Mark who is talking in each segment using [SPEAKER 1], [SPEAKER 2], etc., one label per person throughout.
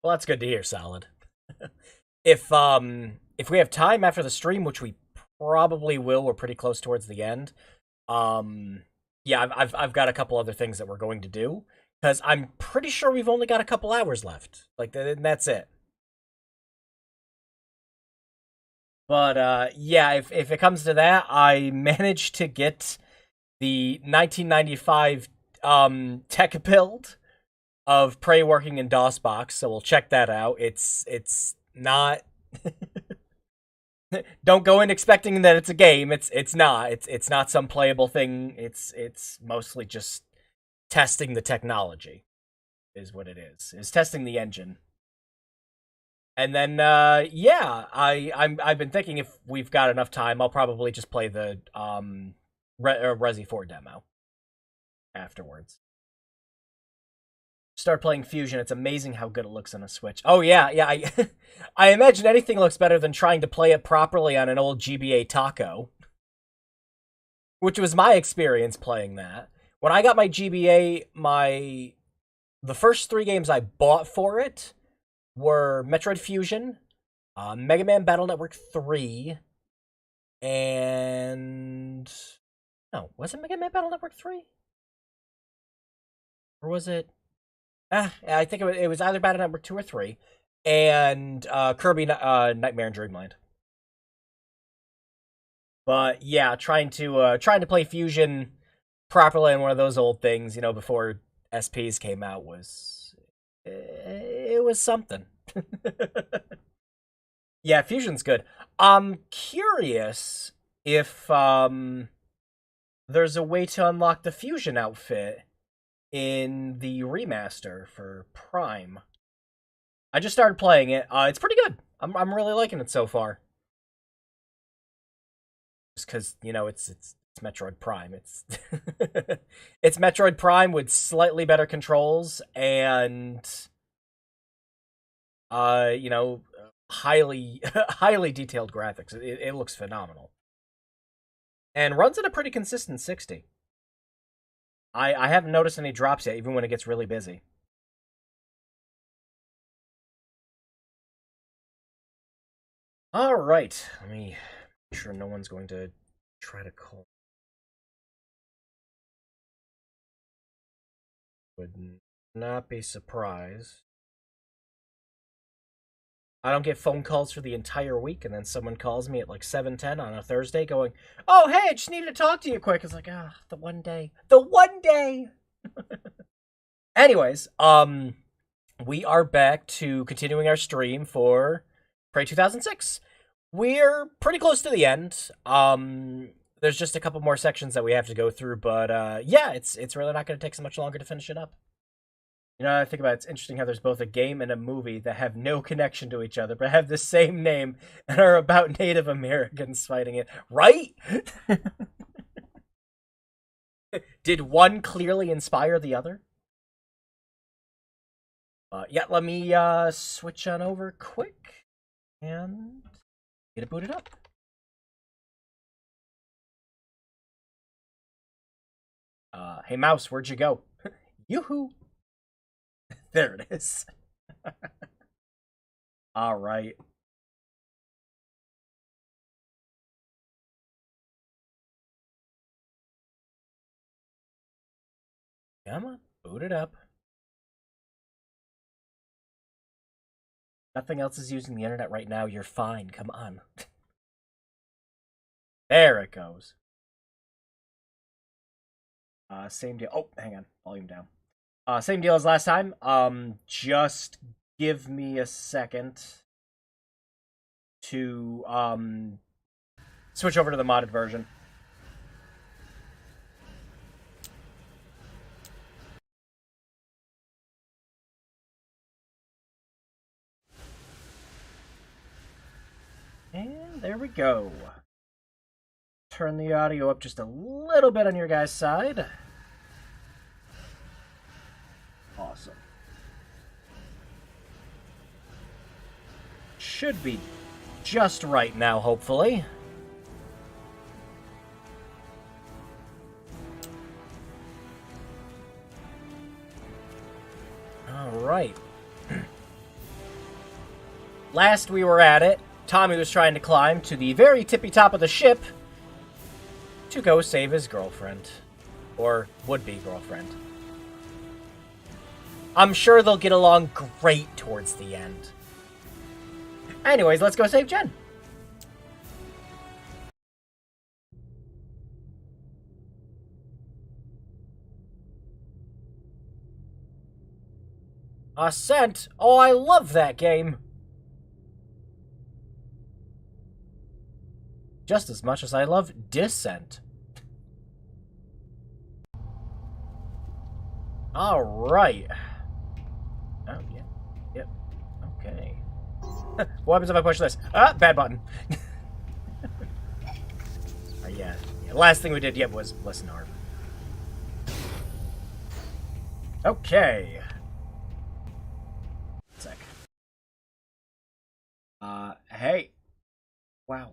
[SPEAKER 1] Well, that's good to hear, Solid. If we have time after the stream, which we probably will, we're pretty close towards the end. Um, yeah, I've got a couple other things that we're going to do because I'm pretty sure we've only got a couple hours left. Like, that's it. But yeah, if it comes to that, I managed to get the 1995 tech build of Prey working in DOSBox, so we'll check that out. It's not. Don't go in expecting that it's a game. It's not. It's not some playable thing. It's mostly just testing the technology, is what it is. Is testing the engine. And then yeah, I've been thinking if we've got enough time, I'll probably just play the Resi 4 demo afterwards. Start playing Fusion. It's amazing how good it looks on a Switch. Oh yeah, yeah. I imagine anything looks better than trying to play it properly on an old GBA Taco, which was my experience playing that. When I got my GBA, the first three games I bought for it were Metroid Fusion, Mega Man Battle Network 3, and no, was it Mega Man Battle Network 3? Or was it I think it was either Battle Network 2 or 3, and Kirby Nightmare and Dreamland. But yeah, trying to play Fusion properly on one of those old things, before SPs came out it was something. Yeah, Fusion's good. I'm curious if there's a way to unlock the Fusion outfit in the remaster for Prime. I just started playing it. It's pretty good. I'm really liking it so far. Just because it's Metroid Prime. It's it's Metroid Prime with slightly better controls and highly highly detailed graphics. It looks phenomenal and runs at a pretty consistent 60. I haven't noticed any drops yet, even when it gets really busy. All right, let me make sure no one's going to try to call. Would not be surprised. I don't get phone calls for the entire week, and then someone calls me at like 7:10 on a Thursday going, "Oh, hey, I just needed to talk to you quick." It's like, the one day. The one day! Anyways, we are back to continuing our stream for Prey 2006. We're pretty close to the end. There's just a couple more sections that we have to go through, but yeah, it's really not going to take so much longer to finish it up. I think about it, it's interesting how there's both a game and a movie that have no connection to each other, but have the same name and are about Native Americans fighting it. Right? Did one clearly inspire the other? Yeah, let me switch on over quick and get it booted up. Hey mouse, where'd you go? Yoo-hoo! There it is. All right. Come on, boot it up. Nothing else is using the internet right now. You're fine. Come on. There it goes. Same deal. Oh, hang on. Volume down. Same deal as last time. Just give me a second to switch over to the modded version. And there we go. Turn the audio up just a little bit on your guys' side. Awesome. Should be just right now, hopefully. All right. last we were at it, Tommy was trying to climb to the very tippy top of the ship to go save his girlfriend. Or would-be girlfriend. I'm sure they'll get along great towards the end. Anyways, let's go save Jen. Ascent? Oh, I love that game. Just as much as I love Descent. Alright. Oh, yeah. Yep. Okay. What happens if I push this? Ah, bad button. Yeah. Last thing we did yet was listen to her. Okay. Sec. Hey. Wow.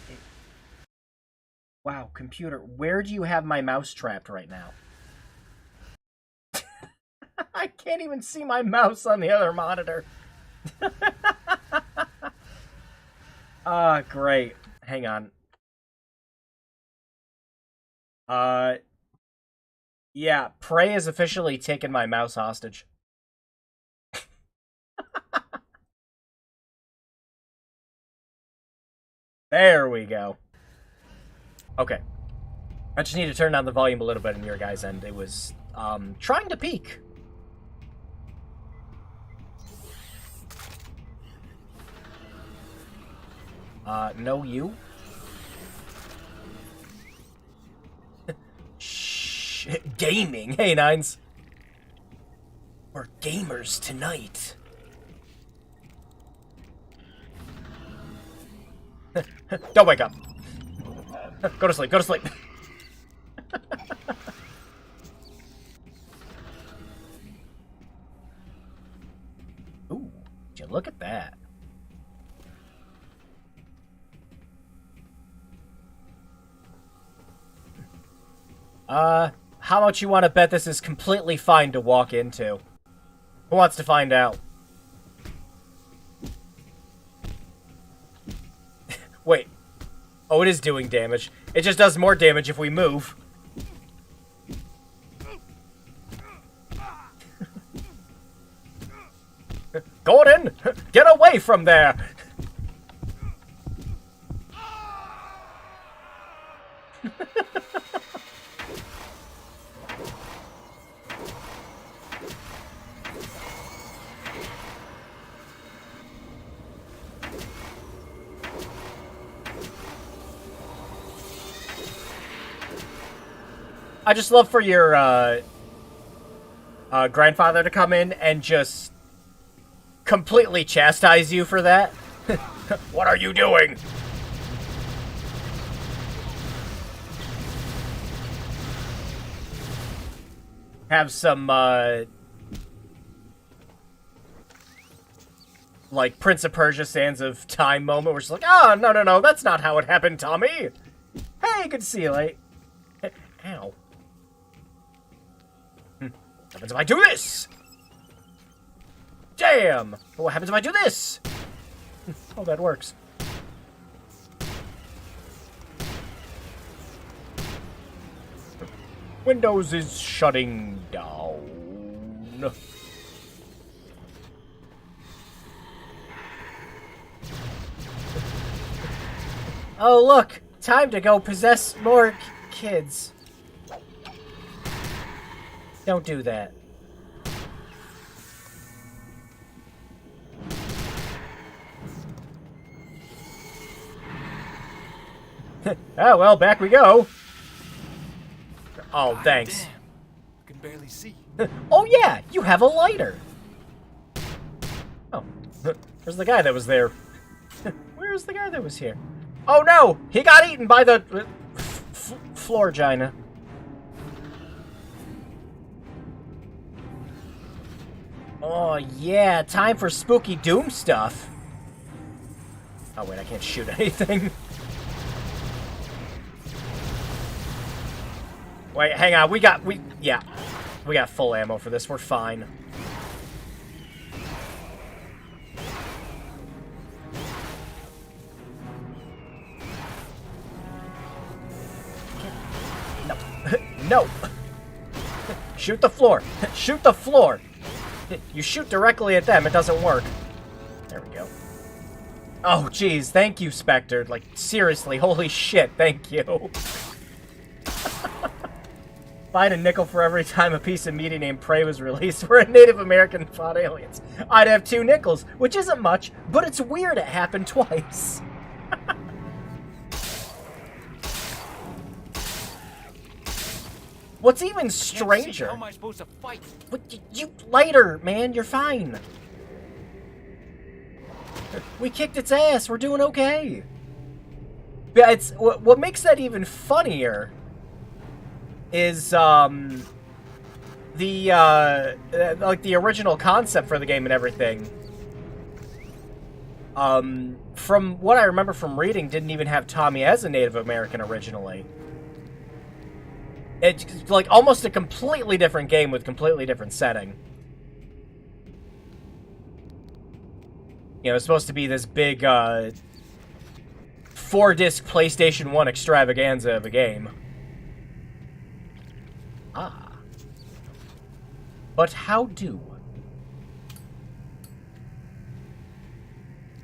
[SPEAKER 1] Wow, computer, where do you have my mouse trapped right now? I can't even see my mouse on the other monitor. Great. Hang on. Yeah, Prey has officially taken my mouse hostage. There we go. Okay. I just need to turn down the volume a little bit on your guys' end. It was, trying to peak. No you? Shh. Gaming. Hey, Nines. We're gamers tonight. Don't wake up. Go to sleep. Go to sleep. Ooh, would you look at that? How much you want to bet this is completely fine to walk into? Who wants to find out? Wait. Oh, it is doing damage. It just does more damage if we move. Gordon! Get away from there! I just love for your, grandfather to come in and just completely chastise you for that. What are you doing? Have some, like, Prince of Persia Sands of Time moment where she's like, oh, no, that's not how it happened, Tommy. Hey, good to see you, late. Ow. What happens if I do this? Damn! What happens if I do this? Oh, that works. Windows is shutting down. Oh, look! Time to go possess more kids. Don't do that. Oh, well, back we go. Oh, thanks.
[SPEAKER 2] Damn. I can barely see.
[SPEAKER 1] Oh, yeah, you have a lighter. Oh, where's the guy that was there? Where's the guy that was here? Oh, no, he got eaten by the Floorgina. Oh, yeah, time for spooky doom stuff. Oh, wait, I can't shoot anything. Wait, hang on, we got full ammo for this, we're fine. No! Shoot the floor! Shoot the floor! You shoot directly at them, it doesn't work. There we go. Oh, jeez, thank you, Spectre. Like, seriously, holy shit, thank you. Find a nickel for every time a piece of media named Prey was released where a Native American fought aliens. I'd have 2 nickels, which isn't much, but it's weird it happened twice. What's even stranger?
[SPEAKER 2] How am I supposed to fight?
[SPEAKER 1] What, you lighter, man, you're fine. We kicked its ass. We're doing okay. Yeah, it's what makes that even funnier is like the original concept for the game and everything. From what I remember from reading, didn't even have Tommy as a Native American originally. It's like almost a completely different game with completely different setting. You know, it's supposed to be this big 4-disc PlayStation 1 extravaganza of a game. Ah. But how do?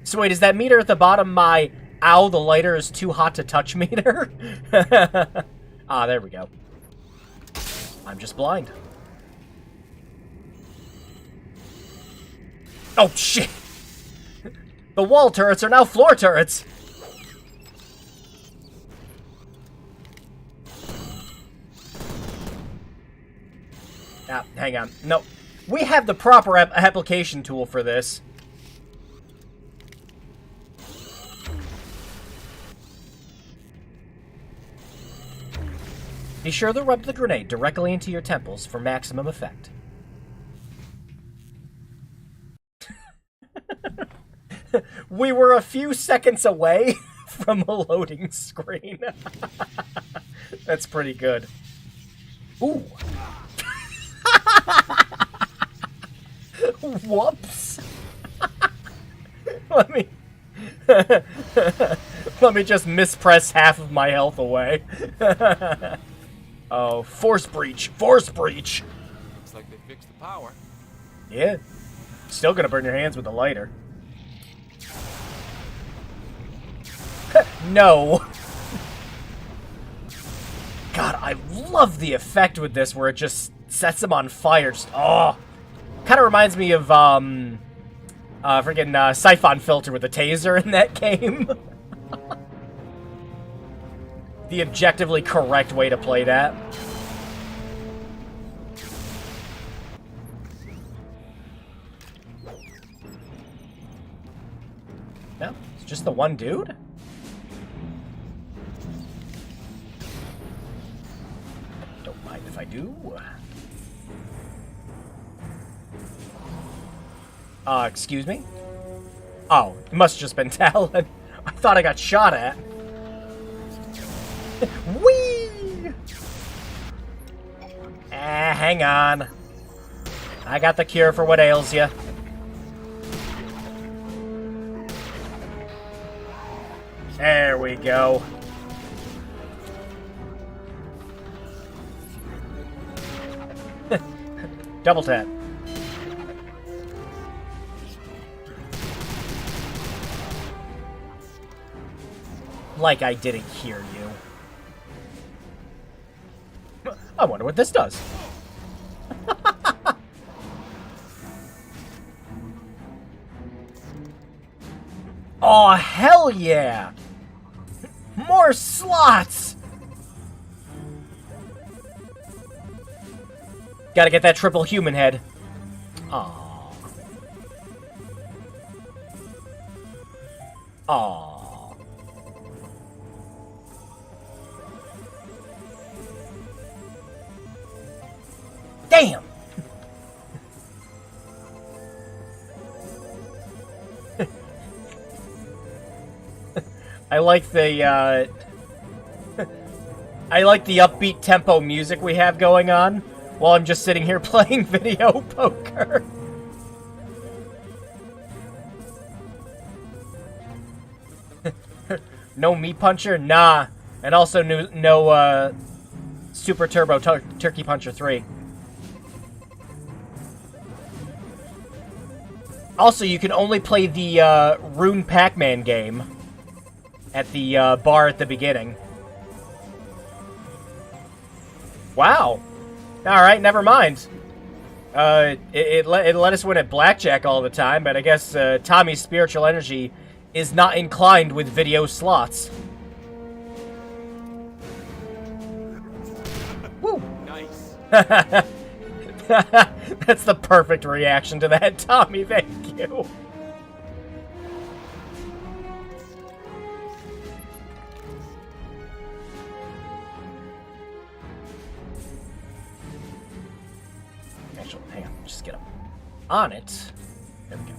[SPEAKER 1] So wait, is that meter at the bottom my ow, the lighter is too hot to touch meter? Ah, there we go. I'm just blind. Oh, shit! The wall turrets are now floor turrets! Ah, hang on. No. We have the proper application tool for this. Be sure to rub the grenade directly into your temples for maximum effect. We were a few seconds away from a loading screen. That's pretty good. Ooh. Whoops. Let me just mispress half of my health away. Oh, force breach! Force breach!
[SPEAKER 2] Looks like they fixed the power.
[SPEAKER 1] Yeah. Still gonna burn your hands with the lighter. No! God, I love the effect with this where it just sets them on fire. Just, oh! Kinda reminds me of, freaking, Siphon Filter with the taser in that game. The objectively correct way to play that. No, it's just the one dude? Don't mind if I do. Excuse me? Oh, it must have just been Talon. I thought I got shot at. Whee! Hang on. I got the cure for what ails you. There we go. Double tap. Like I didn't hear you. I wonder what this does. Oh, hell yeah! More slots! Gotta get that triple human head. Aww. Aww. Damn! I like the, I like the upbeat tempo music we have going on while I'm just sitting here playing video poker. No meat puncher? Nah. And also no Super Turbo Turkey Puncher 3. Also, you can only play the Rune Pac-Man game at the bar at the beginning. Wow. Alright, never mind. It let us win at blackjack all the time, but I guess Tommy's spiritual energy is not inclined with video slots. Woo!
[SPEAKER 2] Nice.
[SPEAKER 1] That's the perfect reaction to that, Tommy. Thank you. Actually, hang on. Just get up on it. There we go.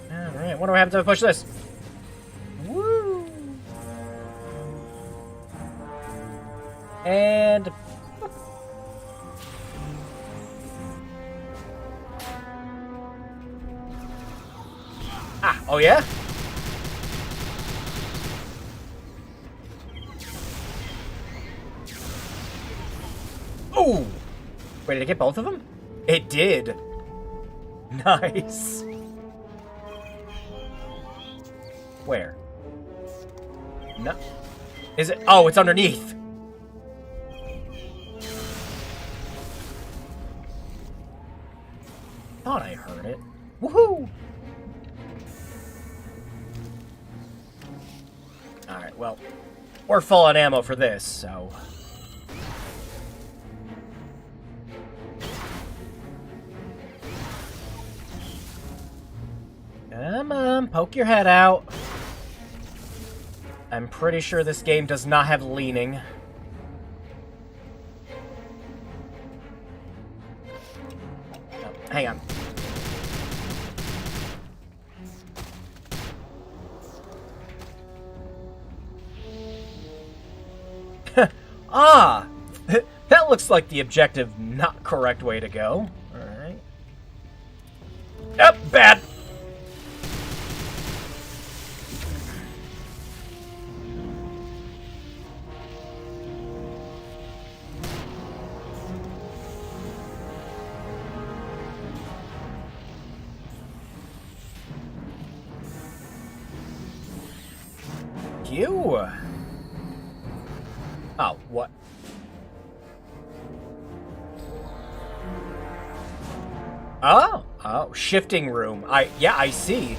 [SPEAKER 1] Alright, wonder what happens if I push this. Woo! And... Ah, oh yeah? Ooh! Wait, did I get both of them? It did. Nice. Where? No. Is it? Oh, it's underneath. Thought I heard it. Woohoo! Alright, well, we're full on ammo for this, so... Come on, poke your head out. I'm pretty sure this game does not have leaning. Oh, hang on. Ah! That looks like the objective, not correct way to go. Alright. Yep, bad! You? Oh, what? Oh, shifting room. Yeah, I see.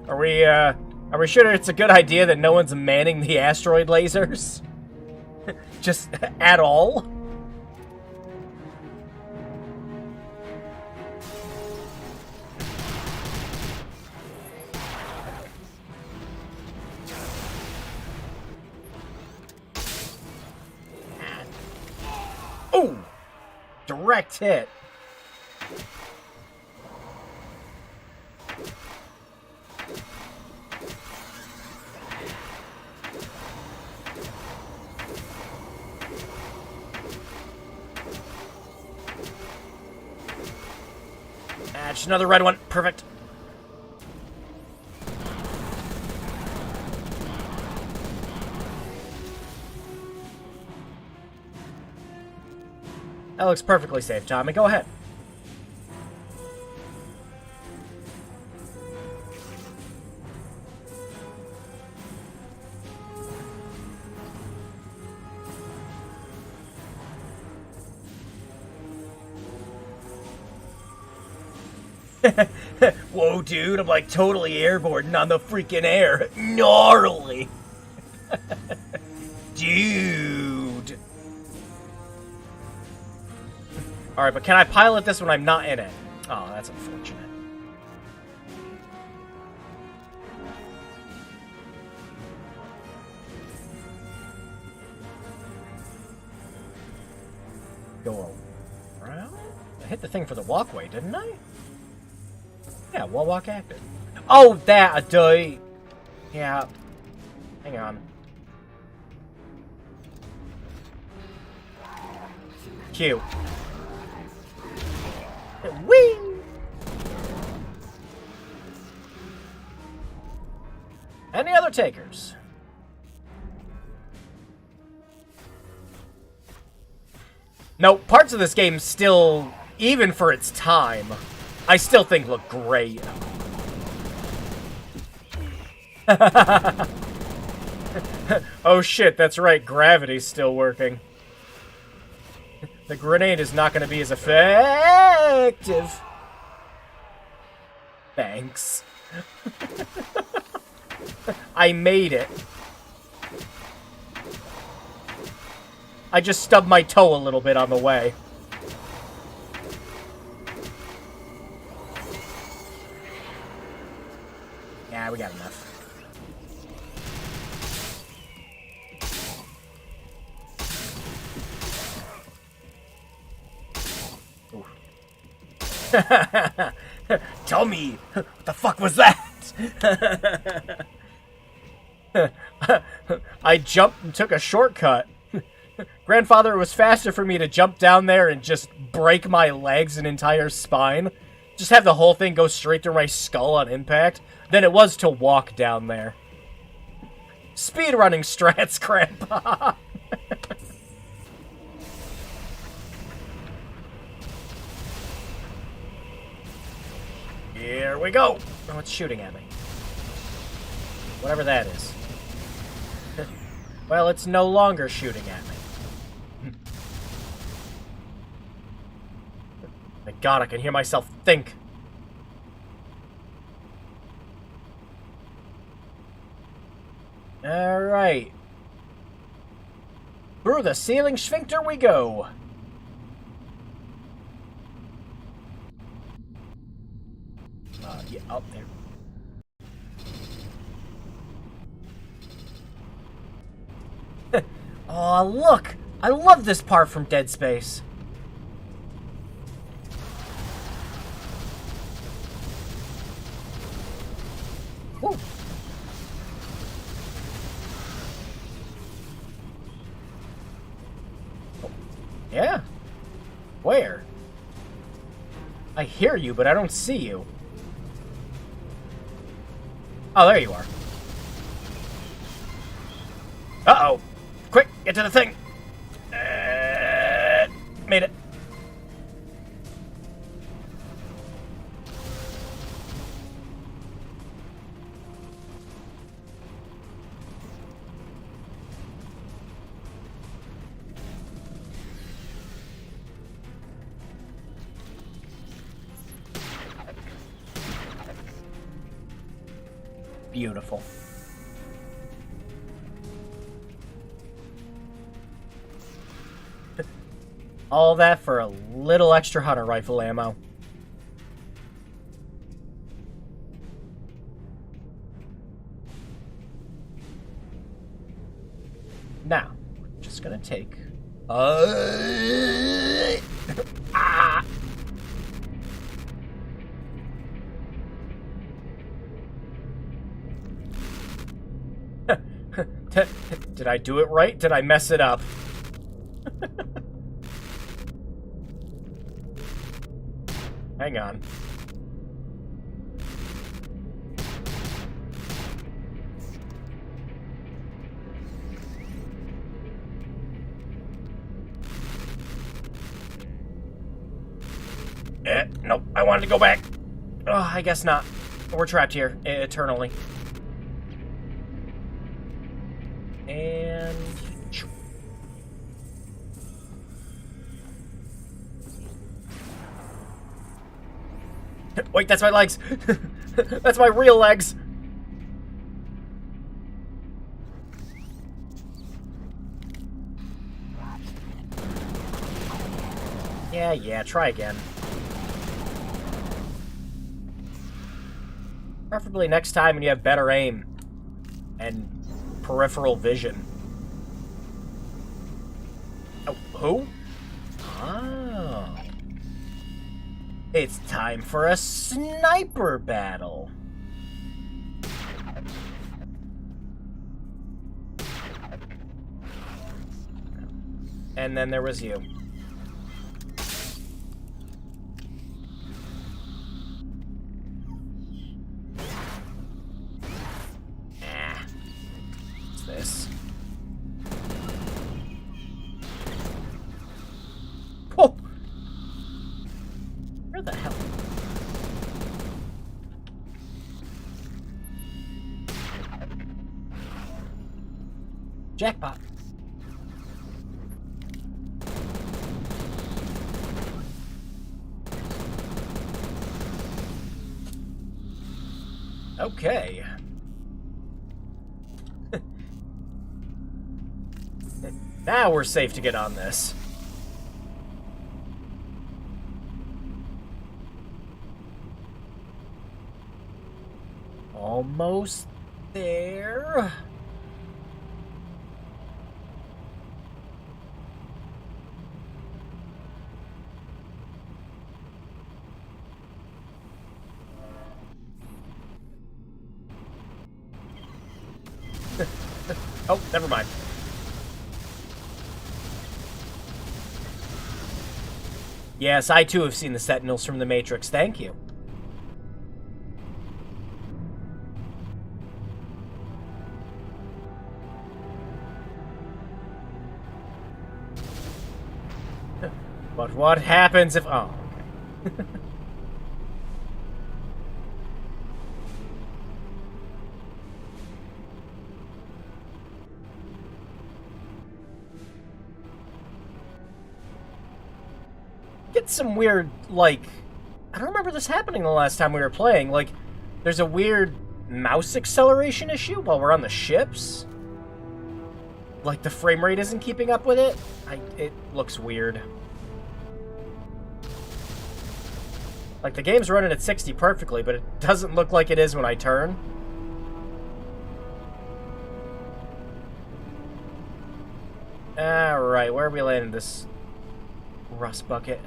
[SPEAKER 1] Are we sure it's a good idea that no one's manning the asteroid lasers? Just at all? Ooh! Direct hit. Just another red one. Perfect. That looks perfectly safe, Tommy. Go ahead. Whoa, dude, I'm like totally airborne on the freaking air. Gnarly. Dude. Alright, but can I pilot this when I'm not in it? Oh, that's unfortunate. Go around? I hit the thing for the walkway, didn't I? Yeah, wall walk active. Oh, that, duh. Yeah. Hang on. Q. Whee! Any other takers? No, parts of this game still, even for its time, I still think look great. Oh shit, that's right, gravity's still working. The grenade is not going to be as effective. Thanks. I made it. I just stubbed my toe a little bit on the way. Yeah, we got enough. Tell me, what the fuck was that? I jumped and took a shortcut. Grandfather, it was faster for me to jump down there and just break my legs and entire spine. Just have the whole thing go straight through my skull on impact than it was to walk down there. Speedrunning strats, Grandpa. Here we go. Oh, it's shooting at me. Whatever that is. Well, it's no longer shooting at me. My God, I can hear myself think. Alright. Through the ceiling sphincter we go. Yeah, up there. Oh, look! I love this part from Dead Space. Woo. Oh, yeah? Where? I hear you, but I don't see you. Oh, there you are. Uh-oh. Quick, get to the thing. Made it. Beautiful. All that for a little extra hunter rifle ammo. Now, we're just gonna take... Ah! Did I do it right? Did I mess it up? Hang on. Nope, I wanted to go back. Oh, I guess not. We're trapped here eternally. And... Wait, that's my legs! That's my real legs! Yeah, try again. Preferably next time when you have better aim and peripheral vision. Oh, who? Oh. It's time for a sniper battle. And then there was you. Jackpot. Okay. Now we're safe to get on this. Almost there. Oh, never mind. Yes, I too have seen the Sentinels from the Matrix. Thank you. But what happens if... Oh, okay. Get some weird, like... I don't remember this happening the last time we were playing. Like, there's a weird mouse acceleration issue while we're on the ships. Like, the frame rate isn't keeping up with it. It looks weird. Like, the game's running at 60 perfectly, but it doesn't look like it is when I turn. Alright, where are we landing this rust bucket?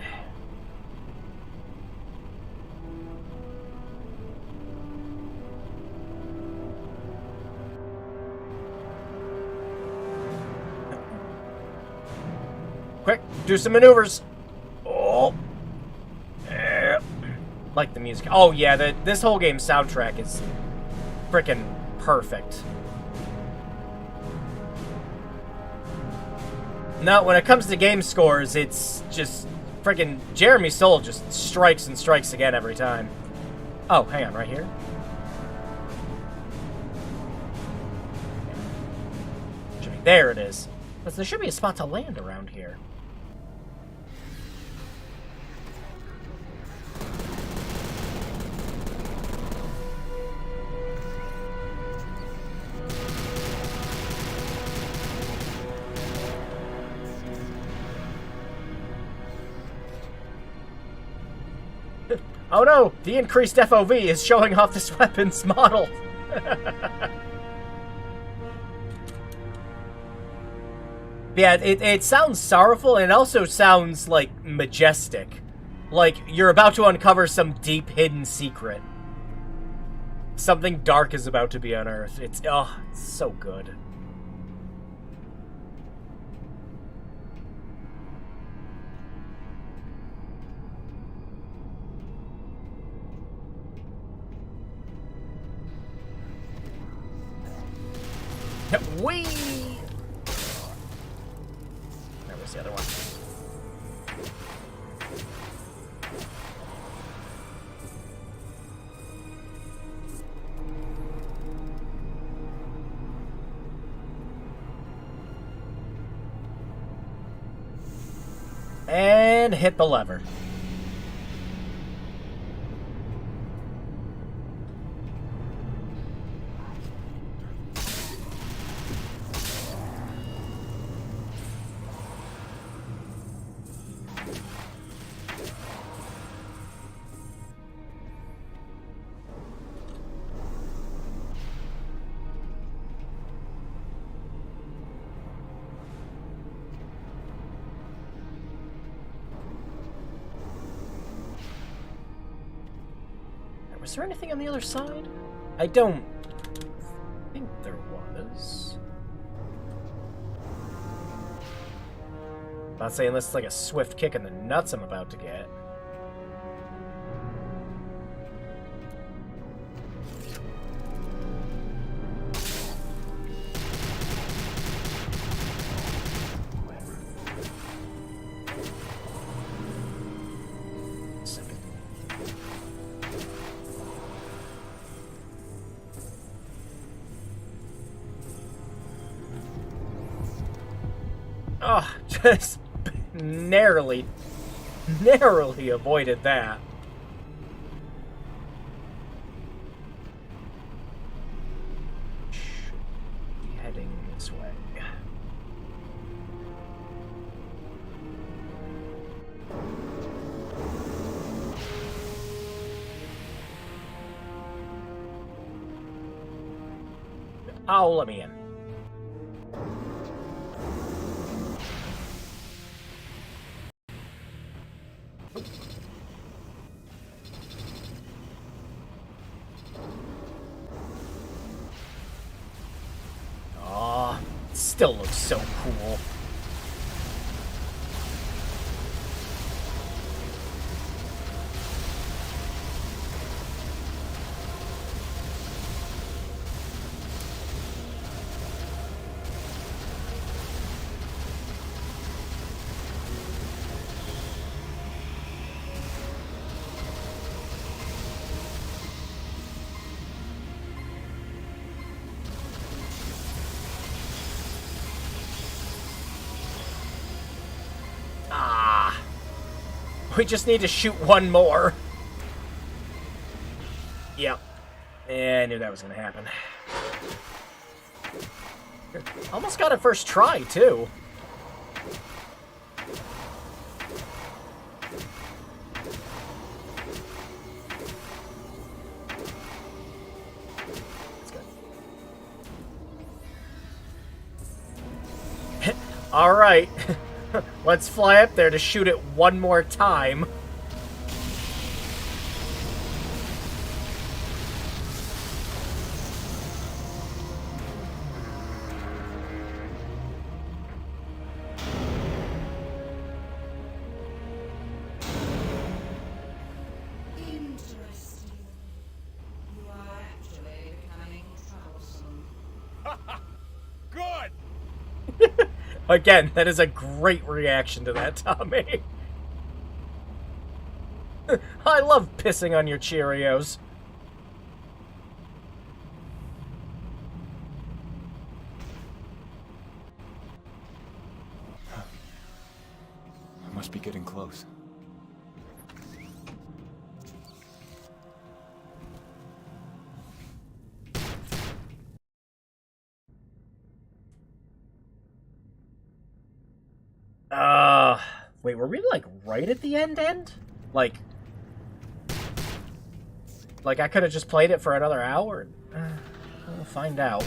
[SPEAKER 1] Quick, do some maneuvers. Oh. Like the music. Oh yeah, this whole game's soundtrack is freaking perfect. No, when it comes to game scores, it's just freaking Jeremy Soule just strikes and strikes again every time. Oh, hang on, right here. There it is. But there should be a spot to land around here. Oh no! The increased FOV is showing off this weapon's model! Yeah, it sounds sorrowful, and it also sounds, like, majestic. Like, you're about to uncover some deep hidden secret. Something dark is about to be unearthed. It's so good. Whee! Where was the other one? And hit the lever. Was there anything on the other side? I don't think there was. Not saying this is like a swift kick in the nuts I'm about to get. Oh, just narrowly avoided that. Should be heading this way. Oh, let me in. Aw, still looks so cool. We just need to shoot one more. Yep. Yeah, I knew that was gonna happen. Almost got it first try, too. That's good. Alright. Let's fly up there to shoot it one more time.
[SPEAKER 3] Interesting. You are actually becoming troublesome.
[SPEAKER 2] Good!
[SPEAKER 1] Again, that is a great reaction to that, Tommy. I love pissing on your Cheerios.
[SPEAKER 2] I must be getting close.
[SPEAKER 1] Wait, were we, like, right at the end? Like I could have just played it for another hour? We'll find out.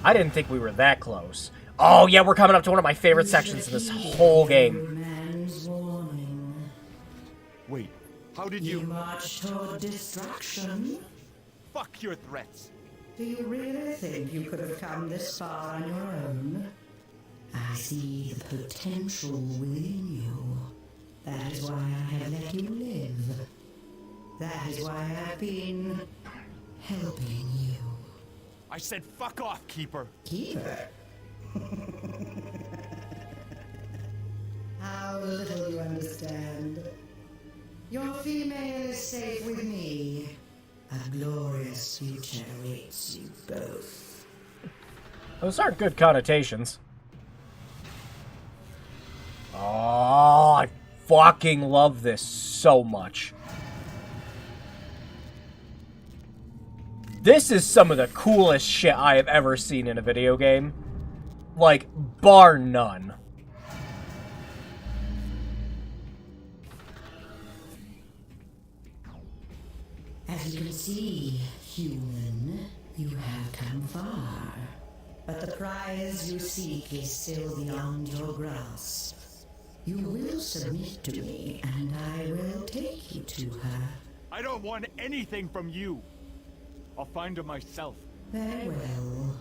[SPEAKER 1] I didn't think we were that close. Oh, yeah, we're coming up to one of my favorite sections in this whole game.
[SPEAKER 3] Man's warning.
[SPEAKER 2] Wait, how did
[SPEAKER 3] You
[SPEAKER 2] you...
[SPEAKER 3] march toward destruction.
[SPEAKER 2] Fuck your threats!
[SPEAKER 3] Do you really think you could have come this far on your own? I see the potential within you. That is why I have let you live. That is why I've been helping you.
[SPEAKER 2] I said fuck off, Keeper!
[SPEAKER 3] Keeper? How little you understand. Your female is safe with me. A glorious future awaits you both.
[SPEAKER 1] Those aren't good connotations. Oh, I fucking love this so much. This is some of the coolest shit I have ever seen in a video game. Like, bar none.
[SPEAKER 3] As you can see, human, you have come far. But the prize you seek is still beyond your grasp. You will submit to me, and I will take you to her.
[SPEAKER 2] I don't want anything from you! I'll find her myself.
[SPEAKER 3] Very well.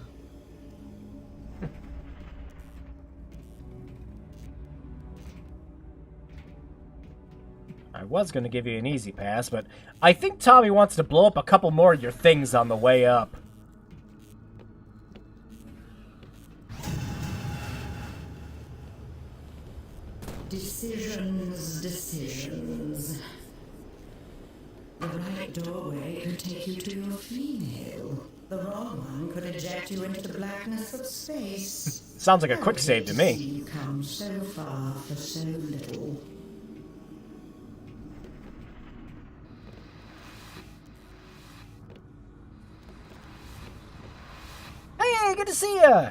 [SPEAKER 1] I was gonna give you an easy pass, but I think Tommy wants to blow up a couple more of your things on the way up.
[SPEAKER 3] Decisions. The right doorway could take you to your female. The wrong one could eject you into the blackness of space.
[SPEAKER 1] Sounds like a quick save to me.
[SPEAKER 3] You come so far for so little.
[SPEAKER 1] Hey, good to see ya!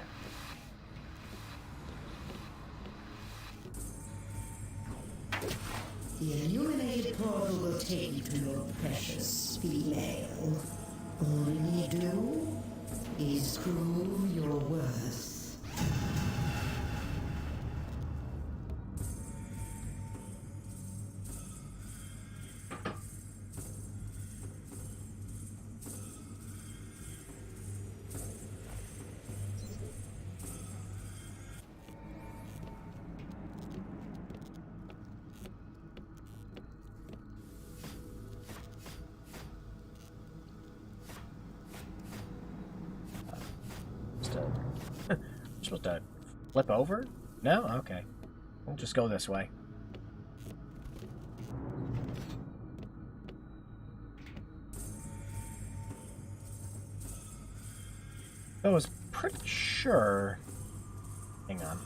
[SPEAKER 3] The illuminated portal will take you to your precious female. All you need to do is prove your worth.
[SPEAKER 1] Supposed to flip over? No? Okay. We'll just go this way. I was pretty sure... Hang on.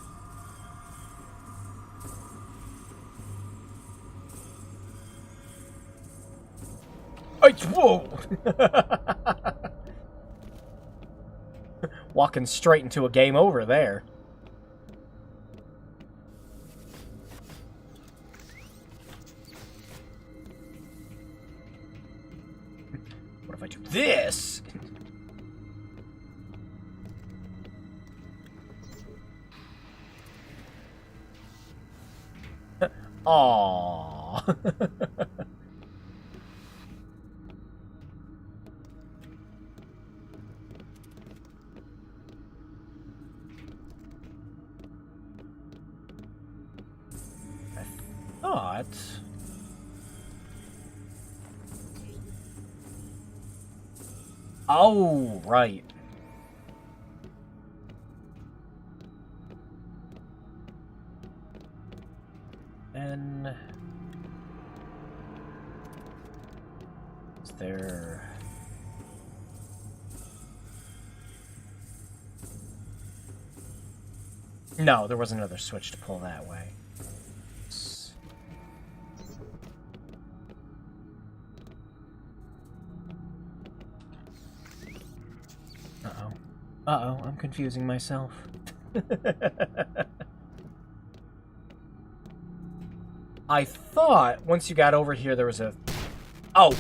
[SPEAKER 1] Whoa! Walking straight into a game over there. What if I do this? Aww. Thought... Oh, right. And... Is there... No, there was another switch to pull that way. Uh-oh, I'm confusing myself. I thought once you got over here there was a... Oh!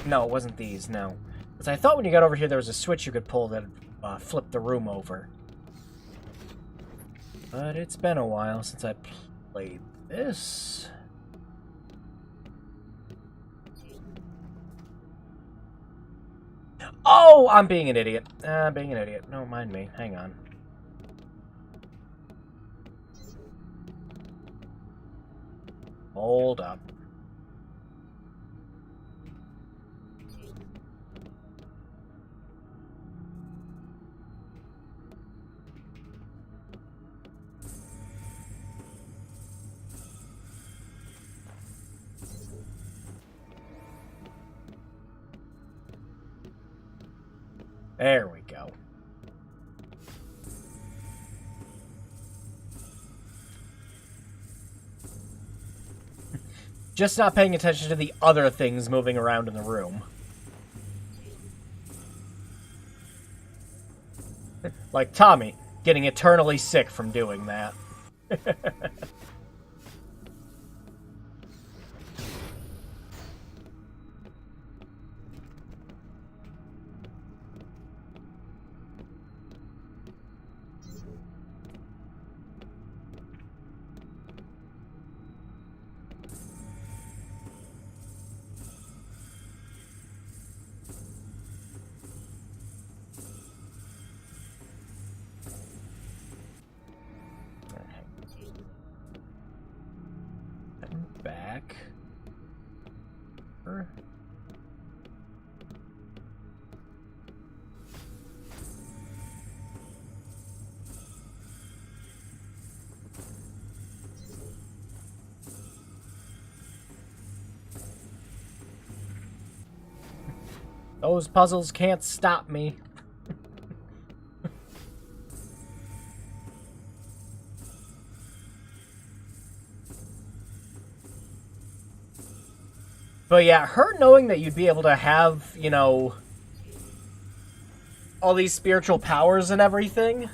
[SPEAKER 1] No, it wasn't these, no. Because I thought when you got over here there was a switch you could pull that flipped the room over. But it's been a while since I played this. Oh, I'm being an idiot. I'm being an idiot. Don't mind me. Hang on. Hold up. There we go. Just not paying attention to the other things moving around in the room. Like Tommy, getting eternally sick from doing that. Back. Those puzzles can't stop me. But yeah, her knowing that you'd be able to have, you know, all these spiritual powers and everything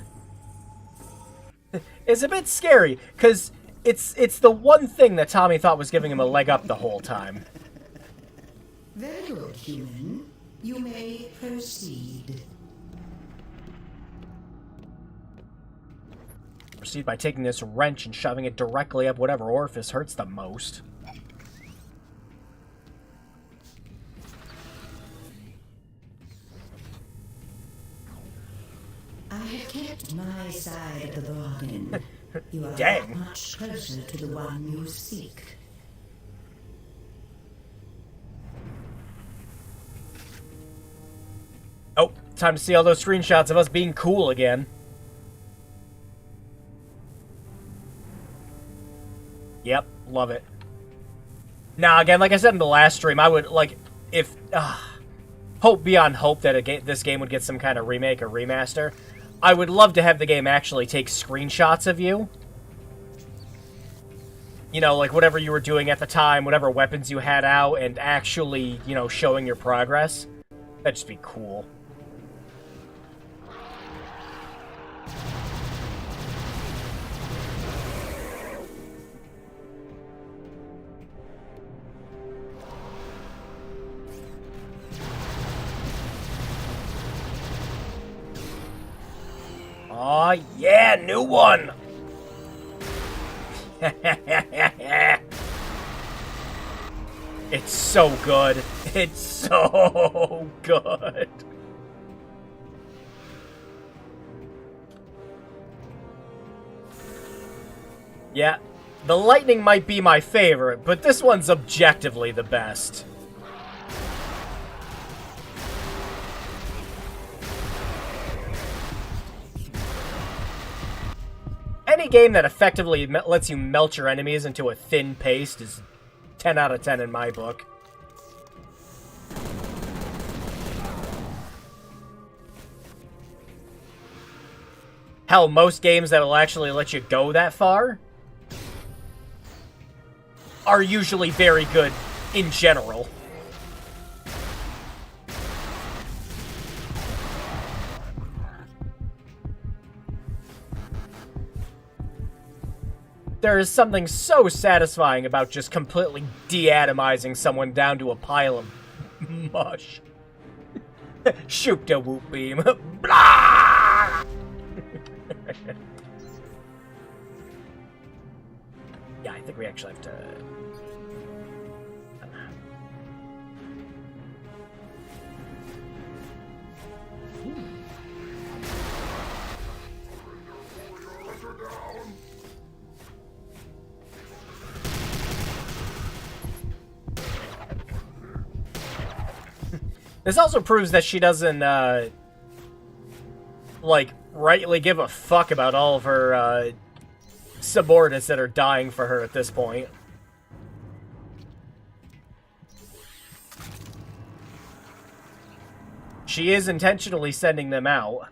[SPEAKER 1] is a bit scary, because it's the one thing that Tommy thought was giving him a leg up the whole time.
[SPEAKER 3] Very good, human. You may proceed.
[SPEAKER 1] Proceed by taking this wrench and shoving it directly up whatever orifice hurts the most.
[SPEAKER 3] I have kept my side of the bargain. You are
[SPEAKER 1] Dang.
[SPEAKER 3] much closer to the one you seek.
[SPEAKER 1] Oh, time to see all those screenshots of us being cool again. Yep, love it. Now, again, like I said in the last stream, I would, like, if... hope beyond hope that this game would get some kind of remake or remaster. I would love to have the game actually take screenshots of you. You know, like whatever you were doing at the time, whatever weapons you had out, and actually, you know, showing your progress. That'd just be cool. Aw, yeah, new one! It's so good. It's so good. Yeah, the lightning might be my favorite, but this one's objectively the best. Any game that effectively lets you melt your enemies into a thin paste is 10 out of 10 in my book. Hell, most games that will actually let you go that far are usually very good in general. There is something so satisfying about just completely de-atomizing someone down to a pile of mush. Shoop da whoop beam. Blah! Yeah, I think we actually have to... This also proves that she doesn't, like, rightly give a fuck about all of her, subordinates that are dying for her at this point. She is intentionally sending them out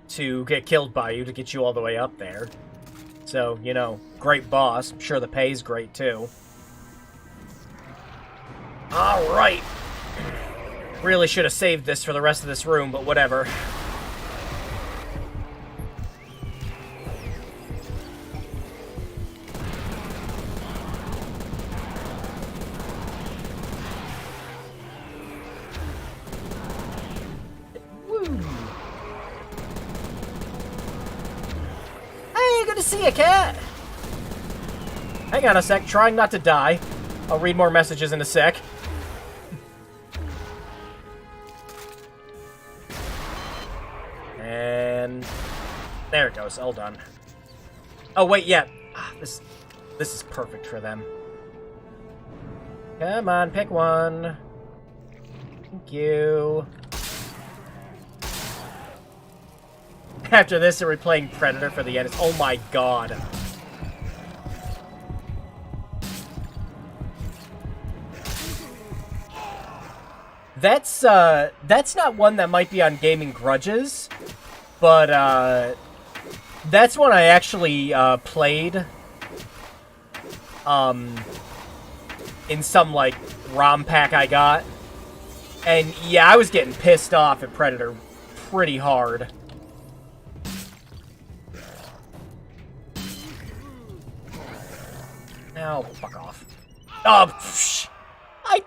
[SPEAKER 1] to get killed by you, to get you all the way up there. So, you know, great boss. I'm sure the pay's great, too. Alright. Really should have saved this for the rest of this room, but whatever. Woo. Hey, good to see you, cat! Hang on a sec, trying not to die. I'll read more messages in a sec. And there it goes, all done. Oh wait, yeah. This is perfect for them. Come on, pick one. Thank you. After this, are we playing Predator for the end? Oh my god. That's not one that might be on Gaming Grudges, but, that's one I actually, played, in some, like, ROM pack I got. And, yeah, I was getting pissed off at Predator pretty hard. Now, fuck off. Oh, psh, I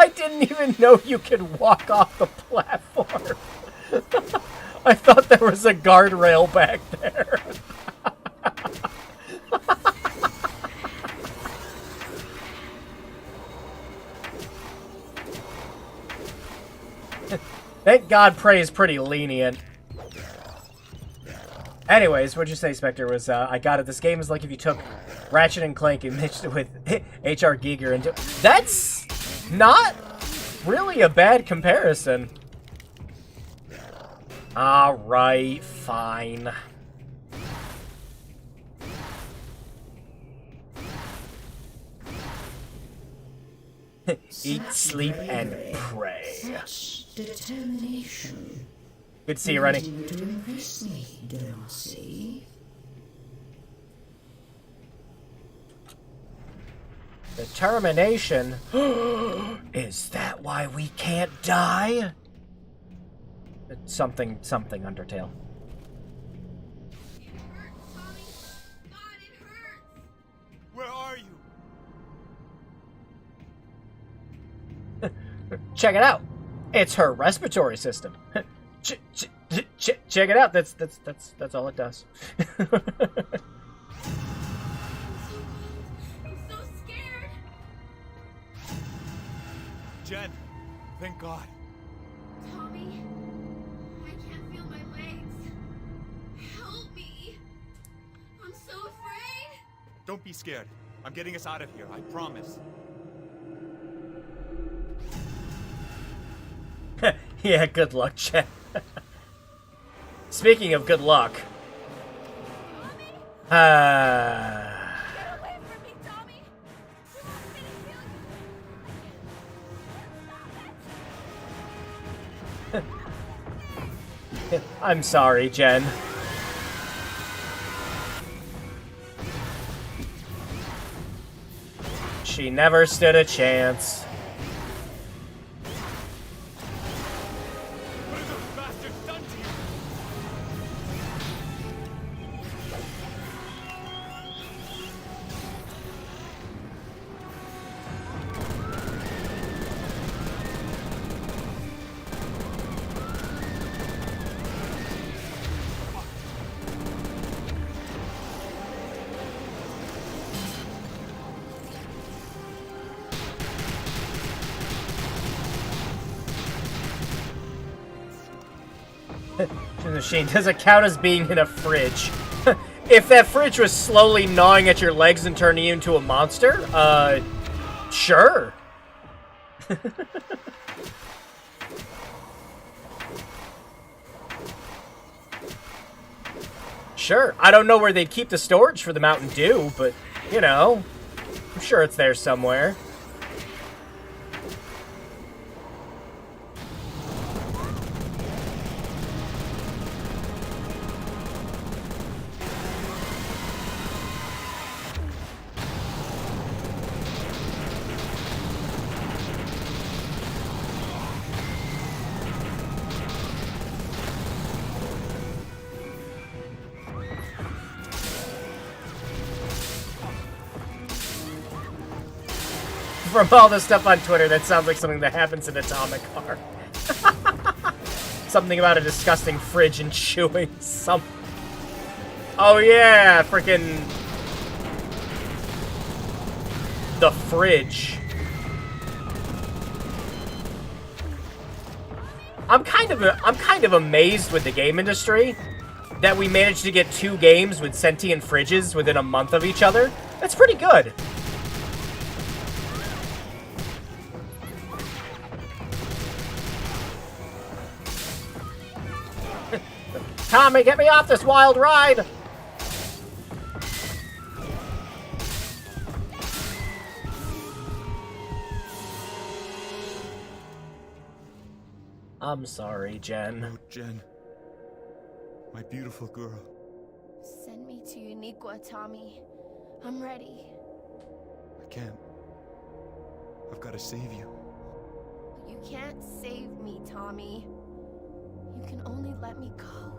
[SPEAKER 1] didn't even know you could walk off the platform. I thought there was a guardrail back there. Thank God Prey is pretty lenient. Anyways, what'd you say, Spectre? Was I got it. This game is like if you took Ratchet and Clank and mixed it with H.R. Giger and that's not really a bad comparison. Alright, fine. Eat, sleep, and pray.
[SPEAKER 3] Such determination.
[SPEAKER 1] Good to see you, Rennie.
[SPEAKER 3] You to impress me, Darcy.
[SPEAKER 1] Determination? Is that why we can't die? Something, Undertale.
[SPEAKER 4] It hurts, Tommy. God, it hurts.
[SPEAKER 2] Where are you?
[SPEAKER 1] Check it out. It's her respiratory system. Check it out. That's all it does.
[SPEAKER 4] I'm so scared.
[SPEAKER 2] Jen, thank God.
[SPEAKER 4] Tommy, I can't feel my legs. Help me. I'm so afraid.
[SPEAKER 2] Don't be scared. I'm getting us out of here, I promise.
[SPEAKER 1] Yeah, good luck, Jen. Speaking of good luck.
[SPEAKER 4] Tommy,
[SPEAKER 1] Ah.
[SPEAKER 4] get away from me, Tommy. You want me to kill you?
[SPEAKER 1] I'm sorry, Jen. She never stood a chance.
[SPEAKER 2] What have those bastards done to you?
[SPEAKER 1] The machine doesn't count as being in a fridge. If that fridge was slowly gnawing at your legs and turning you into a monster, sure. Sure. I don't know where they'd keep the storage for the Mountain Dew, but, you know, I'm sure it's there somewhere. From all the stuff on Twitter, that sounds like something that happens in Atomic Heart. Something about a disgusting fridge and chewing some... Oh yeah, freaking... The fridge. I'm kind of amazed with the game industry that we managed to get 2 games with sentient fridges within a month of each other. That's pretty good. Tommy, get me off this wild ride! I'm sorry, Jen.
[SPEAKER 2] Oh, Jen. My beautiful girl.
[SPEAKER 4] Send me to Uniqua, Tommy. I'm ready.
[SPEAKER 2] I can't. I've got to save you.
[SPEAKER 4] You can't save me, Tommy. You can only let me go.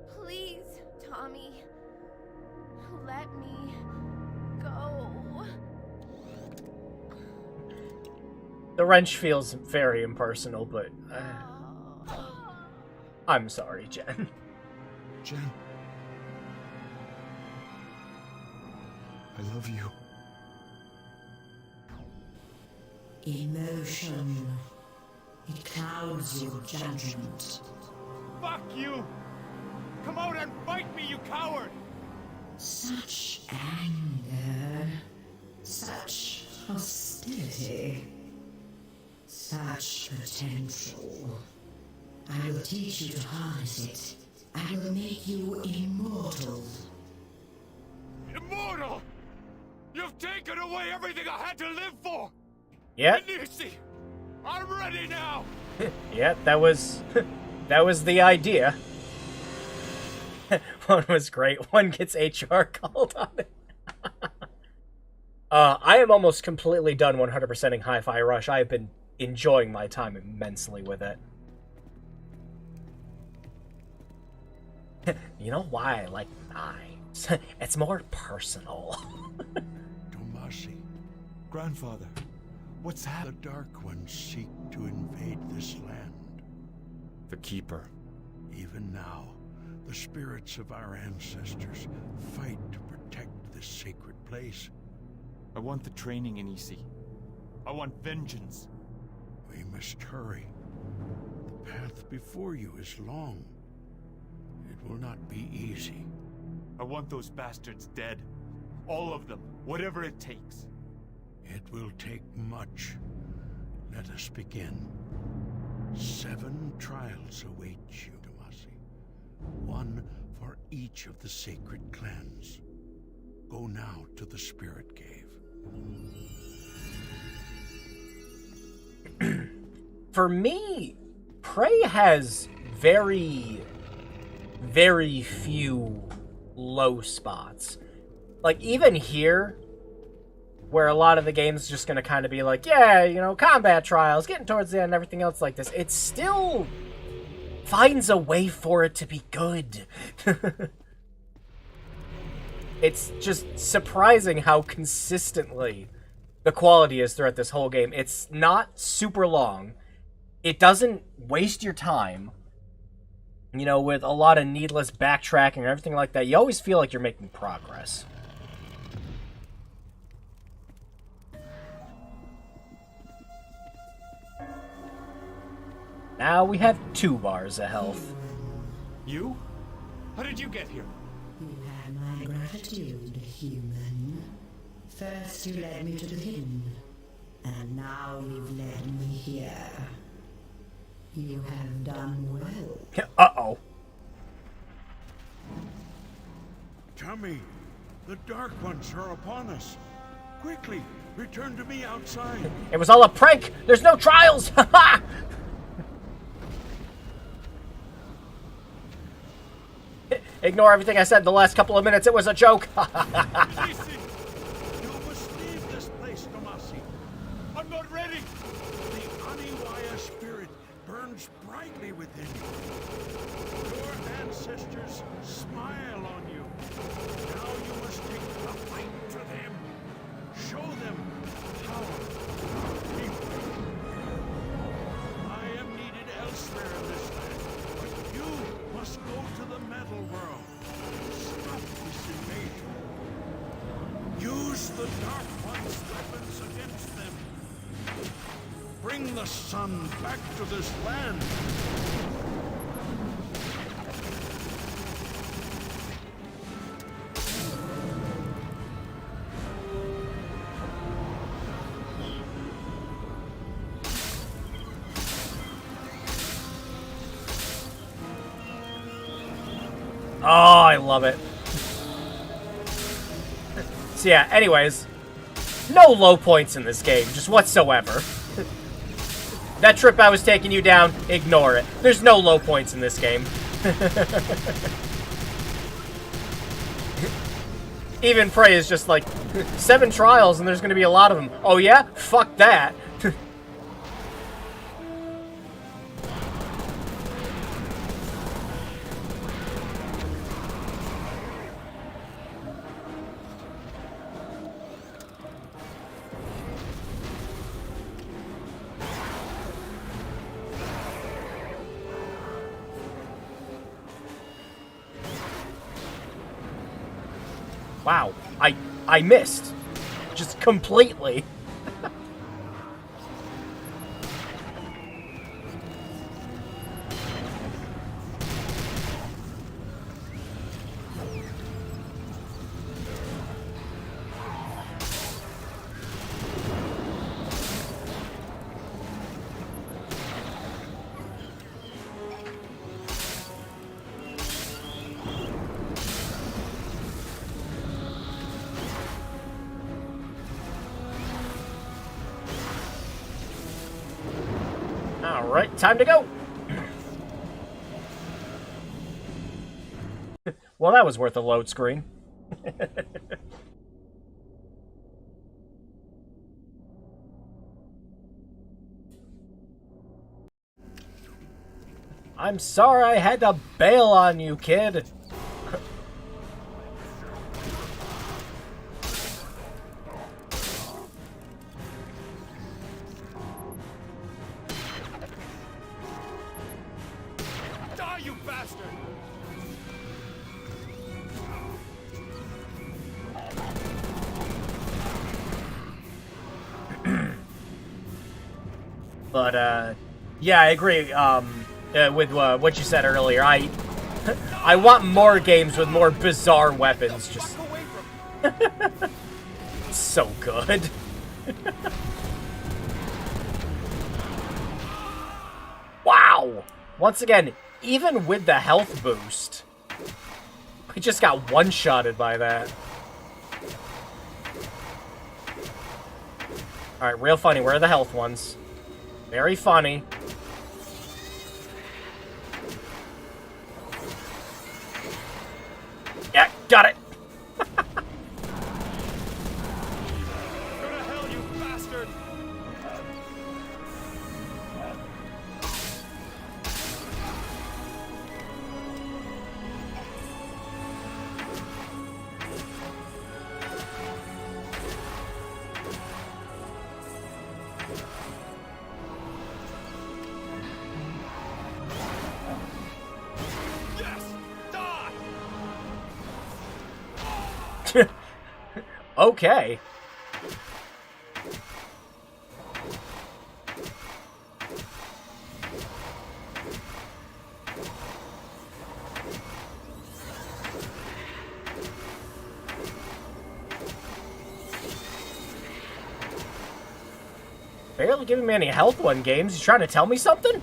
[SPEAKER 4] Please, Tommy. Let me go.
[SPEAKER 1] The wrench feels very impersonal, but I'm sorry, Jen.
[SPEAKER 2] Jen. I love you.
[SPEAKER 3] Emotion. It clouds your judgment.
[SPEAKER 2] Fuck you! Come out and fight me, you coward!
[SPEAKER 3] Such anger. Such hostility. Such potential. I will teach you to harness it. I will make you immortal.
[SPEAKER 2] Immortal! You've taken away everything I had to live for!
[SPEAKER 1] Yep.
[SPEAKER 2] Nisi! I'm ready now!
[SPEAKER 1] Yep, that was the idea. One was great. One gets HR called on it. I am almost completely done 100%ing Hi-Fi Rush. I have been enjoying my time immensely with it. You know why I like 9s? It's more personal.
[SPEAKER 5] Tomasi, grandfather, what's happened? The Dark Ones seek to invade this land.
[SPEAKER 2] The Keeper.
[SPEAKER 5] Even now, the spirits of our ancestors fight to protect this sacred place.
[SPEAKER 2] I want the training in Isi. I want vengeance.
[SPEAKER 5] We must hurry. The path before you is long. It will not be easy.
[SPEAKER 2] I want those bastards dead. All of them. Whatever it takes.
[SPEAKER 5] It will take much. Let us begin. 7 trials await you, Tomasi. 1 for each of the sacred clans. Go now to the Spirit Cave.
[SPEAKER 1] For me, Prey has very, very few low spots. Like, even here, where a lot of the game's just gonna kind of be like, yeah, you know, combat trials, getting towards the end and everything else like this, it still finds a way for it to be good. It's just surprising how consistently the quality is throughout this whole game. It's not super long. It doesn't waste your time. You know, with a lot of needless backtracking and everything like that, you always feel like you're making progress. Now we have 2 bars of health.
[SPEAKER 2] You? How did you get here?
[SPEAKER 3] You have my gratitude, human. First you led me to the hidden, and now you've led me here. You have done well.
[SPEAKER 1] Uh-oh.
[SPEAKER 5] Tommy, the Dark Ones are upon us. Quickly, return to me outside.
[SPEAKER 1] It was all a prank! There's no trials! Ha Ignore everything I said the last couple of minutes. It was a joke.
[SPEAKER 5] Nisi, you must leave this place, Tomasi.
[SPEAKER 2] I'm not ready!
[SPEAKER 5] The Aniwaya spirit burns brightly within you. Your ancestors smile on you. Now you must take the fight to them. Show them power. I am needed elsewhere in this land, but you must go to the metal world. Stop this invasion. Use the Dark One's weapons against them. Bring the sun back to this land.
[SPEAKER 1] Oh, I love it. So yeah, anyways, no low points in this game, just whatsoever. That trip I was taking you down, ignore it. There's no low points in this game. Even Prey is just like, 7 trials and there's gonna be a lot of them. Oh yeah? Fuck that. Wow, I missed. Just completely. Alright, time to go! Well, that was worth a load screen. I'm sorry I had to bail on you, kid.
[SPEAKER 2] Die, you bastard!
[SPEAKER 1] But, yeah, I agree, with, what you said earlier. I want more games with more bizarre weapons, just... so good. Wow! Once again, even with the health boost, I just got one-shotted by that. Alright, real funny. Where are the health ones? Very funny. Yeah, got it!
[SPEAKER 2] Go to hell, you bastard! Yes! Die!
[SPEAKER 1] Okay. Barely giving me any health one games. You trying to tell me something?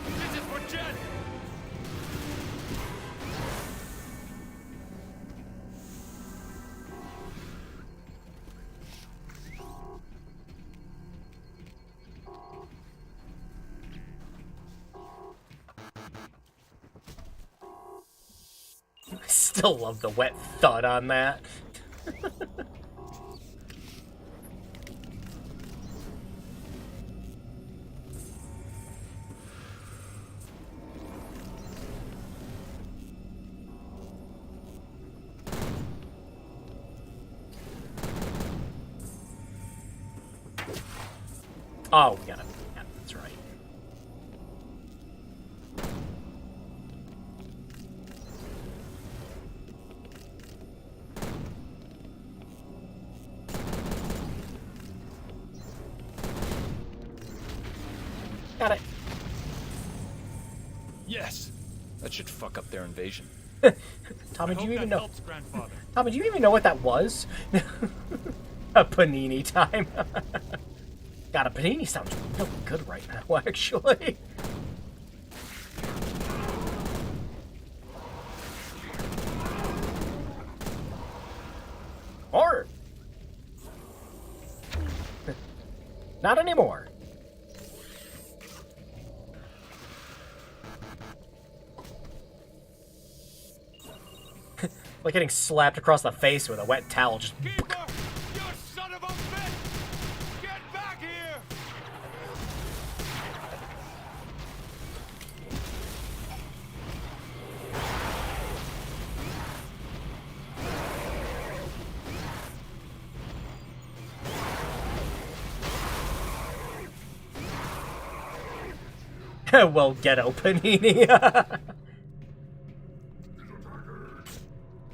[SPEAKER 2] This is for Jen!
[SPEAKER 1] Still love the wet thud on that. Oh, we got it. Yeah, that's right. Got it.
[SPEAKER 2] Yes!
[SPEAKER 6] That should fuck up their invasion.
[SPEAKER 1] Tommy, do
[SPEAKER 2] Hope
[SPEAKER 1] you even
[SPEAKER 2] that
[SPEAKER 1] know?
[SPEAKER 2] helps, grandfather.
[SPEAKER 1] Tommy, do you even know what that was? A panini time. God, a panini sounds really good right now, actually. Or not anymore. Like getting slapped across the face with a wet towel. Just
[SPEAKER 2] Keeper! You son of a bitch! Get back here!
[SPEAKER 1] well, ghetto panini.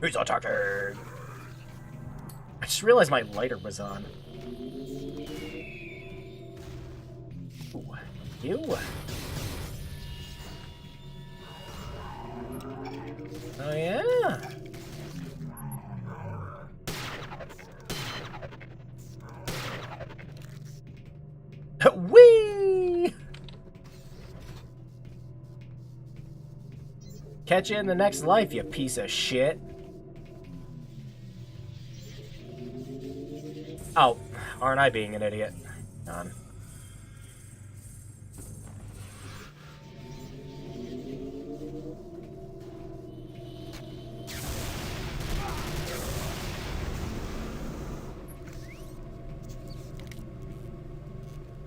[SPEAKER 1] Who's attacking? I just realized my lighter was on. Ooh, you. Oh yeah. Whee! Catch you in the next life, you piece of shit. Oh, aren't I being an idiot? None.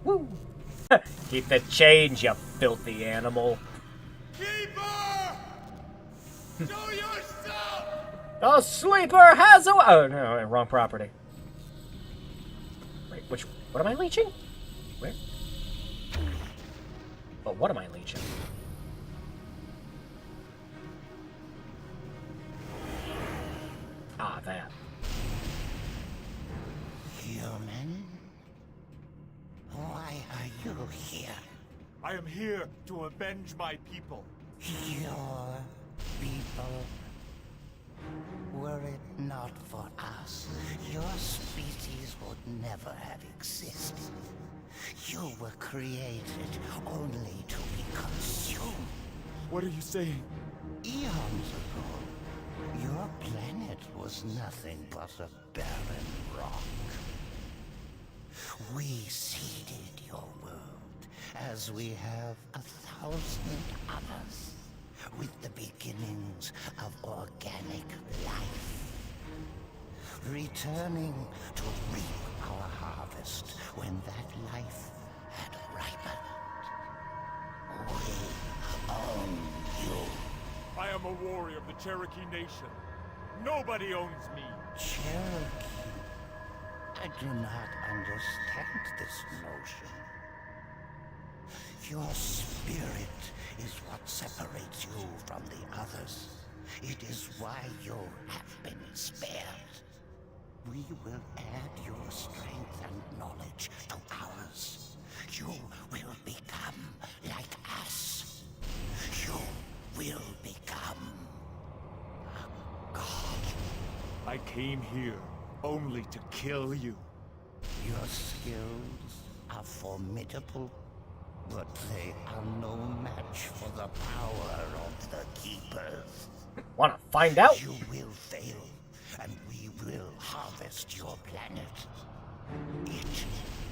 [SPEAKER 1] Woo! Keep the change, you filthy animal.
[SPEAKER 2] Keeper! Show yourself!
[SPEAKER 1] A sleeper has a... Oh, no, wrong property. Wait, what am I leeching? Where? But what am I leeching? Ah, that.
[SPEAKER 7] Human? Why are you here?
[SPEAKER 2] I am here to avenge my people.
[SPEAKER 7] Your people? Were it not for us, your species would never have existed. You were created only to be consumed.
[SPEAKER 2] What are you saying?
[SPEAKER 7] Eons ago, your planet was nothing but a barren rock. We seeded your world, as we have 1,000 others, with the beginnings of organic life. Returning to reap our harvest when that life had ripened. We own you.
[SPEAKER 2] I am a warrior of the Cherokee Nation. Nobody owns me.
[SPEAKER 7] Cherokee. I do not understand this notion. Your spirit is what separates you from the others. It is why you have been spared. We will add your strength and knowledge to ours. You will become like us. You will become a god.
[SPEAKER 2] I came here only to kill you.
[SPEAKER 7] Your skills are formidable, but they are no match for the power of the Keepers.
[SPEAKER 1] Wanna find out?
[SPEAKER 7] You will fail, and we will harvest your planet. It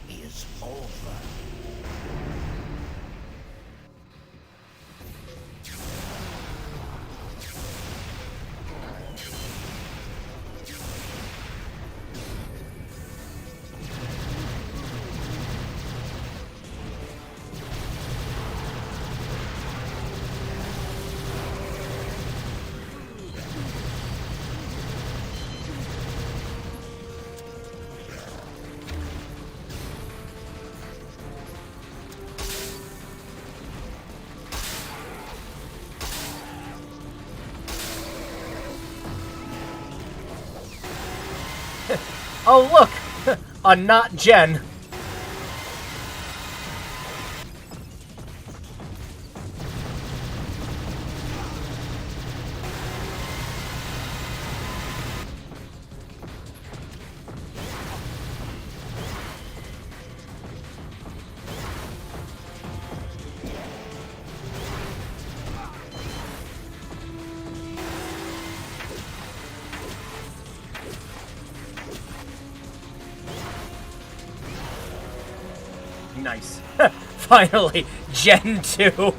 [SPEAKER 7] is over.
[SPEAKER 1] Oh, look! A not Jen. Nice. Finally, Gen 2.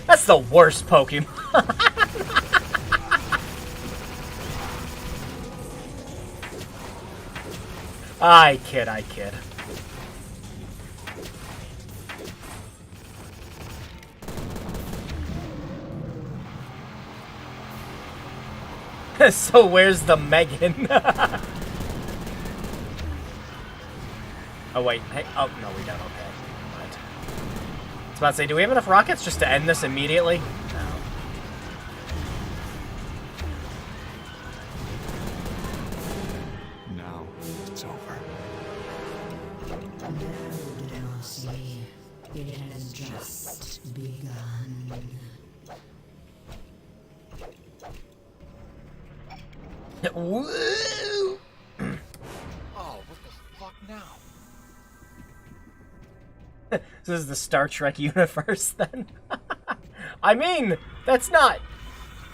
[SPEAKER 1] That's the worst Pokemon. I kid, I kid. So where's the Megan? Oh wait, hey, oh no we don't, okay. Right. I was about to say, do we have enough rockets just to end this immediately? No.
[SPEAKER 2] Now it's over.
[SPEAKER 3] No, Darcy. It has just begun.
[SPEAKER 1] Woo!
[SPEAKER 6] Oh, what the fuck now?
[SPEAKER 1] This is the Star Trek universe, then? I mean, that's not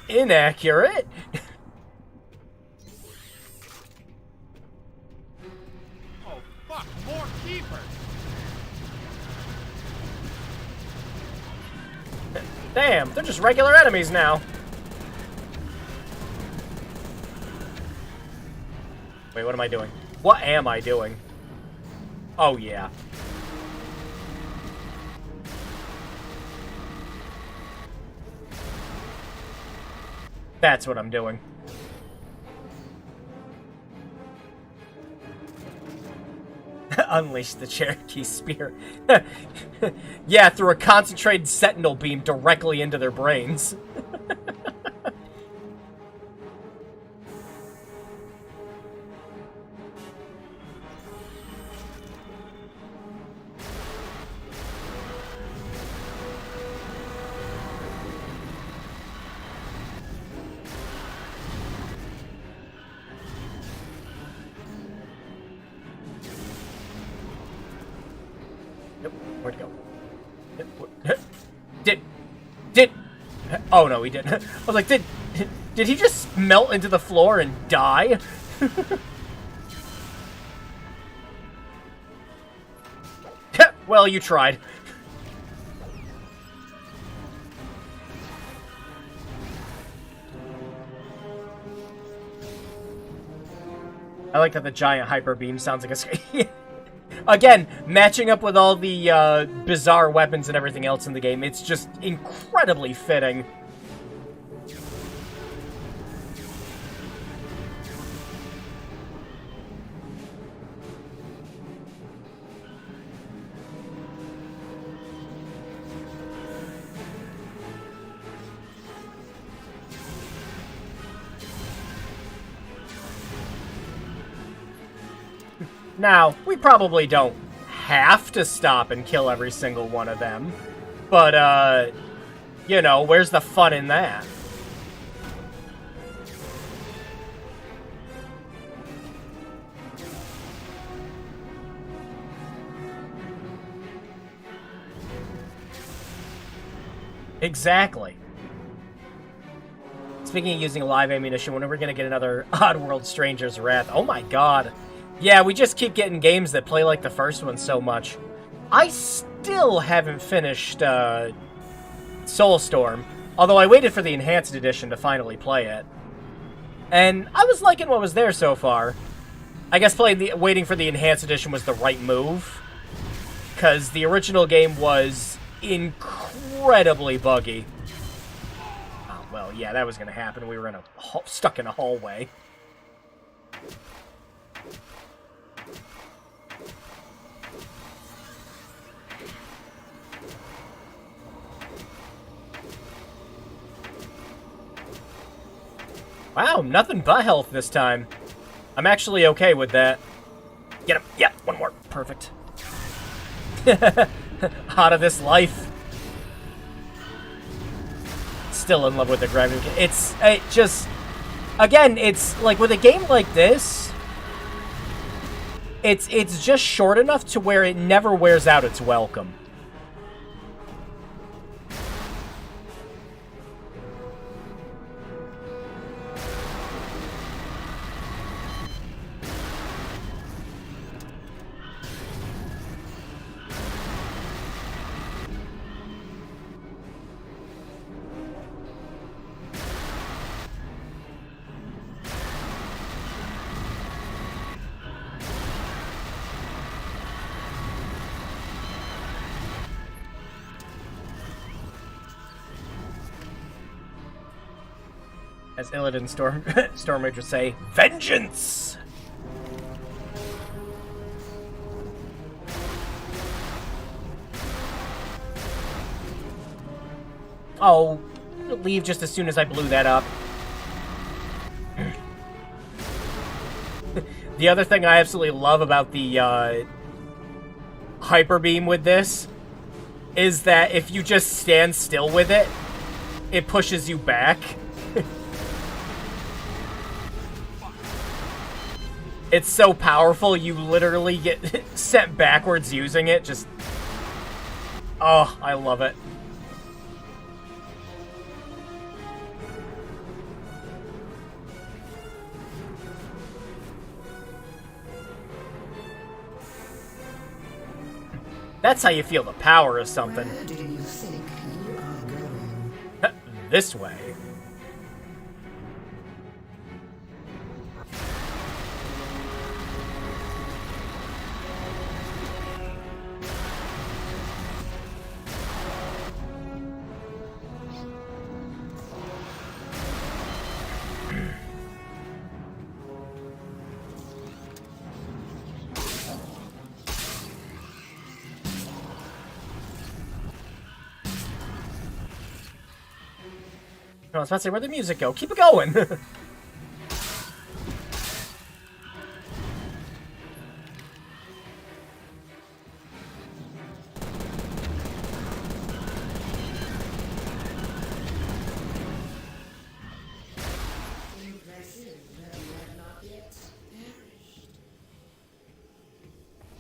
[SPEAKER 1] inaccurate.
[SPEAKER 5] Oh, fuck, more keepers!
[SPEAKER 1] Damn, they're just regular enemies now. Wait, what am I doing? What am I doing? Oh, yeah. That's what I'm doing. Unleash the Cherokee Spear. Yeah, through a concentrated sentinel beam directly into their brains. Nope. Where'd it go? Did... Oh, no, he didn't. I was like, did he just melt into the floor and die? Well, you tried. I like that the giant hyper beam sounds like a... Again, matching up with all the bizarre weapons and everything else in the game, it's just incredibly fitting. Now, we probably don't have to stop and kill every single one of them, but, you know, where's the fun in that? Exactly. Speaking of using live ammunition, when are we going to get another Oddworld Stranger's Wrath? Oh my god. Yeah, we just keep getting games that play like the first one so much. I still haven't finished Soulstorm, although I waited for the Enhanced Edition to finally play it. And I was liking what was there so far. I guess waiting for the Enhanced Edition was the right move, because the original game was incredibly buggy. Oh, well, yeah, that was going to happen. We were stuck in a hallway. Wow, nothing but health this time. I'm actually okay with that. Get him. Yeah, one more. Perfect. Out of this life. Still in love with the gravity. It just... Again, it's like with a game like this, it's just short enough to where it never wears out its welcome. As Illidan Stormrage would say, vengeance! Oh, leave just as soon as I blew that up. The other thing I absolutely love about the Hyper Beam with this is that if you just stand still with it, it pushes you back. It's so powerful, you literally get sent backwards using it. Just... oh, I love it. That's how you feel the power of something.
[SPEAKER 3] Where do you think you are going?
[SPEAKER 1] This way. I was about to say, where'd the music go? Keep it going!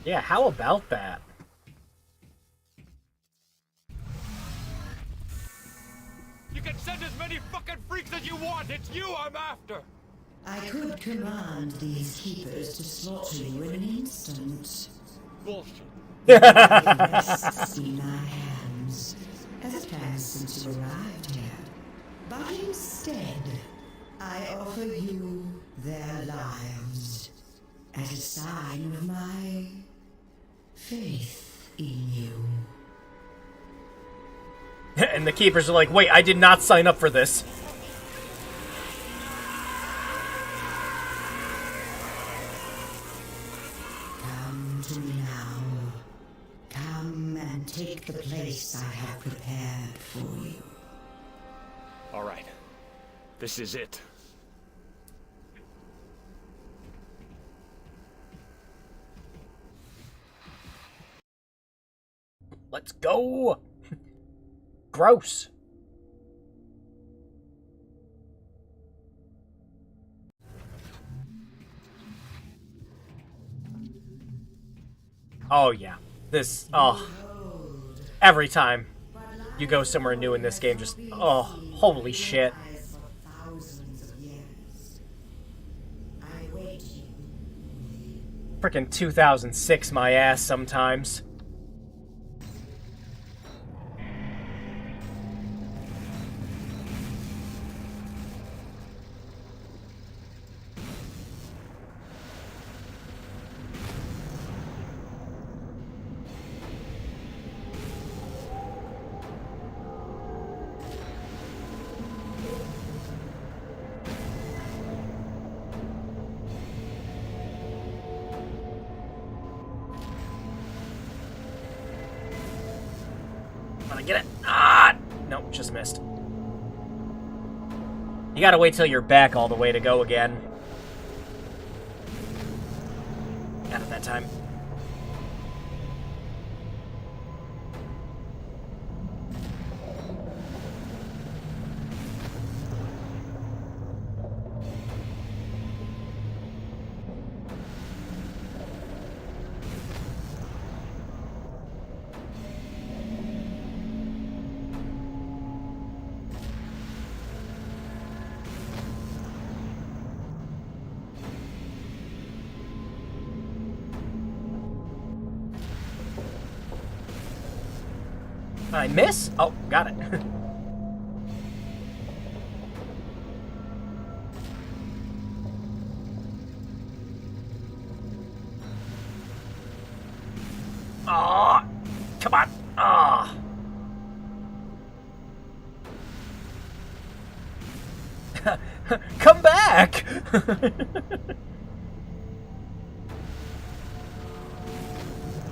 [SPEAKER 1] Yeah, how about that?
[SPEAKER 2] You can send as many fucking freaks as you want. It's you I'm after.
[SPEAKER 3] I could command these keepers to slaughter you in an instant.
[SPEAKER 2] Bullshit.
[SPEAKER 3] It rests in my hands, as it has since you arrived here. But instead, I offer you their lives as a sign of my faith in you.
[SPEAKER 1] And the keepers are like, wait, I did not sign up for this.
[SPEAKER 3] Come to me now. Come and take the place I have prepared for you.
[SPEAKER 2] All right. This is it.
[SPEAKER 1] Let's go! Gross. Oh yeah. This, oh. Every time you go somewhere new in this game, just, oh, holy shit. Frickin' 2006 my ass sometimes. Wanna get it? Ah! Nope, just missed. You gotta wait till you're back all the way to go again. Got it that time. I miss? Oh, got it. Aw, come on. Ah.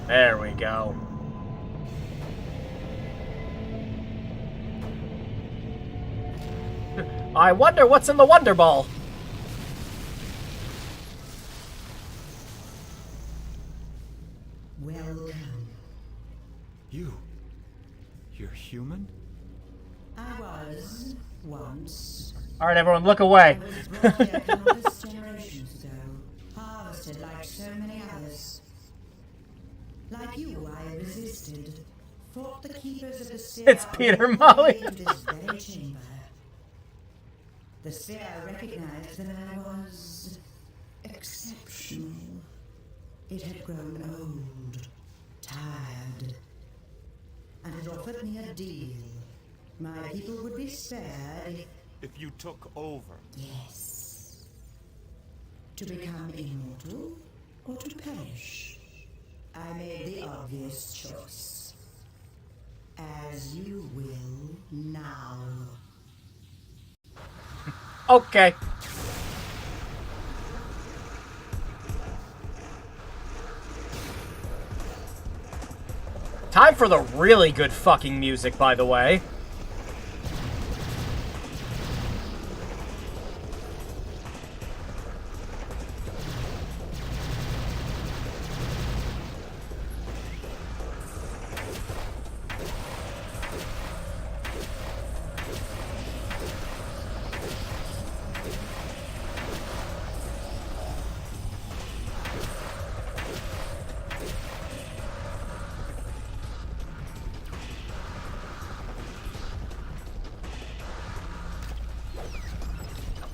[SPEAKER 1] There we go. I wonder what's in the Wonder Ball.
[SPEAKER 3] Welcome.
[SPEAKER 2] You're human?
[SPEAKER 3] I was once.
[SPEAKER 1] Alright, everyone, look away.
[SPEAKER 3] I was brought here countless generations ago, harvested like so many others. Like you, I resisted, fought the keepers of the sphere.
[SPEAKER 1] It's Peter Molly.
[SPEAKER 3] To this very chamber. The sphere recognized that I was exceptional. It had grown old, tired, and it offered me a deal. My people would be spared
[SPEAKER 2] If you took over.
[SPEAKER 3] yes. To become immortal or to perish. I made the obvious choice. As you will now.
[SPEAKER 1] Okay. Time for the really good fucking music, by the way.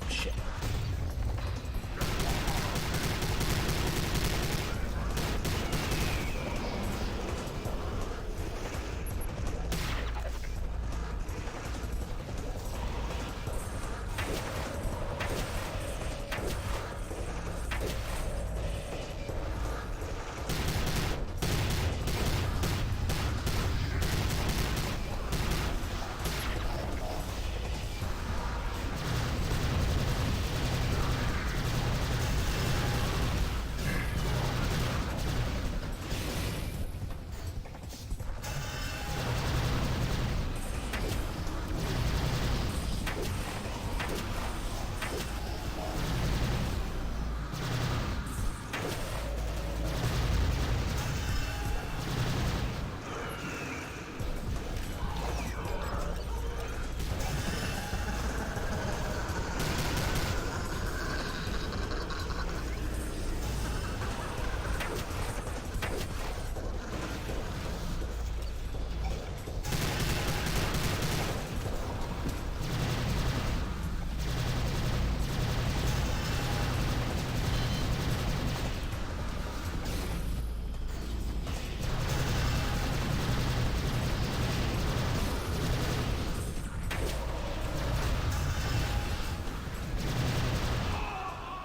[SPEAKER 1] Shit.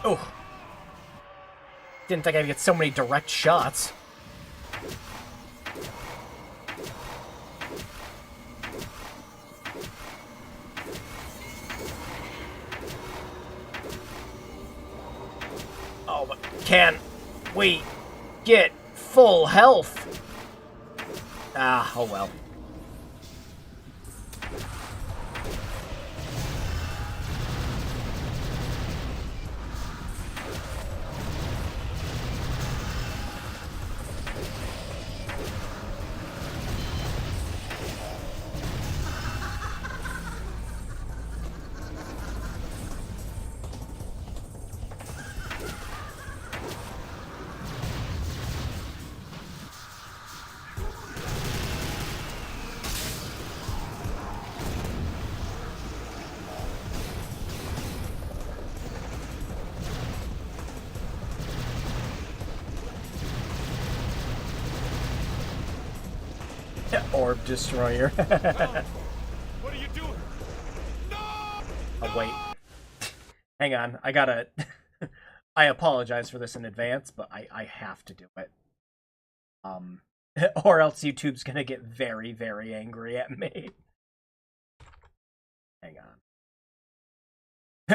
[SPEAKER 1] Oh. Didn't think I'd get so many direct shots. Oh, but can we get full health? Ah, oh well. Orb Destroyer.
[SPEAKER 2] What are you doing? No!
[SPEAKER 1] Oh, wait. Hang on, I gotta... I apologize for this in advance, but I have to do it. Or else YouTube's gonna get very, very angry at me. Hang on.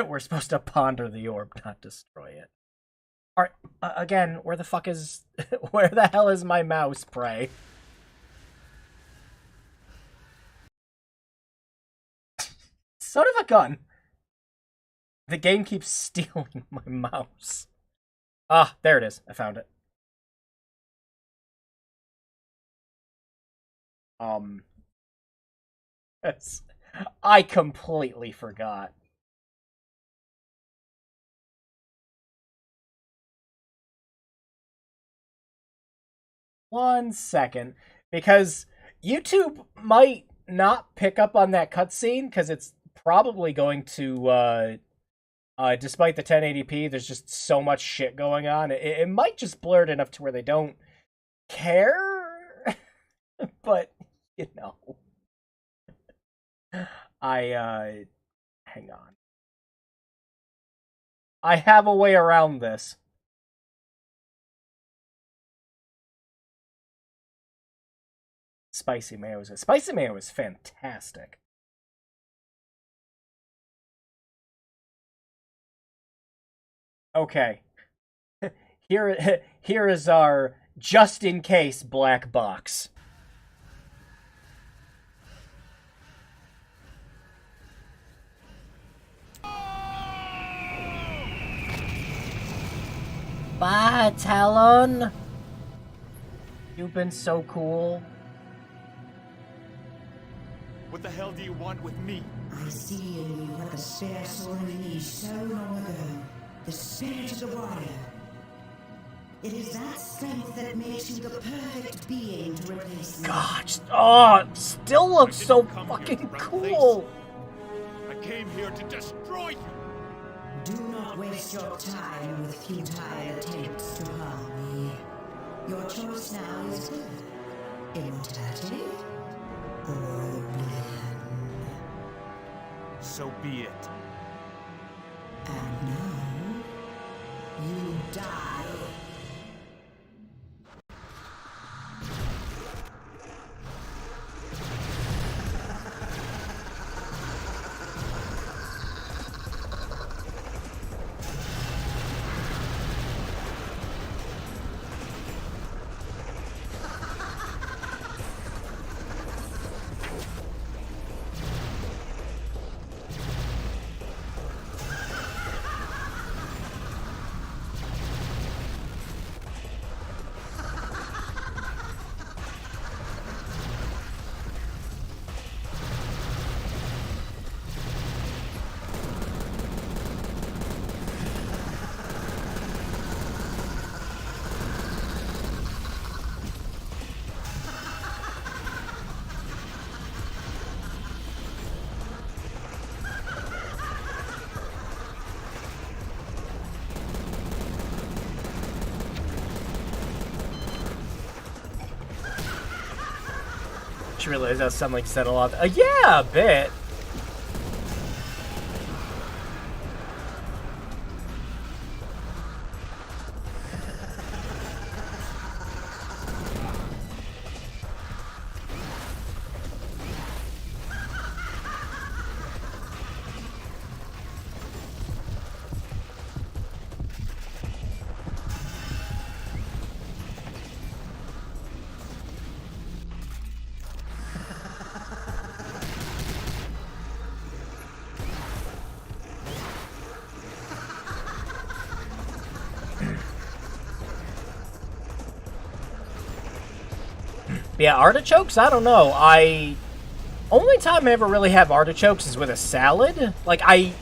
[SPEAKER 1] We're supposed to ponder the orb, not destroy it. Alright, again, where the fuck is... where the hell is my mouse, pray? Son of a gun! The game keeps stealing my mouse. Ah, there it is. I found it. Yes. I completely forgot. One second, because YouTube might not pick up on that cutscene, because it's probably going to, despite the 1080p, there's just so much shit going on. It might just blur it enough to where they don't care, but, you know. Hang on. I have a way around this. Spicy mayo is fantastic. Okay. Here is our just in case black box. Bye, Talon. You've been so cool.
[SPEAKER 2] What the hell do you want with me?
[SPEAKER 3] I see in you what the Spear saw in me so long ago. The spirit of the warrior. It is that strength that makes you the perfect being to replace me.
[SPEAKER 1] God, still looks so fucking cool.
[SPEAKER 2] I came here to destroy you.
[SPEAKER 3] Do not waste your time with futile attempts to harm me. Your choice now is good. Immortality or oblivion.
[SPEAKER 2] So be it.
[SPEAKER 3] And now, you die.
[SPEAKER 1] Just realized that something said a lot. Yeah, a bit. Yeah, artichokes? I don't know. Only time I ever really have artichokes is with a salad. Like, I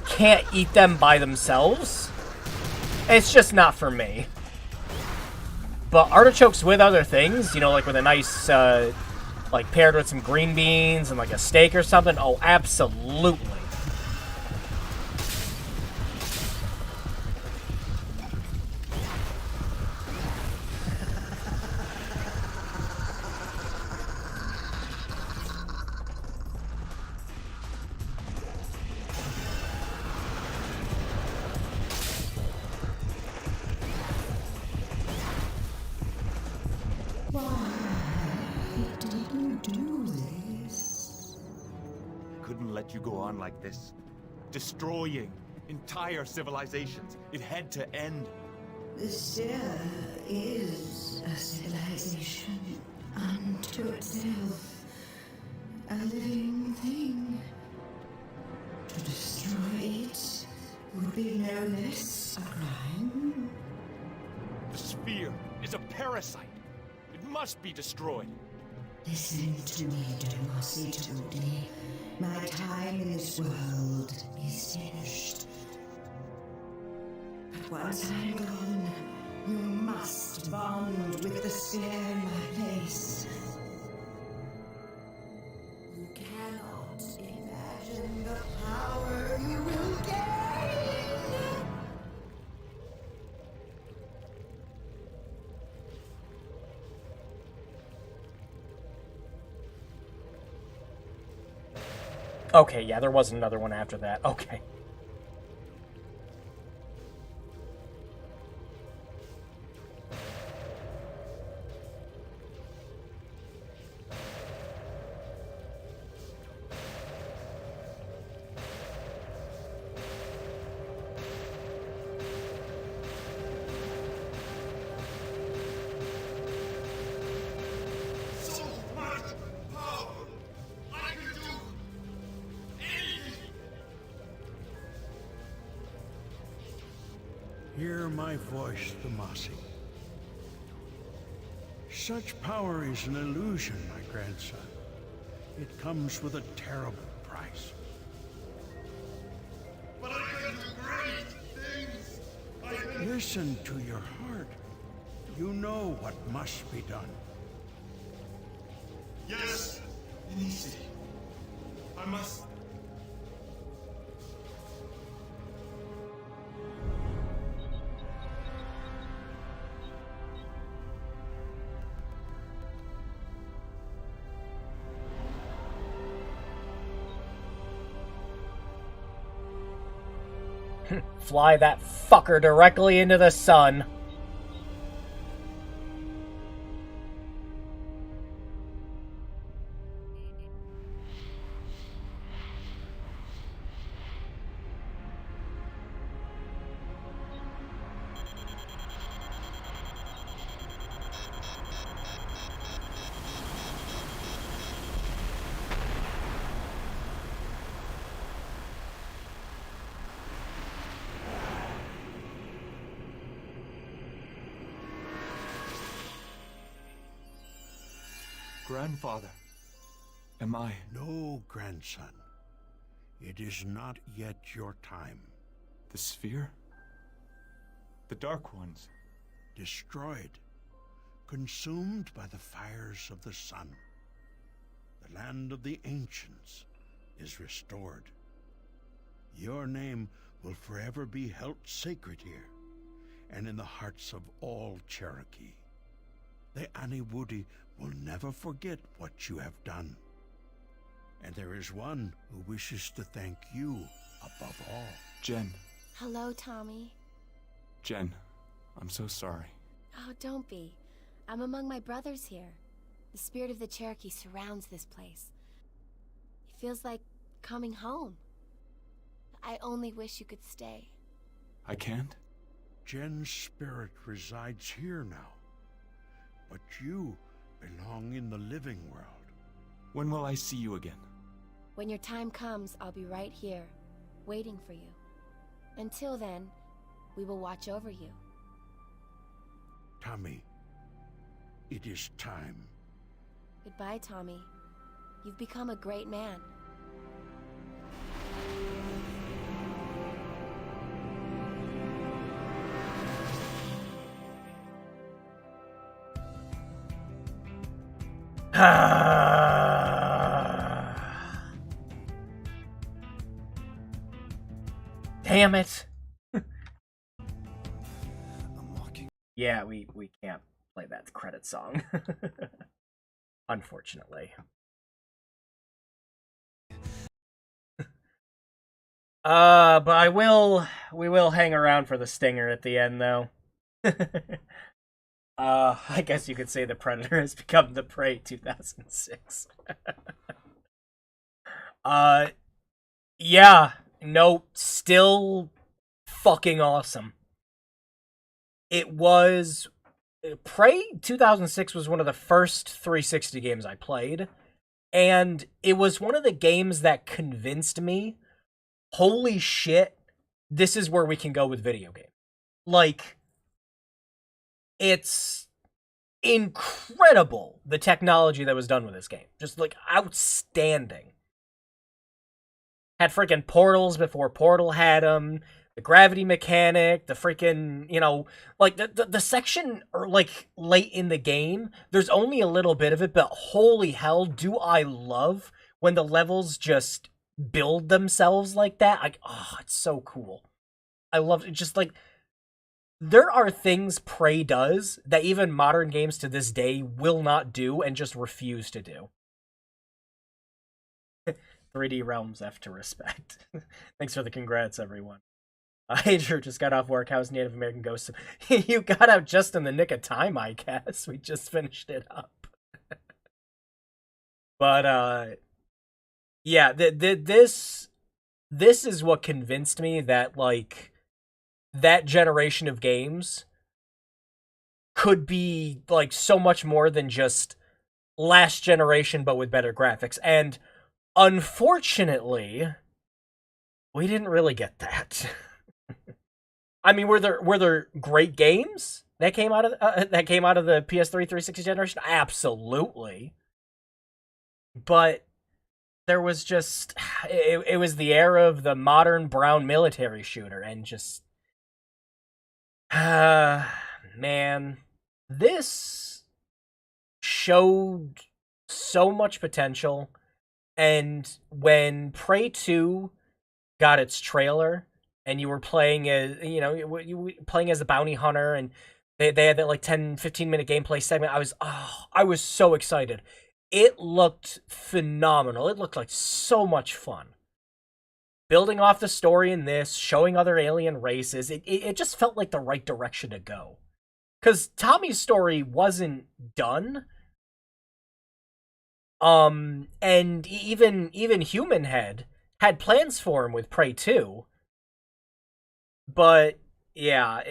[SPEAKER 1] can't eat them by themselves. It's just not for me. But artichokes with other things, you know, like with a nice, like paired with some green beans and like a steak or something. Oh, absolutely.
[SPEAKER 2] Couldn't let you go on like this. destroying entire civilizations. It had to end.
[SPEAKER 3] The sphere is a civilization unto itself, a living thing. To destroy it would be no less a crime.
[SPEAKER 2] The sphere is a parasite. It must be destroyed.
[SPEAKER 3] Listen to me, Domasi Todi. My time in this world is finished. But once I'm gone, you must bond with the sphere in my place. You cannot imagine the power you will gain.
[SPEAKER 1] Okay, yeah, there was another one after that. Okay.
[SPEAKER 5] So much power! I could do anything! Hear my voice, Domasi. Such power is an illusion, my grandson. It comes with a terrible price. But I can do great things! Listen to your heart. You know what must be done. Yes, Inisi. I must.
[SPEAKER 1] Fly that fucker directly into the sun.
[SPEAKER 2] Grandfather, am I?
[SPEAKER 5] No, grandson. It is not yet your time.
[SPEAKER 2] The sphere? The Dark Ones?
[SPEAKER 5] Destroyed. Consumed by the fires of the sun. The land of the ancients is restored. Your name will forever be held sacred here, and in the hearts of all Cherokee. The Aniwudi will never forget what you have done. And there is one who wishes to thank you above all.
[SPEAKER 2] Jen.
[SPEAKER 4] Hello, Tommy.
[SPEAKER 2] Jen, I'm so sorry.
[SPEAKER 4] Oh, don't be. I'm among my brothers here. The spirit of the Cherokee surrounds this place. It feels like coming home. I only wish you could stay.
[SPEAKER 2] I can't?
[SPEAKER 5] Jen's spirit resides here now. But you belong in the living world.
[SPEAKER 2] When will I see you again?
[SPEAKER 4] When your time comes, I'll be right here, waiting for you. Until then, we will watch over you.
[SPEAKER 5] Tommy, it is time.
[SPEAKER 4] Goodbye, Tommy. You've become a great man.
[SPEAKER 1] Damn it. Yeah, we can't play that credit song. Unfortunately. But we will hang around for the stinger at the end though. I guess you could say the Predator has become the Prey 2006. Yeah, no, still fucking awesome. It was... Prey 2006 was one of the first 360 games I played, and it was one of the games that convinced me, holy shit, this is where we can go with video games. Like, it's incredible, the technology that was done with this game. Just, like, outstanding. Had freaking portals before Portal had them. The gravity mechanic, the freaking, you know, like, the section, or like, late in the game, there's only a little bit of it, but holy hell, do I love when the levels just build themselves like that. Like, oh, it's so cool. I love it. Just, like, there are things Prey does that even modern games to this day will not do and just refuse to do. 3D Realms F to respect. Thanks for the congrats, everyone. Andrew just got off work. How's Native American Ghost? You got out just in the nick of time, I guess. We just finished it up. But, yeah, this is what convinced me that, like, that generation of games could be, like, so much more than just last generation, but with better graphics. And, unfortunately, we didn't really get that. I mean, were there great games that came out of the PS3 360 generation? Absolutely. But there was just it was the era of the modern brown military shooter, and just man, this showed so much potential. And when Prey 2 got its trailer, and you were playing as, you know, you were playing as a bounty hunter, and they had that like 10-15 minute gameplay segment, I was so excited. It looked phenomenal. It looked like so much fun. Building off the story in this, showing other alien races, it just felt like the right direction to go. Because Tommy's story wasn't done. And even Human Head had plans for him with Prey 2. But, yeah,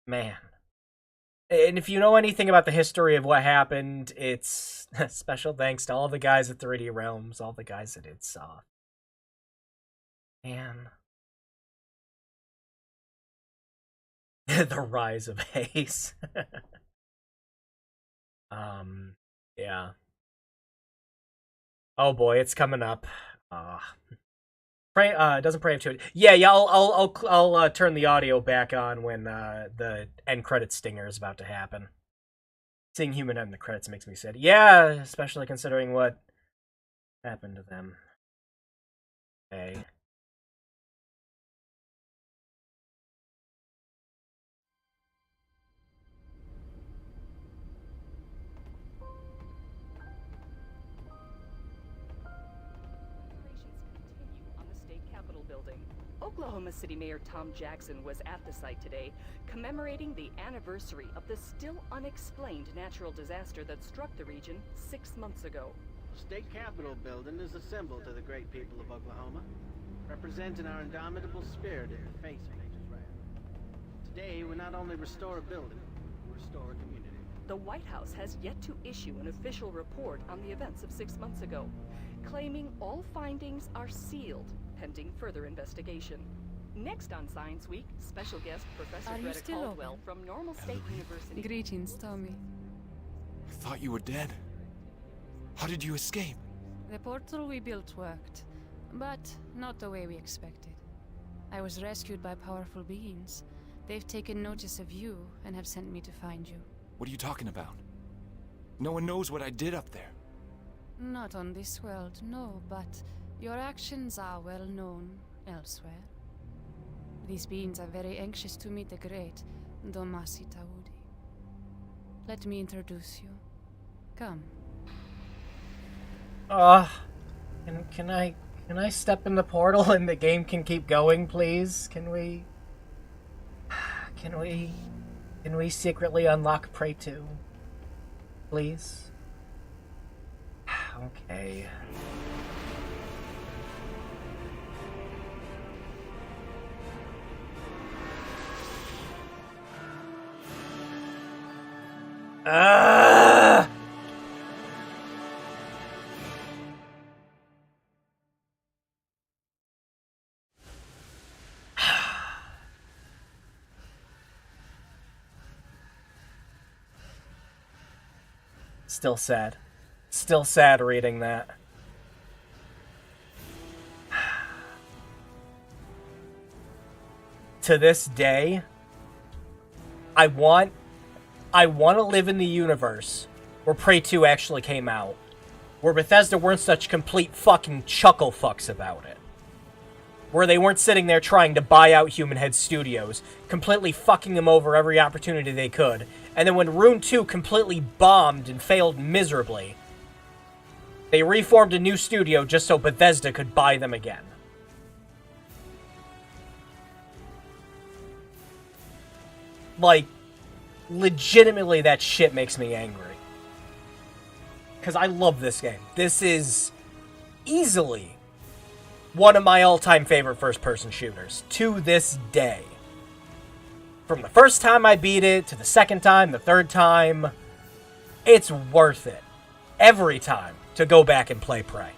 [SPEAKER 1] man. And if you know anything about the history of what happened, it's special thanks to all the guys at 3D Realms, all the guys that did Saw. Man. The rise of Haze. Yeah. Oh boy, it's coming up. Pray doesn't pray to it. Yeah, I'll turn the audio back on when the end credit stinger is about to happen. Seeing Human Head in the credits makes me sad. Yeah, especially considering what happened to them. Okay.
[SPEAKER 8] Oklahoma City Mayor Tom Jackson was at the site today, commemorating the anniversary of the still unexplained natural disaster that struck the region 6 months ago.
[SPEAKER 9] The State Capitol building is a symbol to the great people of Oklahoma, representing our indomitable spirit in the face of nature's wrath. Today, we not only restore a building, we restore a community.
[SPEAKER 8] The White House has yet to issue an official report on the events of 6 months ago, claiming all findings are sealed pending further investigation. Next on Science Week, special guest Professor Greta Caldwell
[SPEAKER 10] open?
[SPEAKER 8] from Normal State University.
[SPEAKER 10] Greetings, Tommy.
[SPEAKER 11] I thought you were dead. How did you escape?
[SPEAKER 10] The portal we built worked, but not the way we expected. I was rescued by powerful beings. They've taken notice of you and have sent me to find you.
[SPEAKER 11] What are you talking about? No one knows what I did up there.
[SPEAKER 10] Not on this world, no, but your actions are well known elsewhere. These beings are very anxious to meet the great Domasi Taudi. Let me introduce you. Come.
[SPEAKER 1] Can I step in the portal and the game can keep going, please? Can we secretly unlock Prey 2? Please? Okay. Still sad. Still sad reading that. To this day, I want to live in the universe where Prey 2 actually came out, where Bethesda weren't such complete fucking chuckle fucks about it, where they weren't sitting there trying to buy out Human Head Studios, completely fucking them over every opportunity they could, and then when Rune 2 completely bombed and failed miserably, they reformed a new studio just so Bethesda could buy them again. Like, legitimately, that shit makes me angry. Because I love this game. This is easily one of my all-time favorite first-person shooters to this day. From the first time I beat it, to the second time, the third time, it's worth it. Every time to go back and play Prey.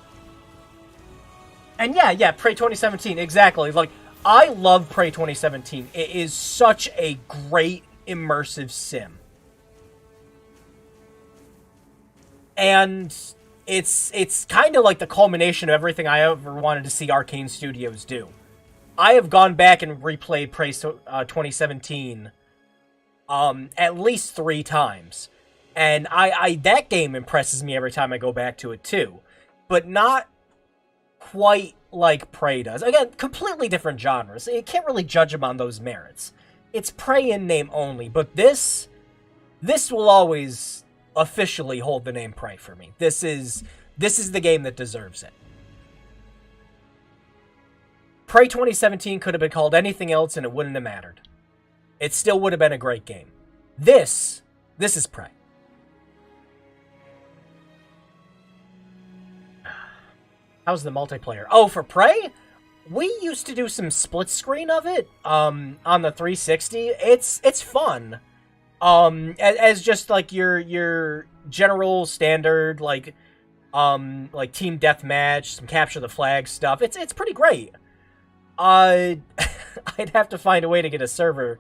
[SPEAKER 1] And yeah, Prey 2017, exactly. Like, I love Prey 2017. It is such a great immersive sim. And it's kind of like the culmination of everything I ever wanted to see Arcane Studios do. I have gone back and replayed Prey 2017 at least 3 times. And that game impresses me every time I go back to it too. But not quite like Prey does. Again, completely different genres. You can't really judge them on those merits. It's Prey in name only, but this will always officially hold the name Prey for me. This is the game that deserves it. Prey 2017 could have been called anything else and it wouldn't have mattered. It still would have been a great game. This is Prey. How's the multiplayer? Oh, for Prey? We used to do some split screen of it on the 360. It's fun. As just like your general standard like team deathmatch, some capture the flag stuff. It's pretty great. I'd have to find a way to get a server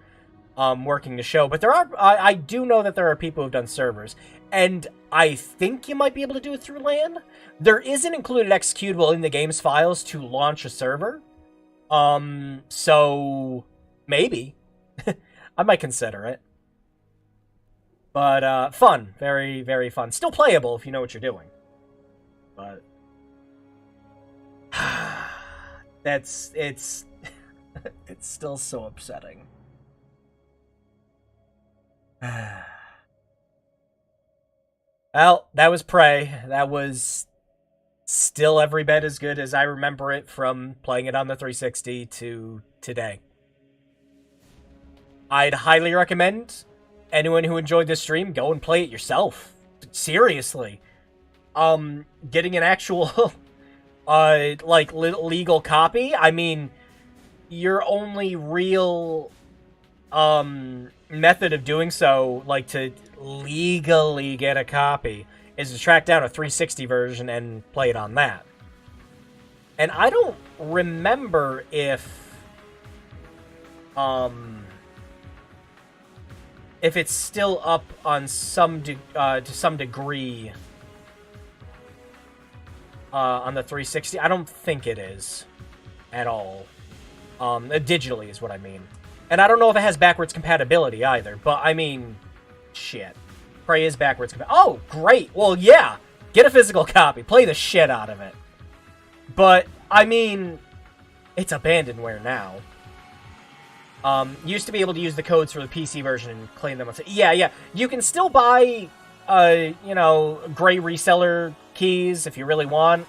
[SPEAKER 1] working to show, but I do know that there are people who've done servers, and I think you might be able to do it through LAN. There is an included executable in the game's files to launch a server. So maybe I might consider it. But fun, very, very fun. Still playable if you know what you're doing. But it's it's still so upsetting. Well, that was Prey. That was still every bit as good as I remember it from playing it on the 360 to today. I'd highly recommend anyone who enjoyed this stream go and play it yourself. Seriously. Getting an actual legal copy. I mean, your only real method of doing so, like to legally get a copy, is to track down a 360 version and play it on that. And I don't remember if it's still up on to some degree on the 360. I don't think it is at all. Digitally is what I mean. And I don't know if it has backwards compatibility either, but I mean, shit. Prey is backwards compatible. Oh, great. Well, yeah. Get a physical copy. Play the shit out of it. But, I mean, it's Abandonware now. Used to be able to use the codes for the PC version and claim them. Yeah. You can still buy, gray reseller keys if you really want.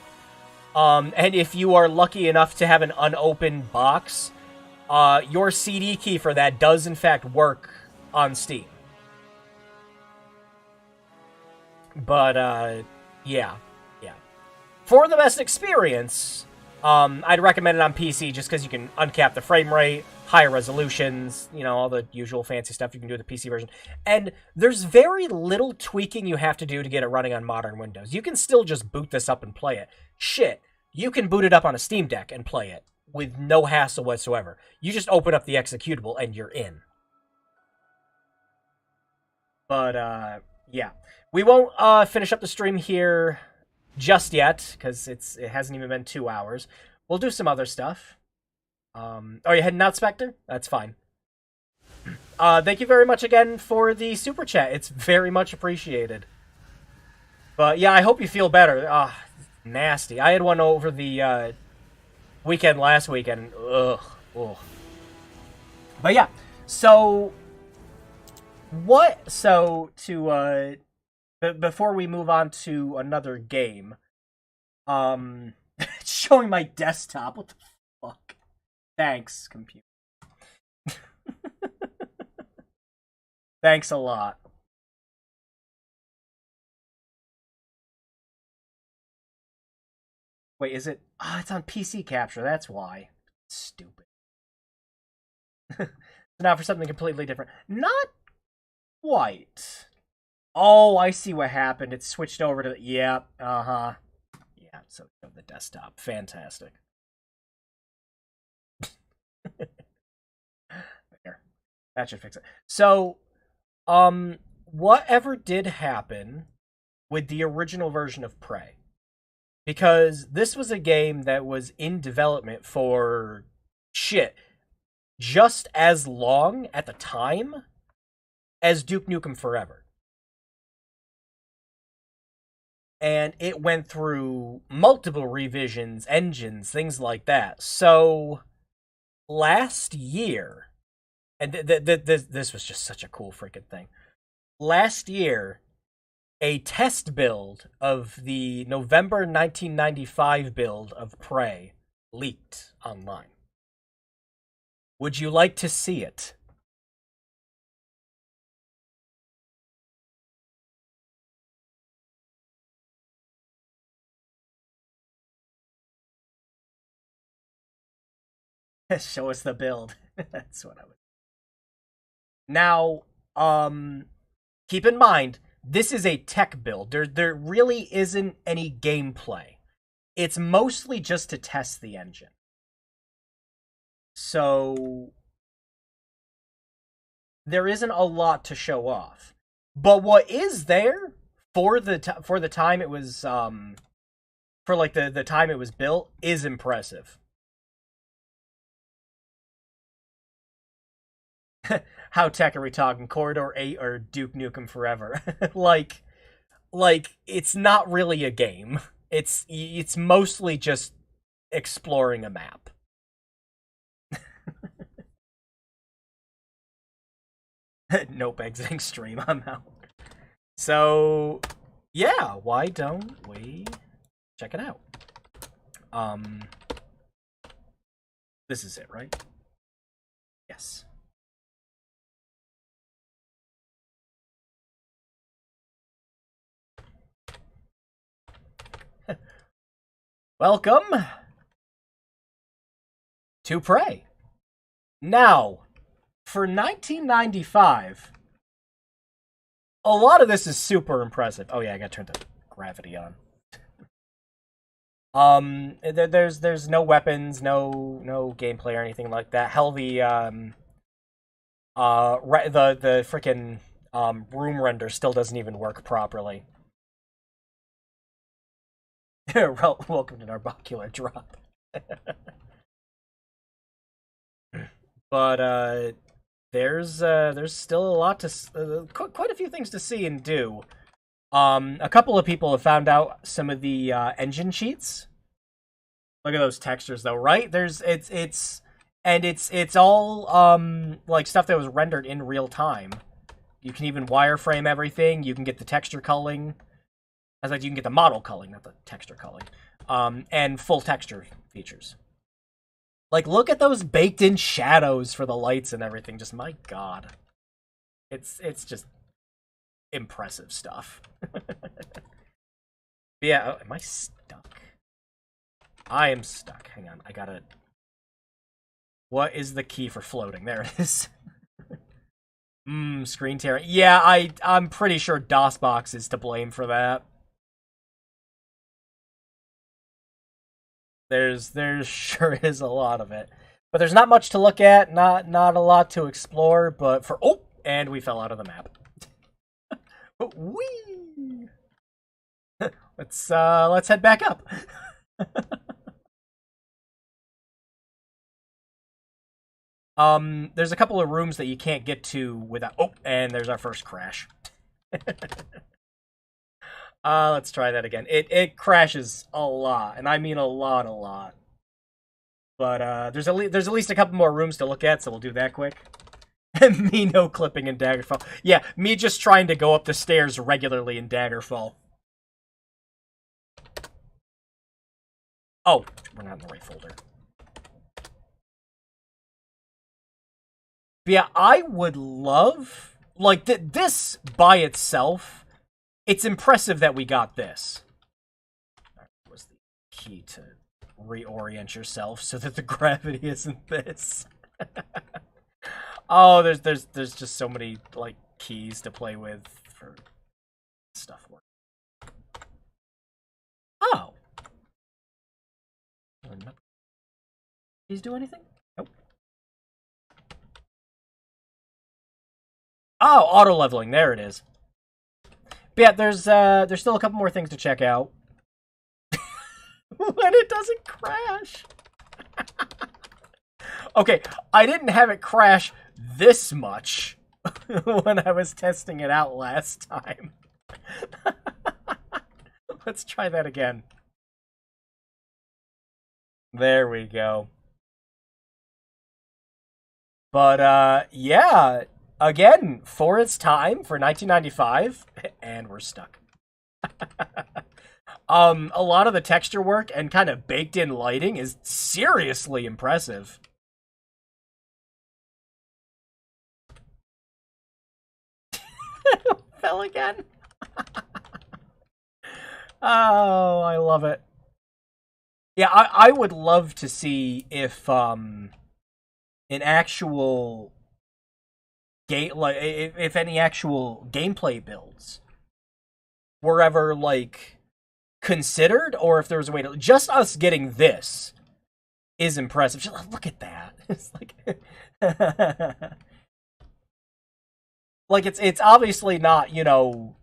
[SPEAKER 1] And if you are lucky enough to have an unopened box, your CD key for that does in fact work on Steam. But, yeah. For the best experience, I'd recommend it on PC just because you can uncap the frame rate, higher resolutions, you know, all the usual fancy stuff you can do with the PC version. And there's very little tweaking you have to do to get it running on modern Windows. You can still just boot this up and play it. Shit, you can boot it up on a Steam Deck and play it with no hassle whatsoever. You just open up the executable and you're in. But, yeah. We won't finish up the stream here just yet, because it hasn't even been 2 hours. We'll do some other stuff. Oh, you heading out, Spectre? That's fine. Thank you very much again for the super chat. It's very much appreciated. But yeah, I hope you feel better. Nasty. I had one over the weekend last weekend. Ugh. But yeah, so before we move on to another game, it's showing my desktop. What the fuck? Thanks, computer. Thanks a lot. Wait, is it? It's on PC Capture, that's why. Stupid. So now for something completely different. Not quite. Oh, I see what happened. It switched over to... Yeah, uh-huh. Yeah, so the desktop. Fantastic. There. That should fix it. So, whatever did happen with the original version of Prey? Because this was a game that was in development for... shit. Just as long, at the time, as Duke Nukem Forever. And it went through multiple revisions, engines, things like that. So, last year, and this was just such a cool freaking thing. Last year, a test build of the November 1995 build of Prey leaked online. Would you like to see it? Show us the build. That's what I would. Now, keep in mind, this is a tech build. There really isn't any gameplay. It's mostly just to test the engine. So, there isn't a lot to show off. But what is there for the time it was for like the time it was built is impressive. How tech are we talking? Corridor 8 or Duke Nukem Forever? like it's not really a game. It's mostly just exploring a map. Nope, exiting stream. I'm out. So, yeah, why don't we check it out? This is it, right? Yes. Welcome to Prey. Now, for 1995, a lot of this is super impressive. Oh yeah, I gotta turn the gravity on. There's no weapons, no gameplay or anything like that. Hell, the freaking room render still doesn't even work properly. Welcome to Narbacular Drop. But there's still a lot to quite a few things to see and do. A couple of people have found out some of the engine cheats. Look at those textures though, right? It's all like stuff that was rendered in real time. You can even wireframe everything. You can get the texture culling. As like you can get the model culling, not the texture culling. And full texture features. Like, look at those baked-in shadows for the lights and everything. Just, my god. It's just impressive stuff. Yeah, am I stuck? I am stuck. Hang on, I gotta... What is the key for floating? There it is. Screen tearing. Yeah, I'm pretty sure DOSBox is to blame for that. There's sure is a lot of it. But there's not much to look at, not a lot to explore, but for... Oh! And we fell out of the map. Whee! Let's head back up. There's a couple of rooms that you can't get to without... Oh, and there's our first crash. Let's try that again. It crashes a lot, and I mean a lot. But, there's at least a couple more rooms to look at, so we'll do that quick. Me no clipping in Daggerfall. Yeah, me just trying to go up the stairs regularly in Daggerfall. Oh, we're not in the right folder. Yeah, I would love... Like, this by itself, it's impressive that we got this. That was the key to reorient yourself so that the gravity isn't this. Oh, there's just so many, like, keys to play with for stuff work. Oh. Keys do anything? Nope. Oh, auto leveling. There it is. But yeah, there's still a couple more things to check out. When it doesn't crash. Okay, I didn't have it crash this much when I was testing it out last time. Let's try that again. There we go. But, yeah, again, for its time, for 1995, and we're stuck. A lot of the texture work and kind of baked-in lighting is seriously impressive. Fell again. Oh, I love it. Yeah, I would love to see if an actual if any actual gameplay builds were ever like considered, or if there was a way to just us getting this is impressive. Just look at that. It's like like it's obviously not, you know,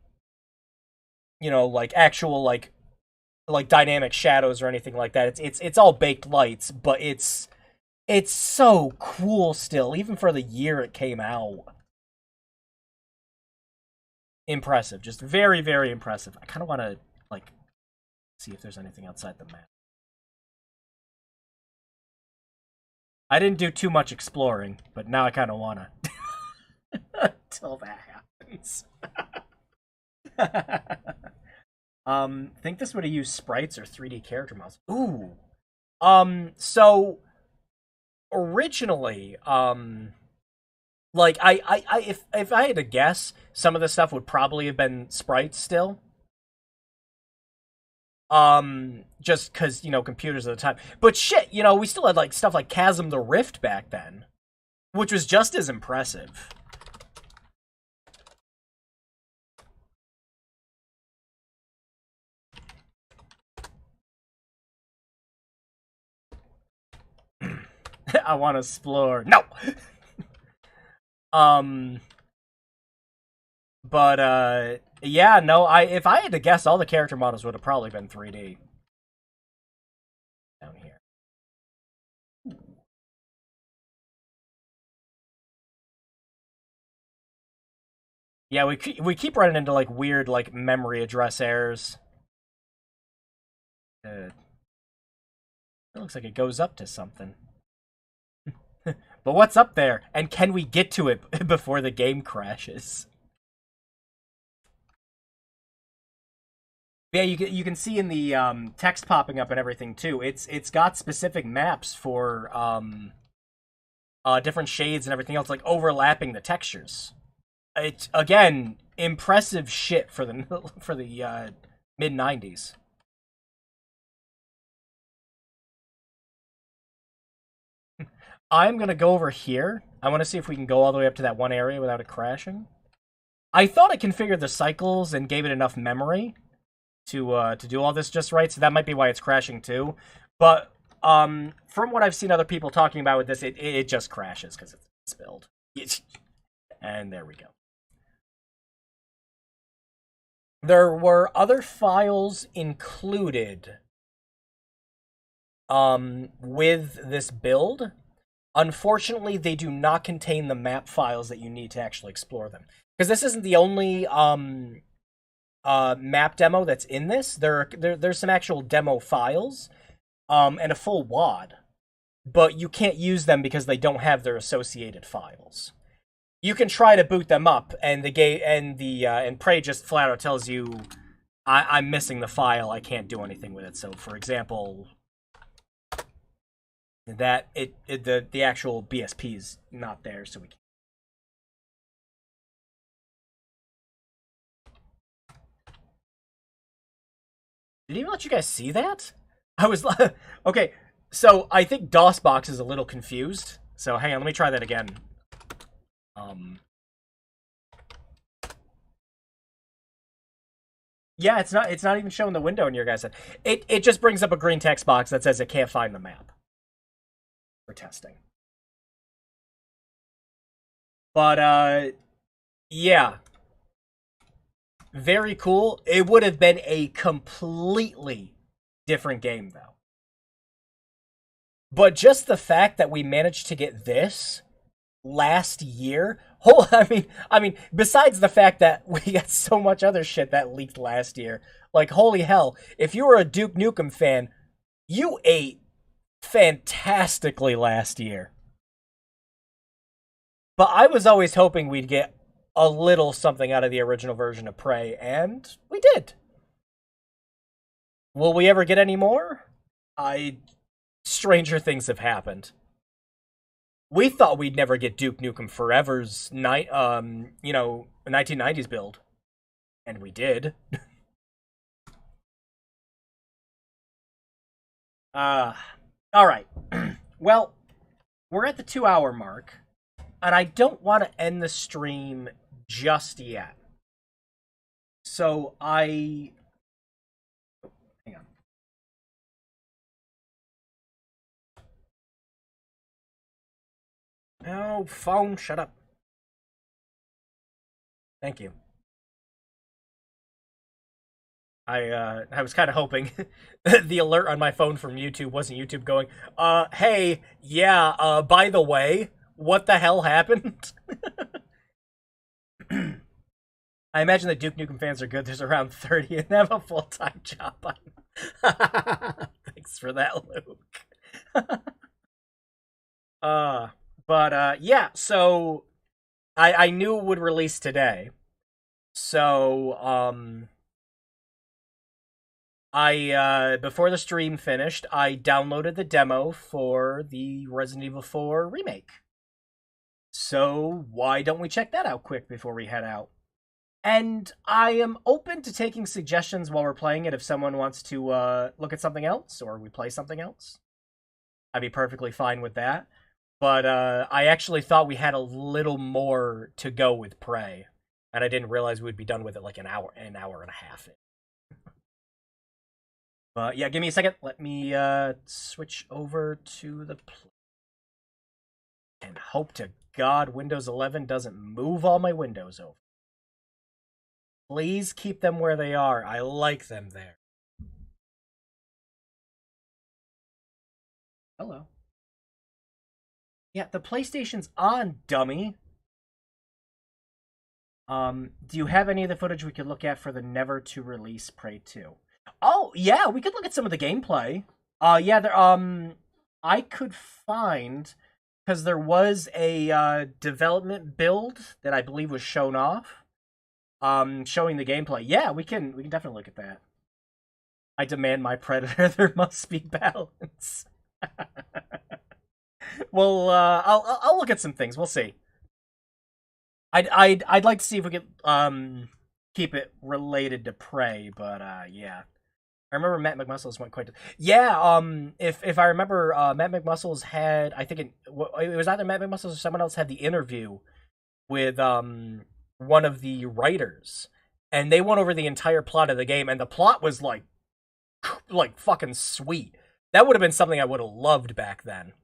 [SPEAKER 1] like actual like dynamic shadows or anything like that. It's all baked lights, but it's so cool still, even for the year it came out. Impressive, just very, very impressive. I kind of want to like see if there's anything outside the map. I didn't do too much exploring, but now I kind of want to. Until that happens. Think this would have used sprites or 3D character models. Ooh. So originally, like if I had to guess, some of the stuff would probably have been sprites still. Just because, you know, computers at the time. But shit, you know, we still had like stuff like Chasm the Rift back then, which was just as impressive. I want to explore. No. But yeah, no. If I had to guess, all the character models would have probably been 3D. Down here. Yeah, we keep running into like weird like memory address errors. It looks like it goes up to something. But what's up there? And can we get to it before the game crashes? Yeah, you can see in the text popping up and everything too. It's got specific maps for different shades and everything else, like overlapping the textures. It's again impressive shit for the mid-90s. I'm going to go over here. I want to see if we can go all the way up to that one area without it crashing. I thought I configured the cycles and gave it enough memory to do all this just right, so that might be why it's crashing too. But from what I've seen other people talking about with this, it just crashes because it's spilled. And there we go. There were other files included with this build. Unfortunately, they do not contain the map files that you need to actually explore them. Because this isn't the only map demo that's in this. There's some actual demo files and a full WAD. But you can't use them because they don't have their associated files. You can try to boot them up, and and Prey just flat out tells you, I'm missing the file, I can't do anything with it. So, for example, that the actual BSP is not there, so we can't. Did he even let you guys see that? I was okay. So I think DOSBox is a little confused. So hang on, let me try that again. Yeah, it's not even showing the window in your guys' head. It just brings up a green text box that says it can't find the map for testing. But yeah. Very cool. It would have been a completely different game though. But just the fact that we managed to get this last year, I mean, besides the fact that we got so much other shit that leaked last year, like, holy hell, if you were a Duke Nukem fan, you ate fantastically last year. But I was always hoping we'd get a little something out of the original version of Prey, and we did. Will we ever get any more? Stranger things have happened. We thought we'd never get Duke Nukem Forever's 1990s build. And we did. Alright. Well, we're at the 2-hour mark. And I don't want to end the stream just yet. So hang on. Oh, phone, shut up. Thank you. I was kind of hoping the alert on my phone from YouTube wasn't YouTube going, hey, yeah, by the way, what the hell happened? I imagine that Duke Nukem fans are good. There's around 30 and have a full-time job. Thanks for that, Luke. But yeah, so I knew it would release today. So, before the stream finished, I downloaded the demo for the Resident Evil 4 remake. So why don't we check that out quick before we head out? And I am open to taking suggestions while we're playing it if someone wants to look at something else or we play something else. I'd be perfectly fine with that. But I actually thought we had a little more to go with Prey. And I didn't realize we'd be done with it like an hour and a half. But yeah, give me a second. Let me switch over to the play. And hope to God Windows 11 doesn't move all my windows over. Please keep them where they are. I like them there. Hello. Yeah, the PlayStation's on, dummy. Do you have any of the footage we could look at for the never to release Prey 2? Oh, yeah, we could look at some of the gameplay. Yeah, there I could find, because there was a development build that I believe was shown off. Showing the gameplay. Yeah, we can definitely look at that. I demand my Predator. There must be balance. Well, I'll look at some things. We'll see. I'd like to see if we could keep it related to Prey, but yeah. I remember Matt McMuscles went quite. If I remember, Matt McMuscles had, I think it was either Matt McMuscles or someone else had the interview with one of the writers, and they went over the entire plot of the game, and the plot was like fucking sweet. That would have been something I would have loved back then.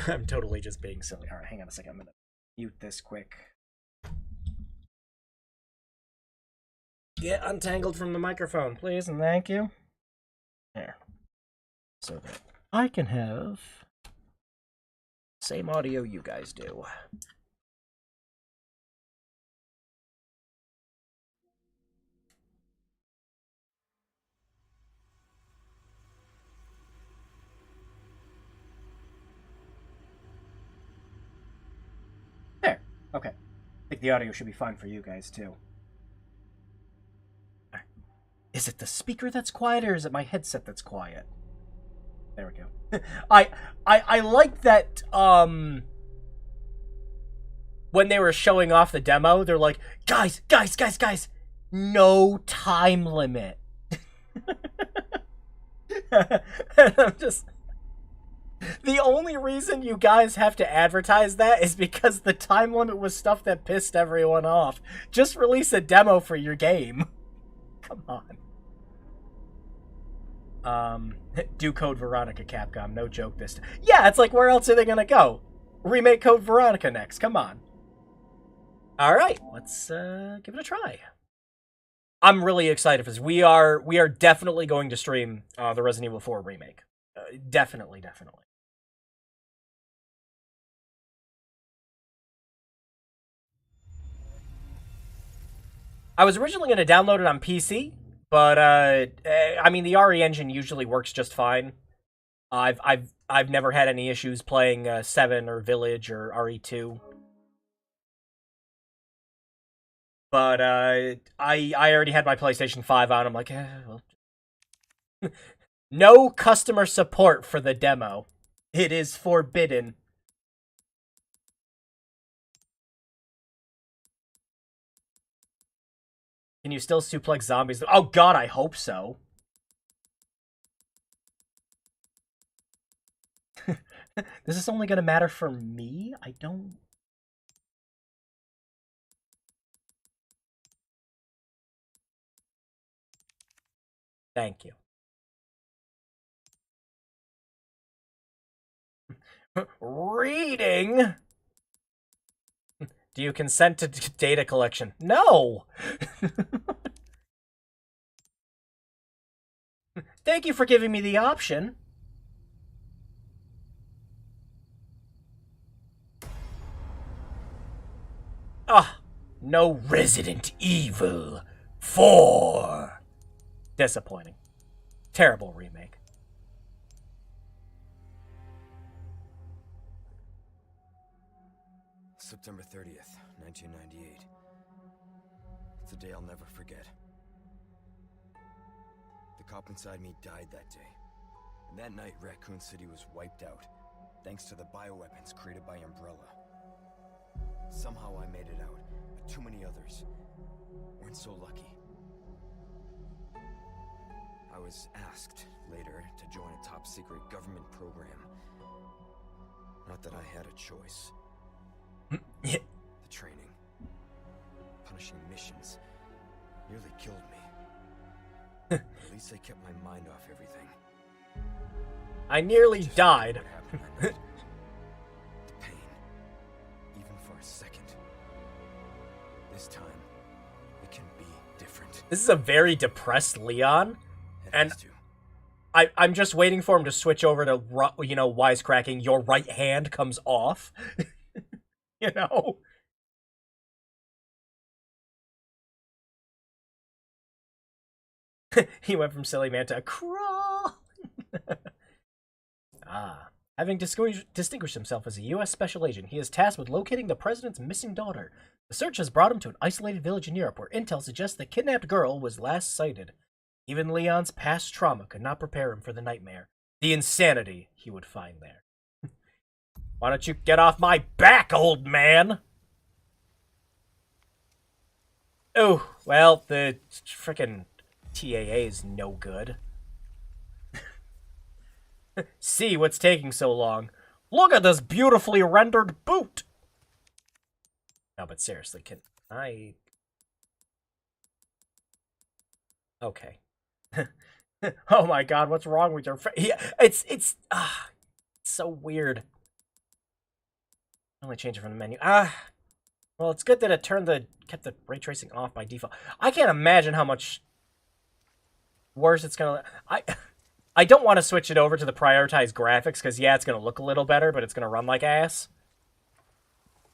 [SPEAKER 1] I'm totally just being silly. All right, hang on a second. I'm gonna mute this quick. Get untangled from the microphone, please, and thank you. There. So that I can have same audio you guys do. There. Okay. I think the audio should be fine for you guys, too. Is it the speaker that's quiet, or is it my headset that's quiet? There we go. I like that, when they were showing off the demo, they're like, guys, no time limit. And I'm just... The only reason you guys have to advertise that is because the time limit was stuff that pissed everyone off. Just release a demo for your game. Come on. Do Code Veronica, Capcom. No joke this time. Yeah, it's like, where else are they gonna go? Remake Code Veronica next. Come on. Alright, let's give it a try. I'm really excited for this. We are definitely going to stream the Resident Evil 4 remake. Definitely. I was originally going to download it on PC, but I mean, the RE engine usually works just fine. I've never had any issues playing 7 or Village or RE2. But I already had my PlayStation 5 on. I'm like, well. No customer support for the demo. It is forbidden. Can you still suplex zombies? Oh god, I hope so. This is only gonna matter for me? I don't... Thank you. Reading? Do you consent to data collection? No! Thank you for giving me the option. No Resident Evil 4. Disappointing. Terrible remake.
[SPEAKER 11] September 30th, 1998. It's a day I'll never forget. The cop inside me died that day. And that night, Raccoon City was wiped out, thanks to the bioweapons created by Umbrella. Somehow I made it out, but too many others weren't so lucky. I was asked later to join a top-secret government program. Not that I had a choice. The training, punishing missions, nearly killed me. At least I kept my mind off everything.
[SPEAKER 1] I nearly died.
[SPEAKER 11] What happened that night. The pain, even for a second. This time, it can be different.
[SPEAKER 1] This is a very depressed Leon, and I'm just waiting for him to switch over to, you know, wisecracking. Your right hand comes off. You know? He went from silly man to crawl. Having distinguished himself as a U.S. special agent, he is tasked with locating the president's missing daughter. The search has brought him to an isolated village in Europe where intel suggests the kidnapped girl was last sighted. Even Leon's past trauma could not prepare him for the nightmare, the insanity he would find there. Why don't you get off my back, old man? Oh, well, the frickin' TAA is no good. See what's taking so long. Look at this beautifully rendered boot! No, but seriously, can I... Okay. Oh my god, what's wrong with your face? Yeah, it's so weird. Only change it from the menu. Well, it's good that it kept the ray tracing off by default. I can't imagine how much worse it's gonna... I don't want to switch it over to the prioritized graphics, because yeah, it's gonna look a little better, but it's gonna run like ass.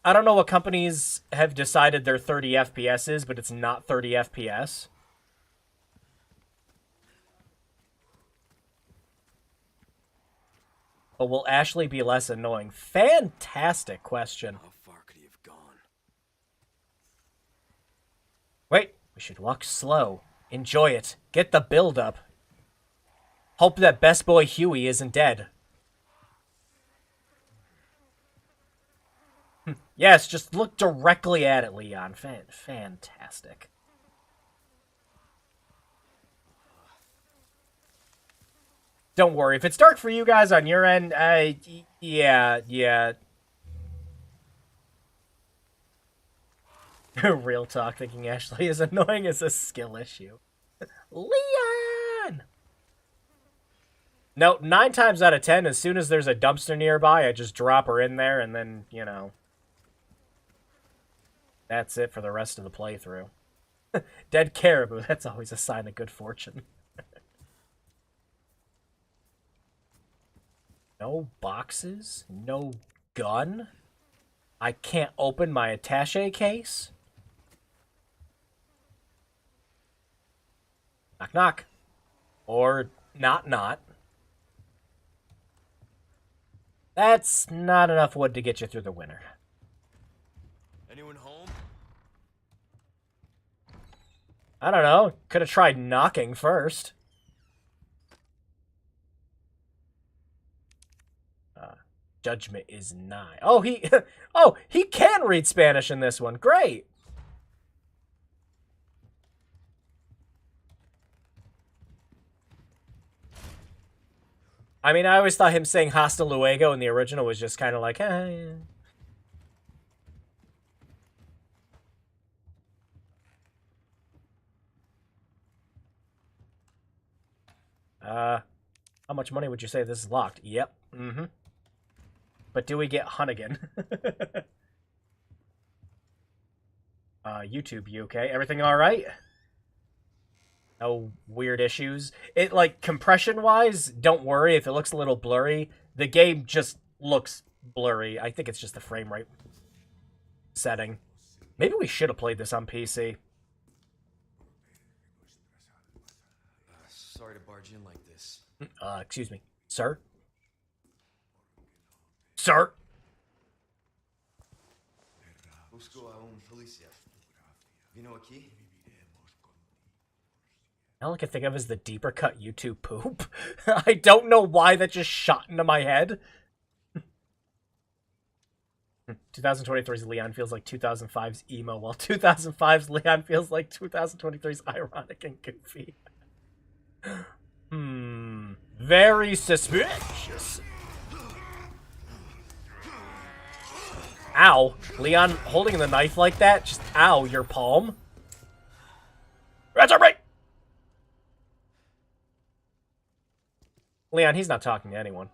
[SPEAKER 1] I don't know what companies have decided their 30 FPS is, but it's not 30 FPS. But will Ashley be less annoying? Fantastic question.
[SPEAKER 11] How far could he have gone?
[SPEAKER 1] Wait, we should walk slow. Enjoy it. Get the build up. Hope that best boy Huey isn't dead. Yes, just look directly at it, Leon. Fantastic. Don't worry, if it's dark for you guys on your end, yeah. Real talk, thinking Ashley is annoying is a skill issue. Leon! No, 9 times out of 10, as soon as there's a dumpster nearby, I just drop her in there, and then, you know, that's it for the rest of the playthrough. Dead caribou, that's always a sign of good fortune. No boxes? No gun? I can't open my attaché case? Knock knock. Or not. That's not enough wood to get you through the winter.
[SPEAKER 11] Anyone home?
[SPEAKER 1] I don't know. Could have tried knocking first. Judgment is nigh. Oh, he can read Spanish in this one. Great. I mean, I always thought him saying hasta luego in the original was just kind of like, yeah. How much money would you say this is locked? Yep. Mm-hmm. But do we get Hunnigan? YouTube, you okay? Everything alright? No weird issues? It, like, compression-wise, don't worry if it looks a little blurry. The game just looks blurry. I think it's just the frame rate setting. Maybe we should have played this on PC.
[SPEAKER 11] Sorry to barge in like this.
[SPEAKER 1] Excuse me. Sir? Sir?
[SPEAKER 11] Busco a un policía. Vino aquí?
[SPEAKER 1] All I can think of is the deeper cut YouTube poop. I don't know why that just shot into my head. 2023's Leon feels like 2005's emo, while 2005's Leon feels like 2023's ironic and goofy. Very suspicious. Ow. Leon holding the knife like that, just ow, your palm. That's all right. Leon, he's not talking to anyone.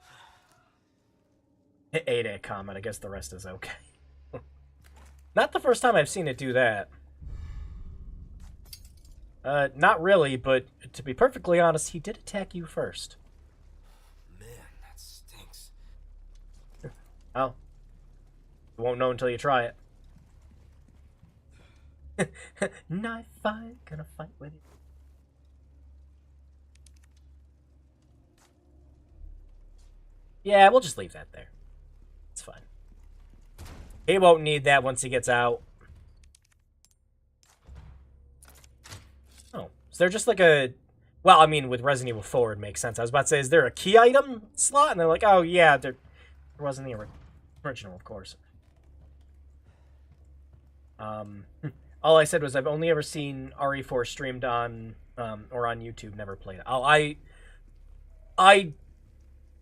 [SPEAKER 1] 8 comment, I guess the rest is okay. Not the first time I've seen it do that. Not really, but to be perfectly honest, he did attack you first.
[SPEAKER 11] Man, that stinks.
[SPEAKER 1] Oh. You won't know until you try it. Knife fight, gonna fight with you. Yeah, we'll just leave that there. It's fine. He won't need that once he gets out. Oh, is there just like a... Well, I mean, with Resident Evil 4, it makes sense. I was about to say, is there a key item slot? And they're like, oh, yeah, there wasn't the original, of course. All I said was I've only ever seen RE4 streamed on or on YouTube. Never played it. Oh,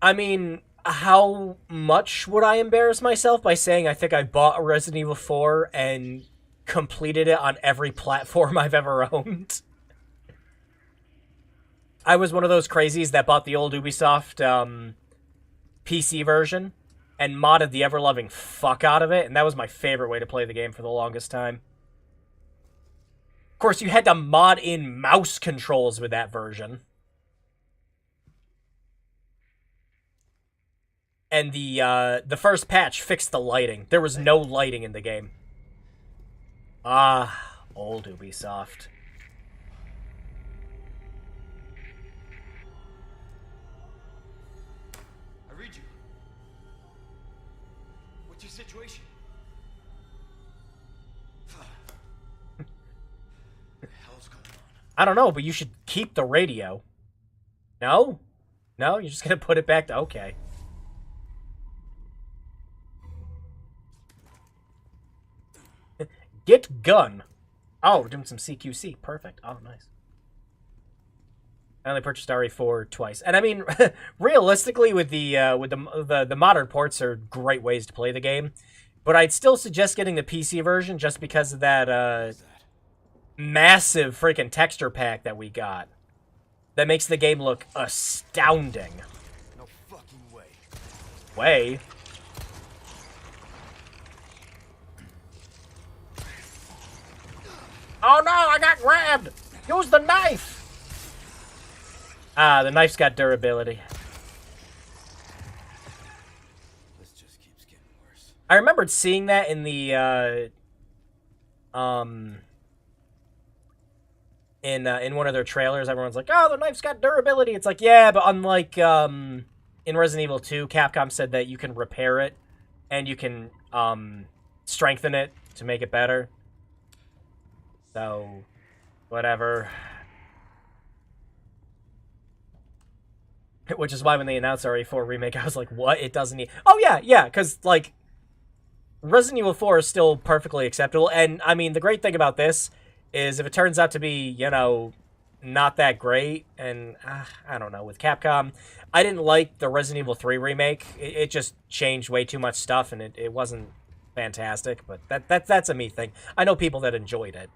[SPEAKER 1] I mean, how much would I embarrass myself by saying I think I bought Resident Evil 4 and completed it on every platform I've ever owned? I was one of those crazies that bought the old Ubisoft PC version and modded the ever-loving fuck out of it, and that was my favorite way to play the game for the longest time. Of course, you had to mod in mouse controls with that version. And the first patch fixed the lighting. There was no lighting in the game. Ah, old Ubisoft.
[SPEAKER 11] I read you. What's your situation? What the hell's going on?
[SPEAKER 1] I don't know, but you should keep the radio. No? No? You're just gonna put it back to... Okay. Get gun. Oh, we're doing some CQC. Perfect. Oh, nice. I only purchased RE4 twice, and I mean, realistically, with the modern ports are great ways to play the game, but I'd still suggest getting the PC version just because of that massive freaking texture pack that we got. That makes the game look astounding.
[SPEAKER 11] No fucking way.
[SPEAKER 1] Way. Oh no, I got grabbed! Use the knife! Ah, the knife's got durability.
[SPEAKER 11] This just keeps getting worse.
[SPEAKER 1] I remembered seeing that in the, in one of their trailers. Everyone's like, oh, the knife's got durability. It's like, yeah, but unlike, in Resident Evil 2, Capcom said that you can repair it, and you can, strengthen it to make it better. So, whatever. Which is why when they announced RE4 Remake, I was like, what? It doesn't need... Oh, yeah, because, like, Resident Evil 4 is still perfectly acceptable. And, I mean, the great thing about this is if it turns out to be, you know, not that great, and, I don't know, with Capcom, I didn't like the Resident Evil 3 Remake. It just changed way too much stuff, and it wasn't fantastic. But that's a me thing. I know people that enjoyed it.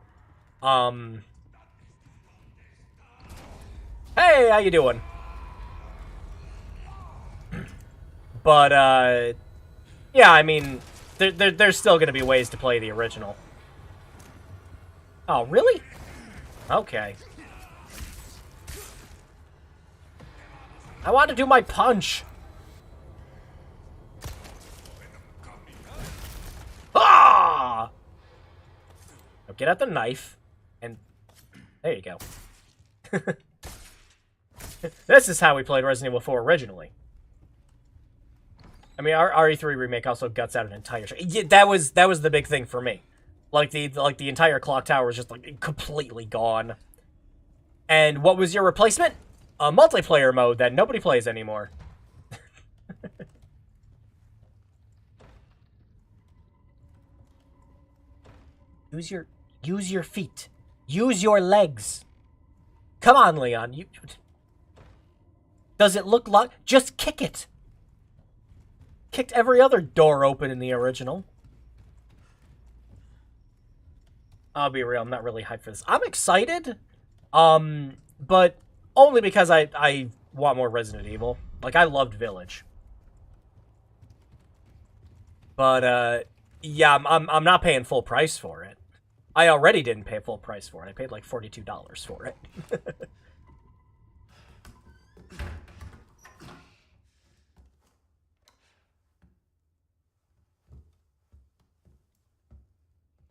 [SPEAKER 1] Hey, how you doing? But, yeah, I mean, there's still gonna be ways to play the original. Oh, really? Okay. I want to do my punch! Ah! Now get out the knife, and there you go. This is how we played Resident Evil 4 originally. I mean, our RE3 remake also guts out an entire show. Yeah, that was the big thing for me. Like the entire clock tower was just like completely gone. And what was your replacement? A multiplayer mode that nobody plays anymore. Use your feet. Use your legs. Come on, Leon. Does it look like... Just kick it. Kicked every other door open in the original. I'll be real, I'm not really hyped for this. I'm excited, but only because I want more Resident Evil. Like, I loved Village. But, yeah, I'm not paying full price for it. I already didn't pay full price for it. I paid like $42 for it.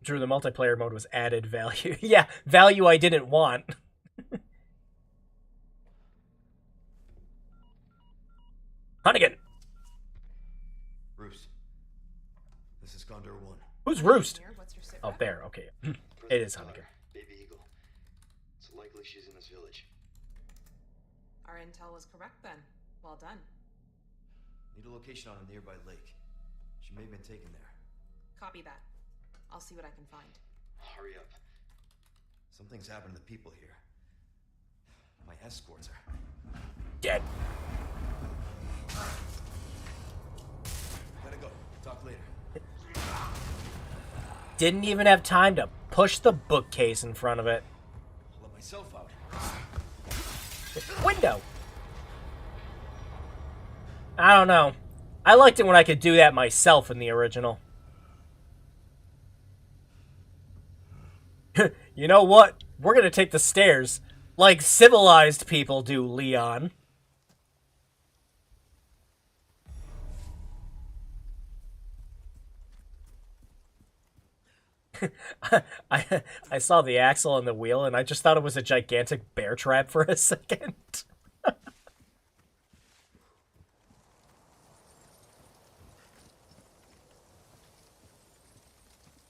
[SPEAKER 1] Drew, the multiplayer mode was added value. Yeah, value I didn't want. Hunnigan!
[SPEAKER 11] Roost. This is Gondor 1.
[SPEAKER 1] Who's Roost? Oh, there, okay. It is Hunnigan.
[SPEAKER 12] Baby Eagle. It's likely she's in this village.
[SPEAKER 13] Our intel was correct then. Well done.
[SPEAKER 11] Need a location on a nearby lake. She may have been taken there.
[SPEAKER 13] Copy that. I'll see what I can find.
[SPEAKER 12] Hurry up.
[SPEAKER 11] Something's happened to the people here. My escorts are
[SPEAKER 1] dead.
[SPEAKER 11] Gotta go. Talk later.
[SPEAKER 1] Didn't even have time to push the bookcase in front of it.
[SPEAKER 11] Let myself out.
[SPEAKER 1] Window. I don't know. I liked it when I could do that myself in the original. You know what? We're gonna take the stairs like civilized people do, Leon. I saw the axle on the wheel and I just thought it was a gigantic bear trap for a second.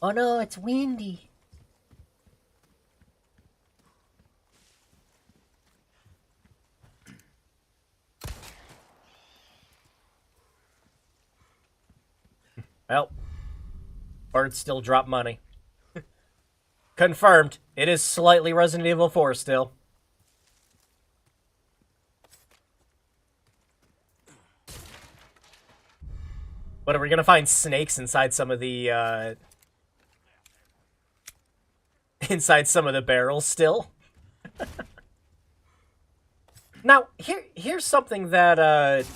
[SPEAKER 1] Oh no, it's windy. Well, birds still drop money. Confirmed. It is slightly Resident Evil 4 still. But are we gonna find snakes inside some of the, inside some of the barrels still? Now, here's something that,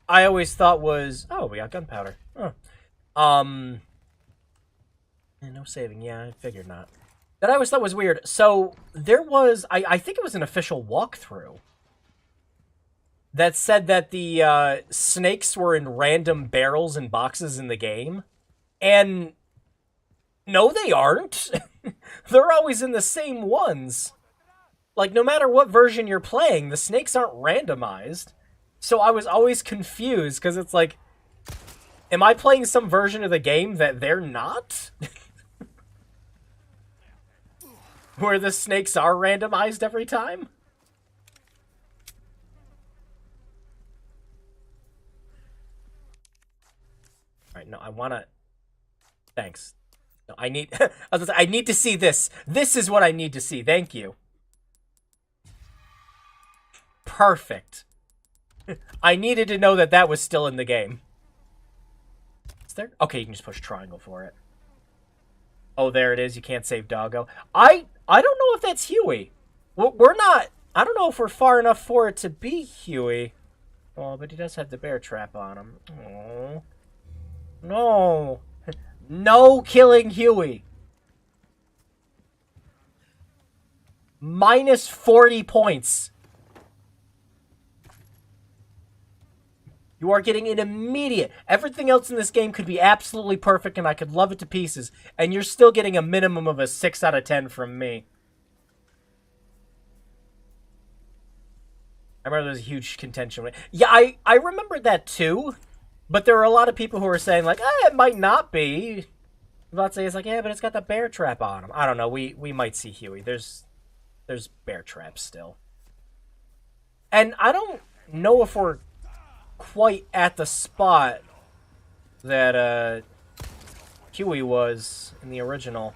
[SPEAKER 1] I always thought was... Oh, we got gunpowder. Huh. No saving. Yeah, I figured not. That I always thought was weird. So, there was... I think it was an official walkthrough that said that the snakes were in random barrels and boxes in the game. And no, they aren't. They're always in the same ones. Like, no matter what version you're playing, the snakes aren't randomized. So I was always confused, because it's like, am I playing some version of the game that they're not? Where the snakes are randomized every time? Alright, no, I wanna... Thanks. No, I need... I need to see this. This is what I need to see. Thank you. Perfect. I needed to know that that was still in the game. Is there? Okay, you can just push triangle for it. Oh, there it is. You can't save Doggo. I don't know if that's Huey. We're not... I don't know if we're far enough for it to be Huey. Oh, but he does have the bear trap on him. Oh. No. No killing Huey. Minus 40 points. You are getting an immediate... Everything else in this game could be absolutely perfect and I could love it to pieces. And you're still getting a minimum of a 6 out of 10 from me. I remember there was a huge contention. Yeah, I remember that too. But there were a lot of people who were saying, like, it might not be. Let's say it's like, yeah, but it's got the bear trap on him. I don't know. We might see Huey. There's bear traps still. And I don't know if we're quite at the spot that Huey was in the original.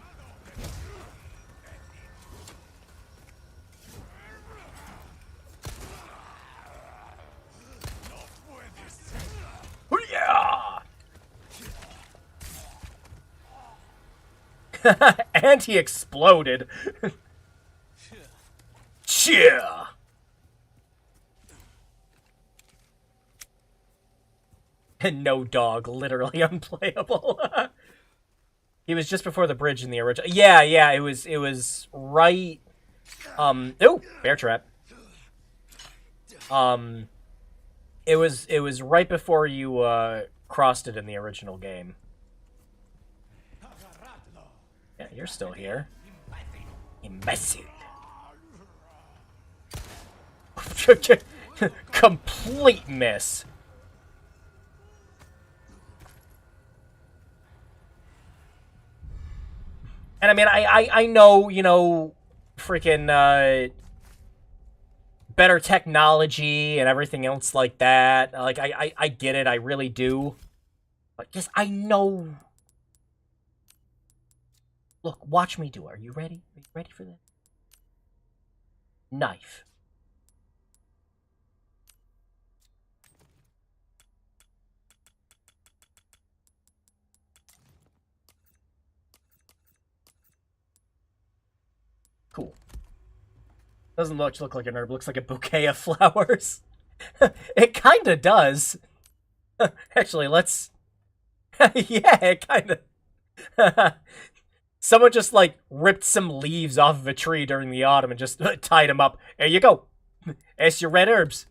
[SPEAKER 1] And he exploded. Cheer. And no dog, literally unplayable. He was just before the bridge in the original. Yeah, it was right. Oh, bear trap. It was right before you crossed it in the original game. Yeah, you're still here. Imbecile. Complete miss. And I mean, I know, you know, freaking, better technology and everything else like that. Like, I get it, I really do. But just, I know Look, watch me do it. Are you ready? Are you ready for this? Knife. Cool. Doesn't look like an herb. Looks like a bouquet of flowers. It kinda does. Actually, let's... yeah, it kinda... Someone just, like, ripped some leaves off of a tree during the autumn and just tied them up. There you go. It's your red herbs.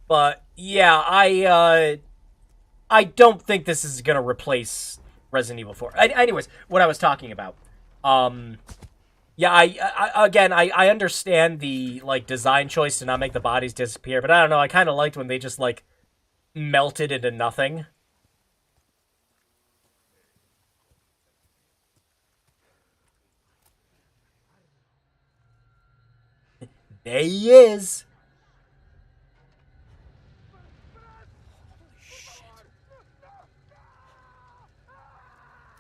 [SPEAKER 1] But, yeah, I don't think this is gonna replace Resident Evil 4. Anyways, what I was talking about. Yeah, I understand the, like, design choice to not make the bodies disappear, but I don't know, I kind of liked when they just, like, melted into nothing. There he is!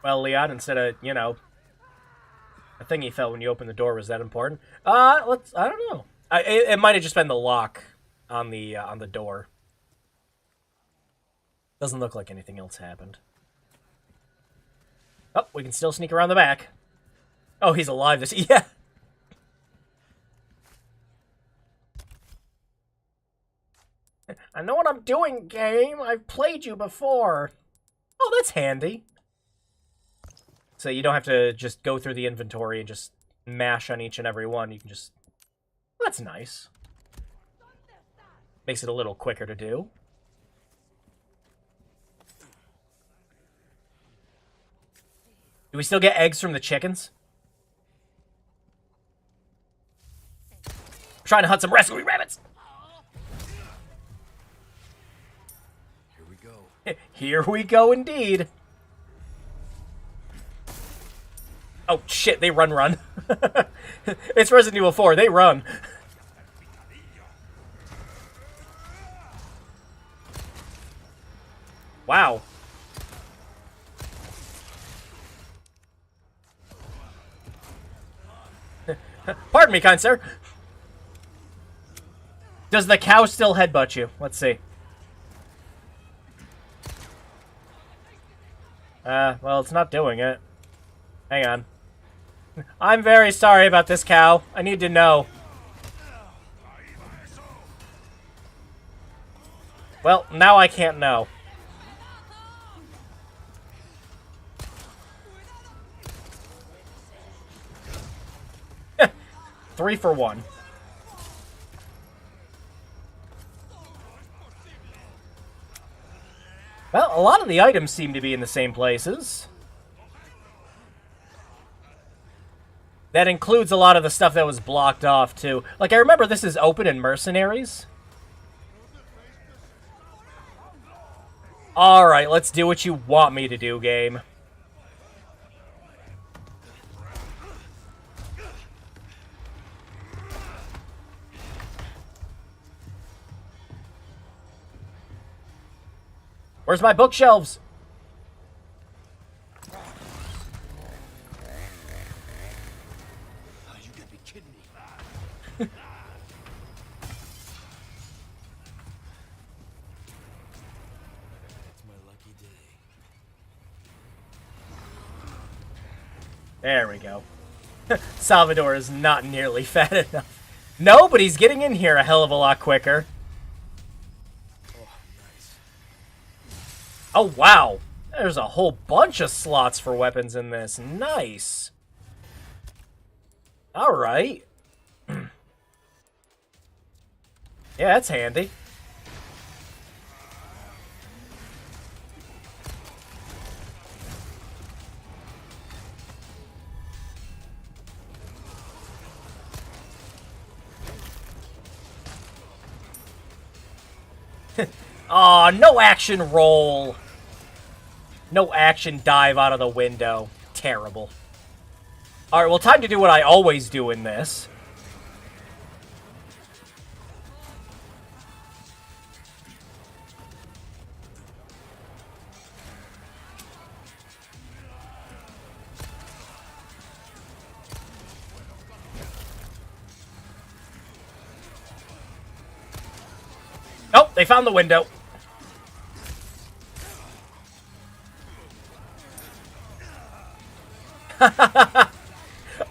[SPEAKER 1] Well, Leon, instead of, you know, a thing he felt when you opened the door, was that important? I don't know. It might have just been the lock on the door. Doesn't look like anything else happened. Oh, we can still sneak around the back. Oh, he's alive. Yeah. I know what I'm doing, game. I've played you before. Oh, that's handy. So you don't have to just go through the inventory and just mash on each and every one. You can just... That's nice. Makes it a little quicker to do. Do we still get eggs from the chickens? I'm trying to hunt some rescue rabbits!
[SPEAKER 11] Here we go.
[SPEAKER 1] Here we go indeed. Oh, shit, they run. It's Resident Evil 4, they run. Wow. Pardon me, kind sir. Does the cow still headbutt you? Let's see. Well, it's not doing it. Hang on. I'm very sorry about this, cow. I need to know. Well, now I can't know. Three for one. Well, a lot of the items seem to be in the same places. That includes a lot of the stuff that was blocked off, too. Like, I remember this is open in Mercenaries. Alright, let's do what you want me to do, game. Where's my bookshelves? There we go. Salvador is not nearly fat enough. No, but he's getting in here a hell of a lot quicker. Oh, wow. There's a whole bunch of slots for weapons in this. Nice. Alright. Yeah, that's handy. Aw, no action roll. No action dive out of the window. Terrible. Alright, well, time to do what I always do in this. Oh, they found the window. I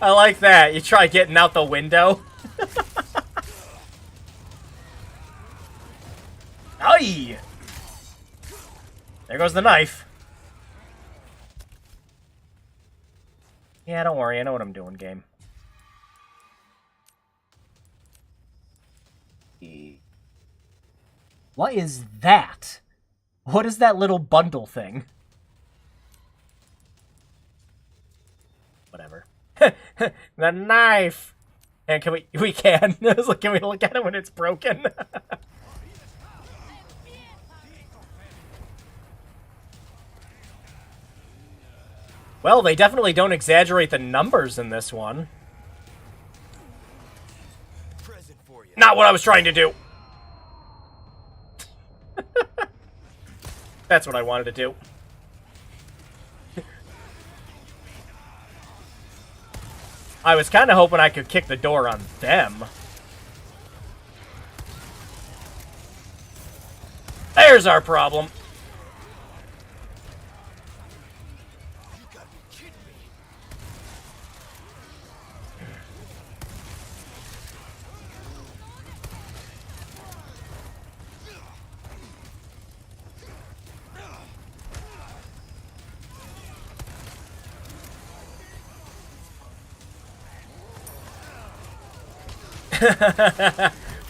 [SPEAKER 1] like that. You try getting out the window. Aye! There goes the knife. Yeah, don't worry. I know what I'm doing, game. What is that? What is that little bundle thing? Whatever. The knife! And can we can. I was like, can we look at it when it's broken? Well, they definitely don't exaggerate the numbers in this one. Not what I was trying to do. That's what I wanted to do. I was kind of hoping I could kick the door on them. There's our problem.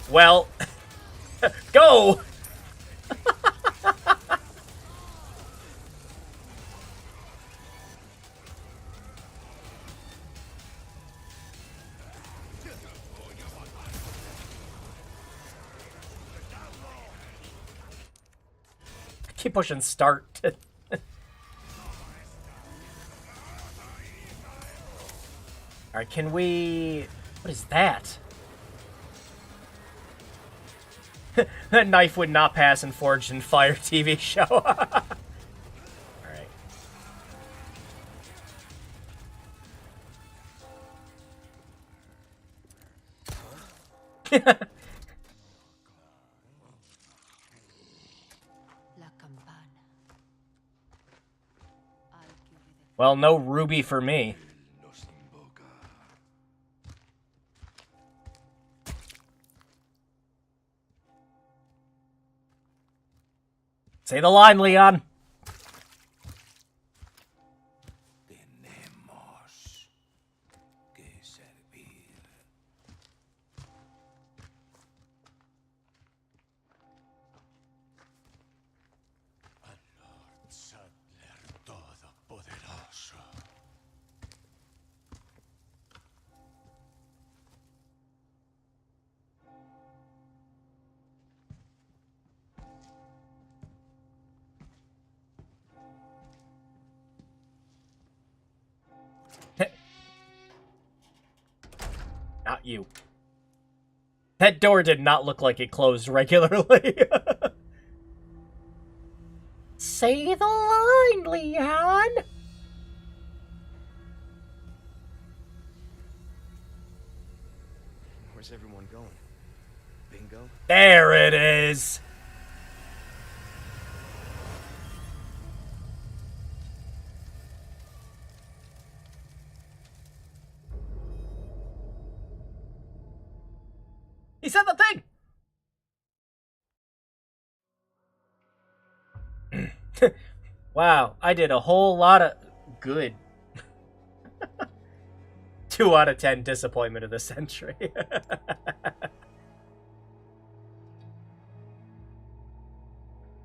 [SPEAKER 1] Well, go! Keep pushing start. Alright, can we... What is that? That knife would not pass in Forged in Fire TV show. Alright. Well, no ruby for me. Say the line, Leon. Not you. That door did not look like it closed regularly. Say the line, Leon.
[SPEAKER 11] Where's everyone going? Bingo?
[SPEAKER 1] There it is. He said the thing! Wow, I did a whole lot of good. 2 out of 10 disappointment of the century.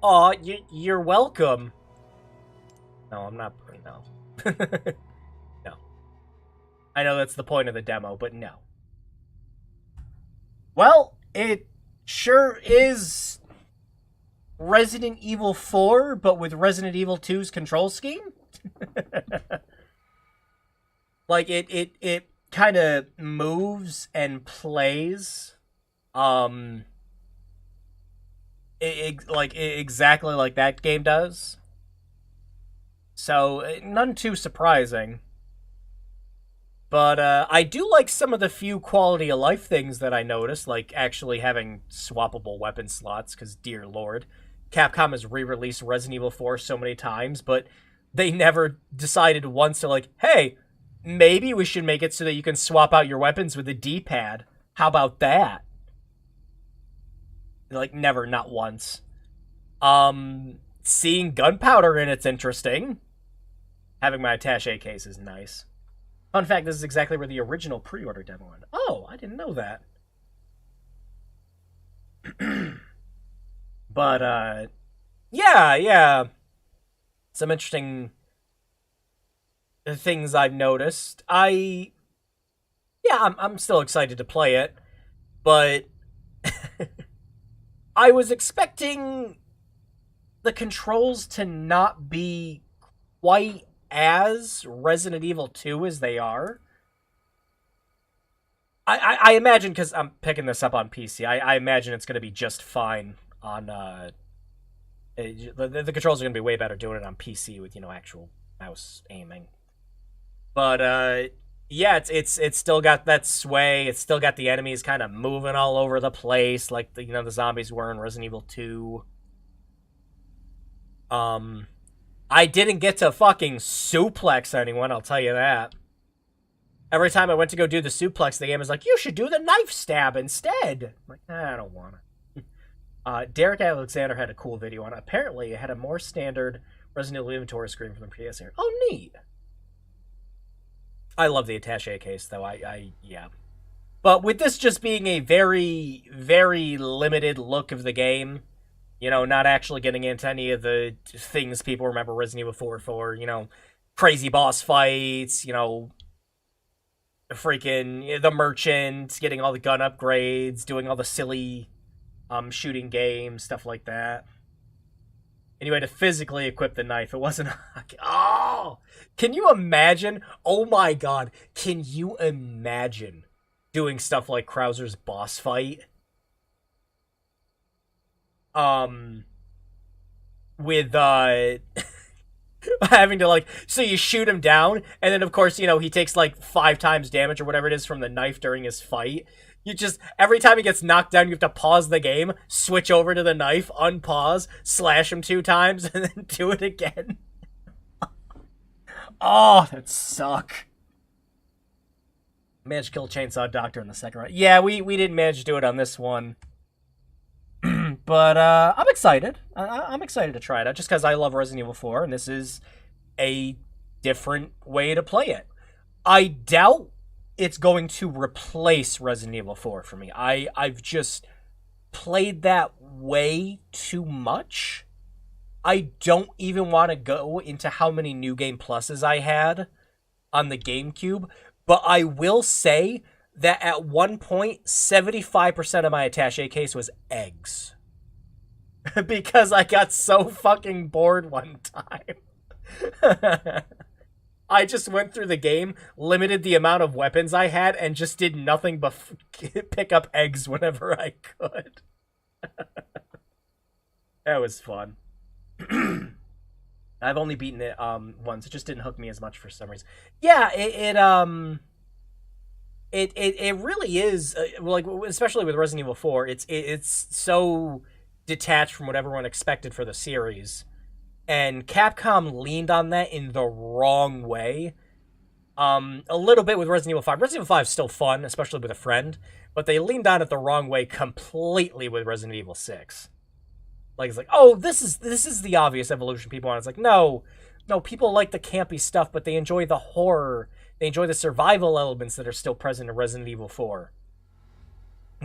[SPEAKER 1] Aw, you're welcome. No, I'm not. No. No. I know that's the point of the demo, but no. Well, it sure is Resident Evil 4, but with Resident Evil 2's control scheme. Like, it kind of moves and plays, exactly like that game does. So, none too surprising. But I do like some of the few quality of life things that I noticed, like actually having swappable weapon slots, because dear lord, Capcom has re-released Resident Evil 4 so many times, but they never decided once to like, hey, maybe we should make it so that you can swap out your weapons with the D-pad. How about that? Like, never, not once. Seeing gunpowder in it's interesting. Having my attaché case is nice. Fun fact, this is exactly where the original pre-order demo went. Oh, I didn't know that. But, yeah. Some interesting things I've noticed. I'm still excited to play it, but I was expecting the controls to not be quite as Resident Evil 2 as they are. I imagine, because I'm picking this up on PC, I imagine it's going to be just fine on, the controls are going to be way better doing it on PC with, actual mouse aiming. But, yeah, it's still got that sway, it's still got the enemies kind of moving all over the place, like, the zombies were in Resident Evil 2. I didn't get to fucking suplex anyone, I'll tell you that. Every time I went to go do the suplex, the game was like, you should do the knife stab instead. I'm like, I don't want it. Derek Alexander had a cool video on it. Apparently, it had a more standard Resident Evil inventory screen from the PS. Oh, neat. I love the attaché case, though. Yeah. But with this just being a very, very limited look of the game, not actually getting into any of the things people remember Resident Evil 4 for, crazy boss fights, freaking the merchant, getting all the gun upgrades, doing all the silly shooting games, stuff like that. Anyway, to physically equip the knife, it wasn't... Oh! Can you imagine? Oh my god. Can you imagine doing stuff like Krauser's boss fight? With, having to, so you shoot him down, and then, of course, he takes, 5 times damage or whatever it is from the knife during his fight. You just, every time he gets knocked down, you have to pause the game, switch over to the knife, unpause, slash him 2 times, and then do it again. Oh, that'd suck. Managed to kill Chainsaw Doctor in the second round. Yeah, we didn't manage to do it on this one. But I'm excited. I'm excited to try it out, just because I love Resident Evil 4, and this is a different way to play it. I doubt it's going to replace Resident Evil 4 for me. I've just played that way too much. I don't even want to go into how many New Game Pluses I had on the GameCube, but I will say that at one point, 75% of my attaché case was eggs. Because I got so fucking bored one time. I just went through the game, limited the amount of weapons I had, and just did nothing but pick up eggs whenever I could. That was fun. I've only beaten it once. It just didn't hook me as much for some reason. Yeah, it really is, especially with Resident Evil 4, it's so detached from what everyone expected for the series. And Capcom leaned on that in the wrong way. A little bit with Resident Evil 5. Resident Evil 5 is still fun, especially with a friend, but they leaned on it the wrong way completely with Resident Evil 6. It's like, oh, this is the obvious evolution people want. It's like, no, people like the campy stuff, but they enjoy the horror. They enjoy the survival elements that are still present in Resident Evil 4.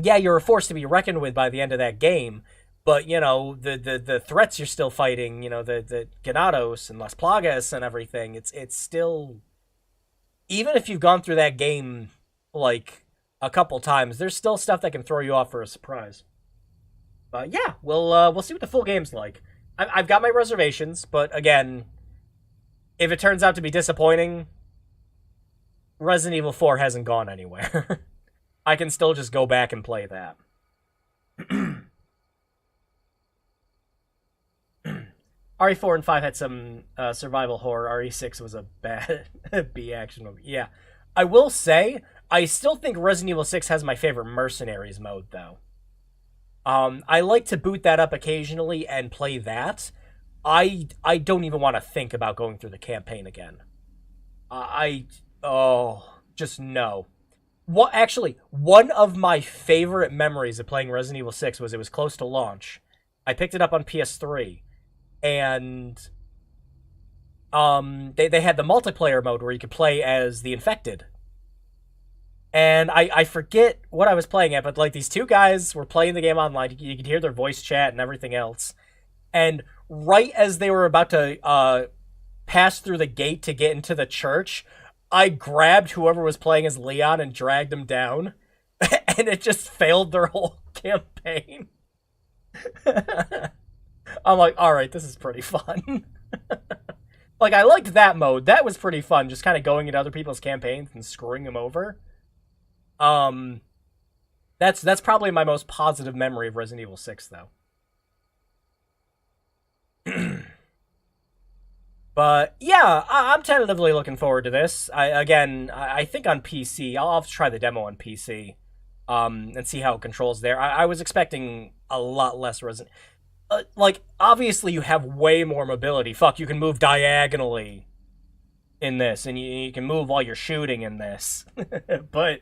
[SPEAKER 1] Yeah, you're a force to be reckoned with by the end of that game, but, the threats you're still fighting, the Ganados and Las Plagas and everything, it's still... Even if you've gone through that game, a couple times, there's still stuff that can throw you off for a surprise. But yeah, we'll see what the full game's like. I've got my reservations, but again, if it turns out to be disappointing, Resident Evil 4 hasn't gone anywhere. I can still just go back and play that. RE4 and 5 had some survival horror. RE6 was a bad B action movie. Yeah. I will say, I still think Resident Evil 6 has my favorite Mercenaries mode, though. I like to boot that up occasionally and play that. I don't even want to think about going through the campaign again. Just no. Actually, one of my favorite memories of playing Resident Evil 6 was it was close to launch. I picked it up on PS3, and they had the multiplayer mode where you could play as the infected. And I forget what I was playing at, but like these two guys were playing the game online. You could hear their voice chat and everything else. And right as they were about to pass through the gate to get into the church, I grabbed whoever was playing as Leon and dragged them down. And it just failed their whole campaign. I'm like, alright, this is pretty fun. Like, I liked that mode. That was pretty fun, just kind of going into other people's campaigns and screwing them over. That's probably my most positive memory of Resident Evil 6, though. But, yeah, I'm tentatively looking forward to this. I think on PC, I'll have to try the demo on PC, and see how it controls there. I was expecting a lot less Resident... like, obviously you have way more mobility. Fuck, you can move diagonally in this, and you can move while you're shooting in this. But,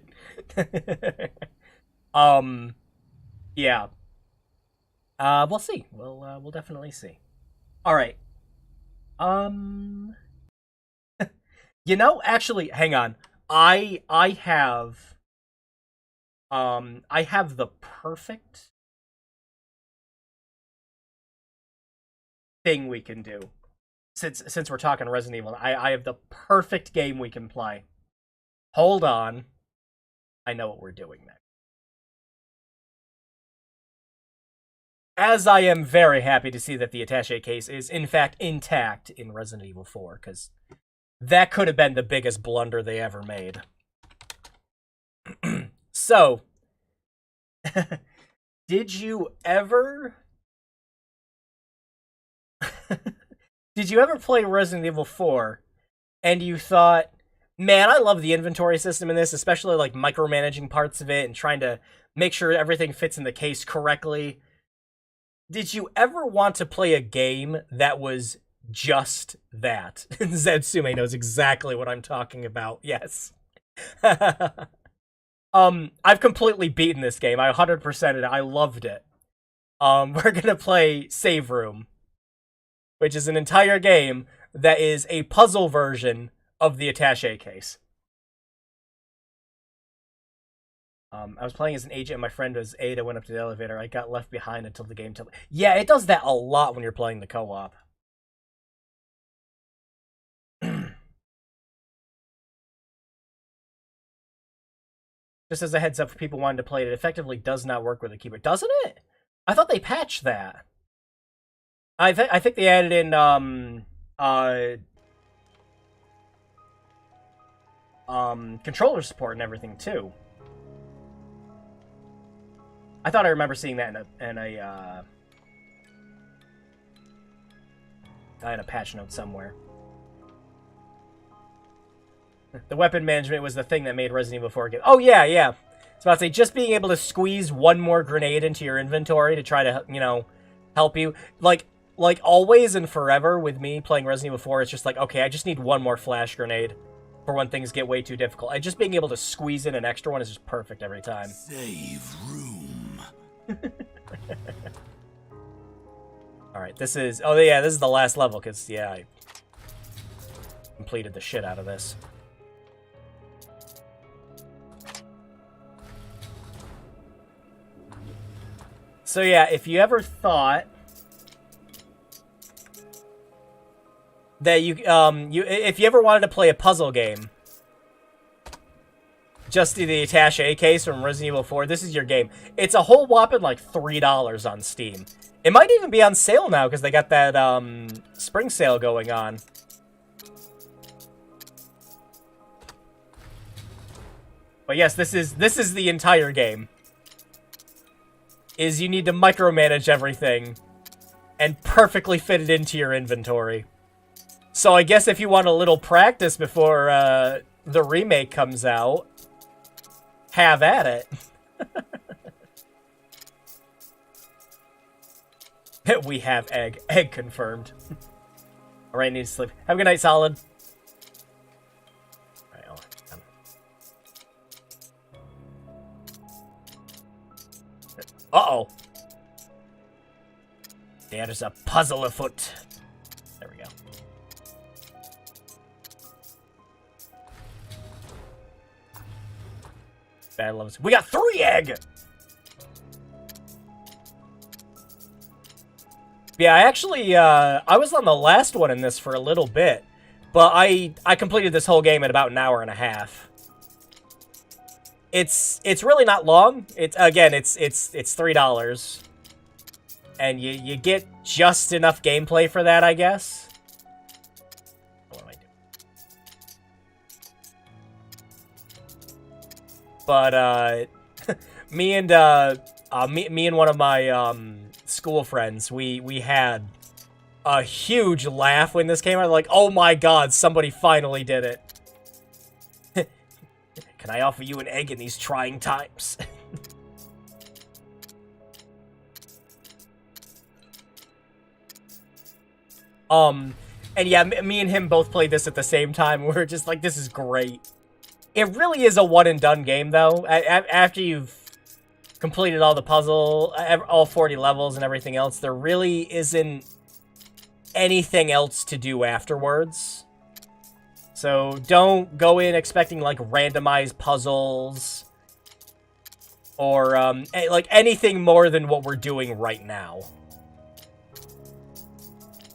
[SPEAKER 1] yeah. We'll see. We'll definitely see. Alright. You know, actually, hang on. I have the perfect thing we can do. Since we're talking Resident Evil, I have the perfect game we can play. Hold on. I know what we're doing next. As I am very happy to see that the attaché case is, in fact, intact in Resident Evil 4, because that could have been the biggest blunder they ever made. So, did you ever play Resident Evil 4 and you thought, man, I love the inventory system in this, especially like micromanaging parts of it and trying to make sure everything fits in the case correctly? Did you ever want to play a game that was just that? Zetsume knows exactly what I'm talking about. Yes. I've completely beaten this game. I 100%ed it. I loved it. We're gonna play Save Room, which is an entire game that is a puzzle version of the attaché case. I was playing as an agent and my friend was Ada, went up to the elevator. I got left behind until the game... Yeah, it does that a lot when you're playing the co-op. Just as a heads up for people wanting to play it, it effectively does not work with a keyboard. Doesn't it? I thought they patched that. I think they added in, controller support and everything, too. I thought I remember seeing that in a patch note somewhere. The weapon management was the thing that made Resident Evil 4 get... Oh, yeah, yeah. I was about to say, just being able to squeeze one more grenade into your inventory to try to, you know, help you. Like always and forever with me playing Resident Evil 4, it's just like, okay, I just need one more flash grenade for when things get way too difficult. And just being able to squeeze in an extra one is just perfect every time.
[SPEAKER 5] Save room.
[SPEAKER 1] Alright, this is... Oh, yeah, this is the last level, because, yeah, I completed the shit out of this. So, yeah, if you ever thought that if you ever wanted to play a puzzle game, just the attaché case from Resident Evil 4, this is your game. It's a whole whopping like $3 on Steam. It might even be on sale now because they got that spring sale going on. But yes, this is the entire game. Is you need to micromanage everything and perfectly fit it into your inventory. So I guess if you want a little practice before the remake comes out, have at it. We have egg. Egg confirmed. Alright, need to sleep. Have a good night, Solid. Uh-oh. There's a puzzle afoot. There we go. Bad levels. We got 3 egg! Yeah, I actually, I was on the last one in this for a little bit, but I completed this whole game in about an hour and a half. It's really not long. It's $3, and you get just enough gameplay for that, I guess. What am I doing? But me and one of my school friends, we had a huge laugh when this came out. Like, oh my god, somebody finally did it. Can I offer you an egg in these trying times? And yeah, me and him both played this at the same time. We were just like, this is great. It really is a one-and-done game, though. After you've completed all the puzzle, all 40 levels and everything else, there really isn't anything else to do afterwards. So don't go in expecting, like, randomized puzzles or, like, anything more than what we're doing right now.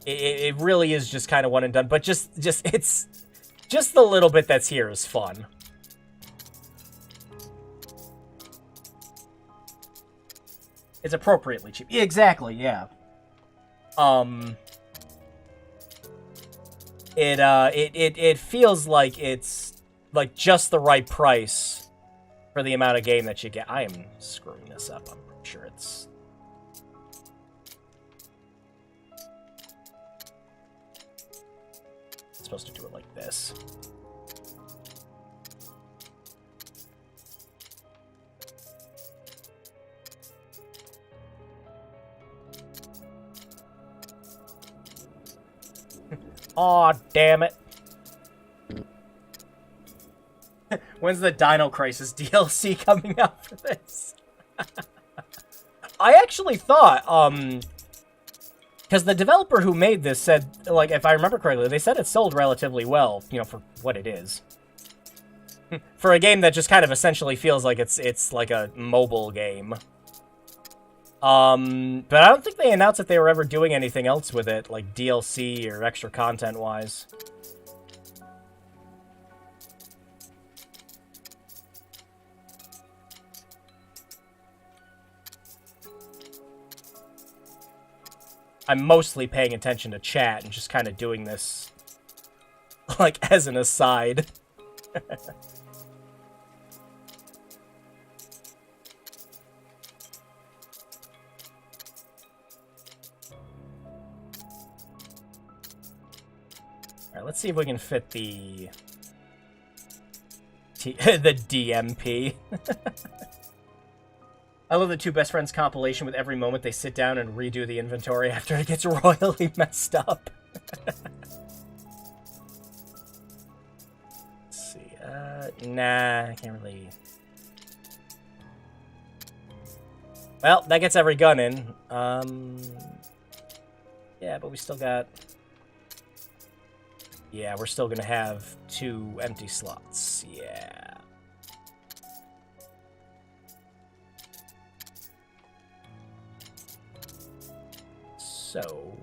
[SPEAKER 1] It really is just kind of one and done, but it's just the little bit that's here is fun. It's appropriately cheap. Exactly, yeah. It feels like it's like just the right price for the amount of game that you get. I am screwing this up. I'm pretty sure it's supposed to do it like this. Aw, damn it. When's the Dino Crisis DLC coming out for this? I actually thought, because the developer who made this said, like, if I remember correctly, they said it sold relatively well, you know, for what it is. For a game that just kind of essentially feels like it's like a mobile game. But I don't think they announced that they were ever doing anything else with it, like DLC or extra content-wise. I'm mostly paying attention to chat and just kind of doing this, like, as an aside. Alright, let's see if we can fit the the DMP. I love the Two Best Friends compilation with every moment they sit down and redo the inventory after it gets royally messed up. Let's see. Nah, I can't really. Well, that gets every gun in. Yeah, but we still got. Yeah, we're still gonna have 2 empty slots. Yeah. So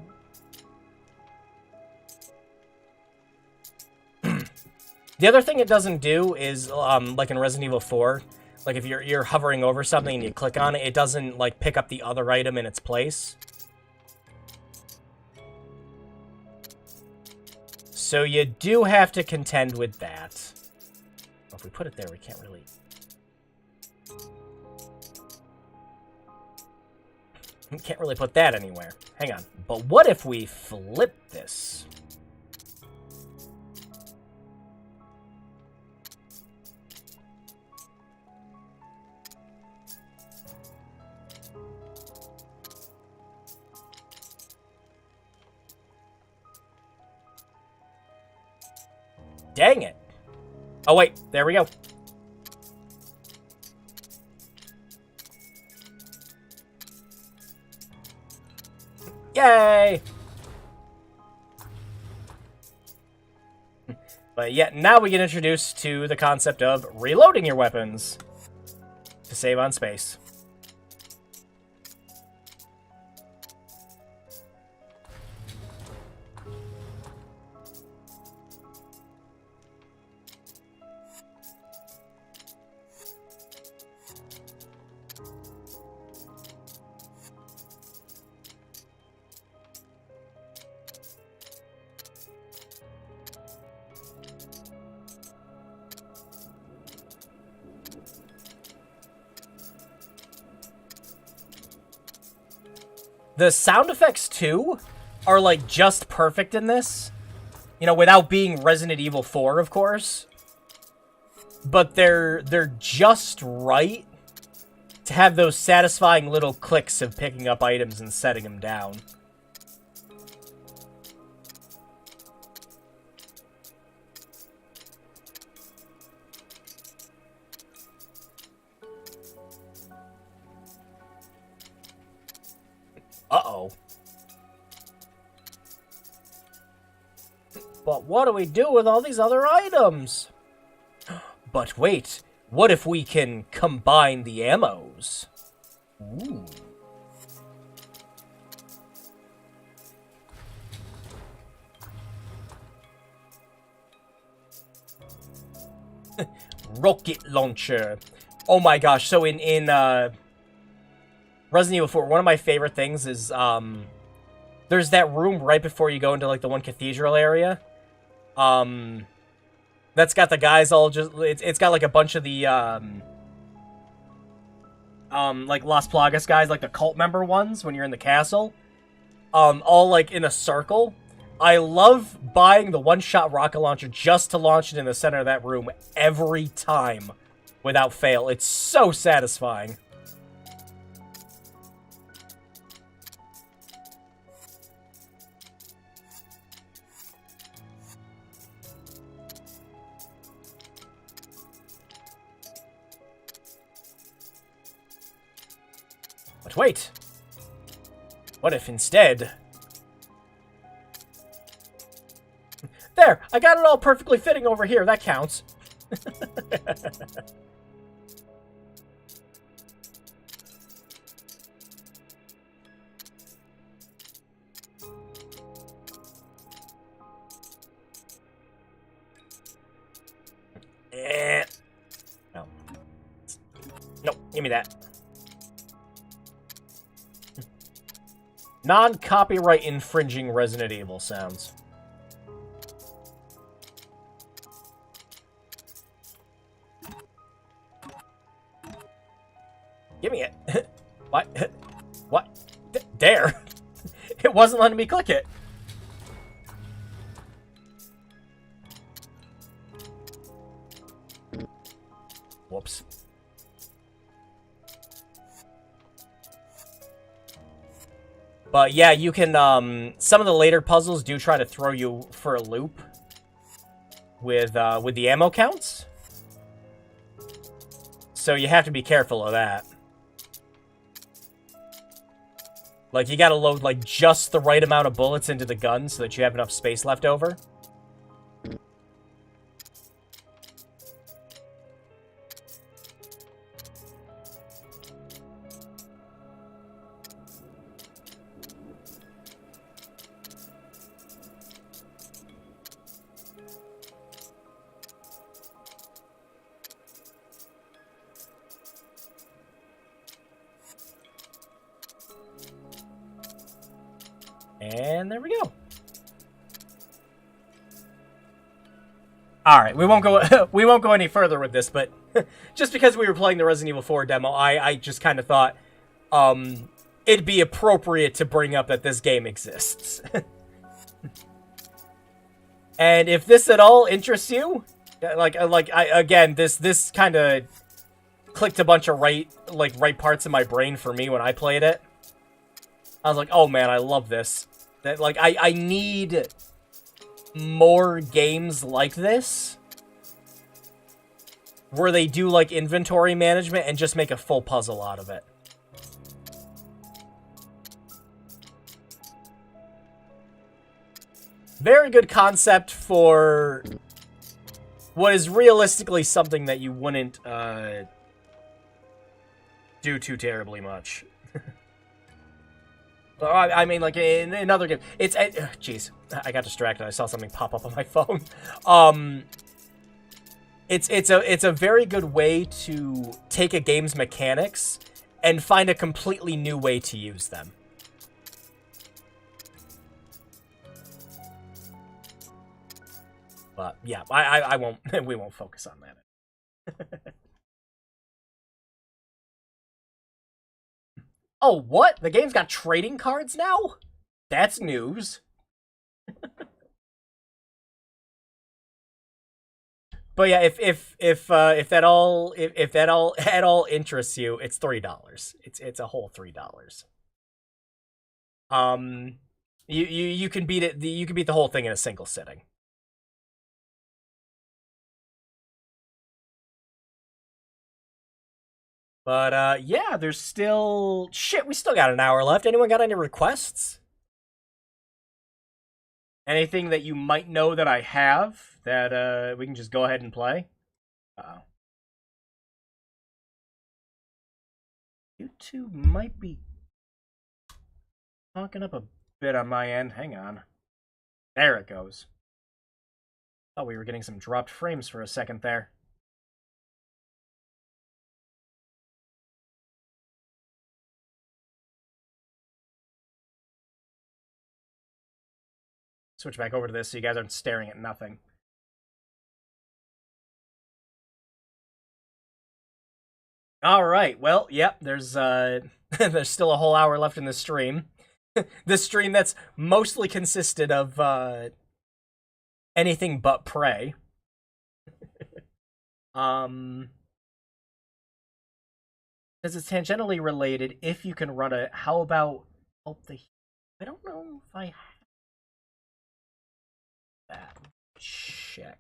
[SPEAKER 1] the other thing it doesn't do is like in Resident Evil 4, like if you're hovering over something and you click on it, it doesn't like pick up the other item in its place. So you do have to contend with that. Well, if we put it there, we can't really. We can't really put that anywhere. Hang on. But what if we flip this? Dang it. Oh, wait. There we go. Yay! But yeah, now we get introduced to the concept of reloading your weapons to save on space. The sound effects, too, are, like, just perfect in this. You know, without being Resident Evil 4, of course. But they're just right to have those satisfying little clicks of picking up items and setting them down. Uh-oh. But what do we do with all these other items? But wait, what if we can combine the ammos? Ooh. Rocket launcher. Oh my gosh, so in Resident Evil 4, one of my favorite things is, there's that room right before you go into, like, the one cathedral area. That's got the guys all just, it's got, like, a bunch of the, like, Las Plagas guys, like the cult member ones when you're in the castle. All, like, in a circle. I love buying the one-shot rocket launcher just to launch it in the center of that room every time without fail. It's so satisfying. But wait, what if instead... There, I got it all perfectly fitting over here, that counts. No. Nope, give me that. Non-copyright infringing Resident Evil sounds. Give me it. What? What? There. It wasn't letting me click it. Whoops. But yeah, you can, some of the later puzzles do try to throw you for a loop with the ammo counts. So you have to be careful of that. Like, you gotta load, like, just the right amount of bullets into the gun so that you have enough space left over. And there we go. All right, we won't go any further with this, but just because we were playing the Resident Evil 4 demo, I just kind of thought it'd be appropriate to bring up that this game exists. And if this at all interests you, this kind of clicked a bunch of right parts in my brain for me when I played it. I was like, oh man, I love this. That, like, I need more games like this, where they do like inventory management and just make a full puzzle out of it. Very good concept for what is realistically something that you wouldn't do too terribly much. I mean, like in another game, it's jeez, I got distracted. I saw something pop up on my phone. It's a very good way to take a game's mechanics and find a completely new way to use them. But yeah, I won't. We won't focus on that. Oh, what? The game's got trading cards now? That's news. But yeah, if that all at all interests you, it's $3. It's a whole $3. You can beat it. You can beat the whole thing in a single sitting. But, yeah, there's still... Shit, we still got an hour left. Anyone got any requests? Anything that you might know that I have that, we can just go ahead and play? Uh-oh. YouTube might be talking up a bit on my end. Hang on. There it goes. Thought we were getting some dropped frames for a second there. Switch back over to this so you guys aren't staring at nothing. All right. Well, yep, there's there's still a whole hour left in this stream. This stream that's mostly consisted of anything but Prey. Because it's tangentially related if you can run a... How about... Help the... I don't know if I... That. Check.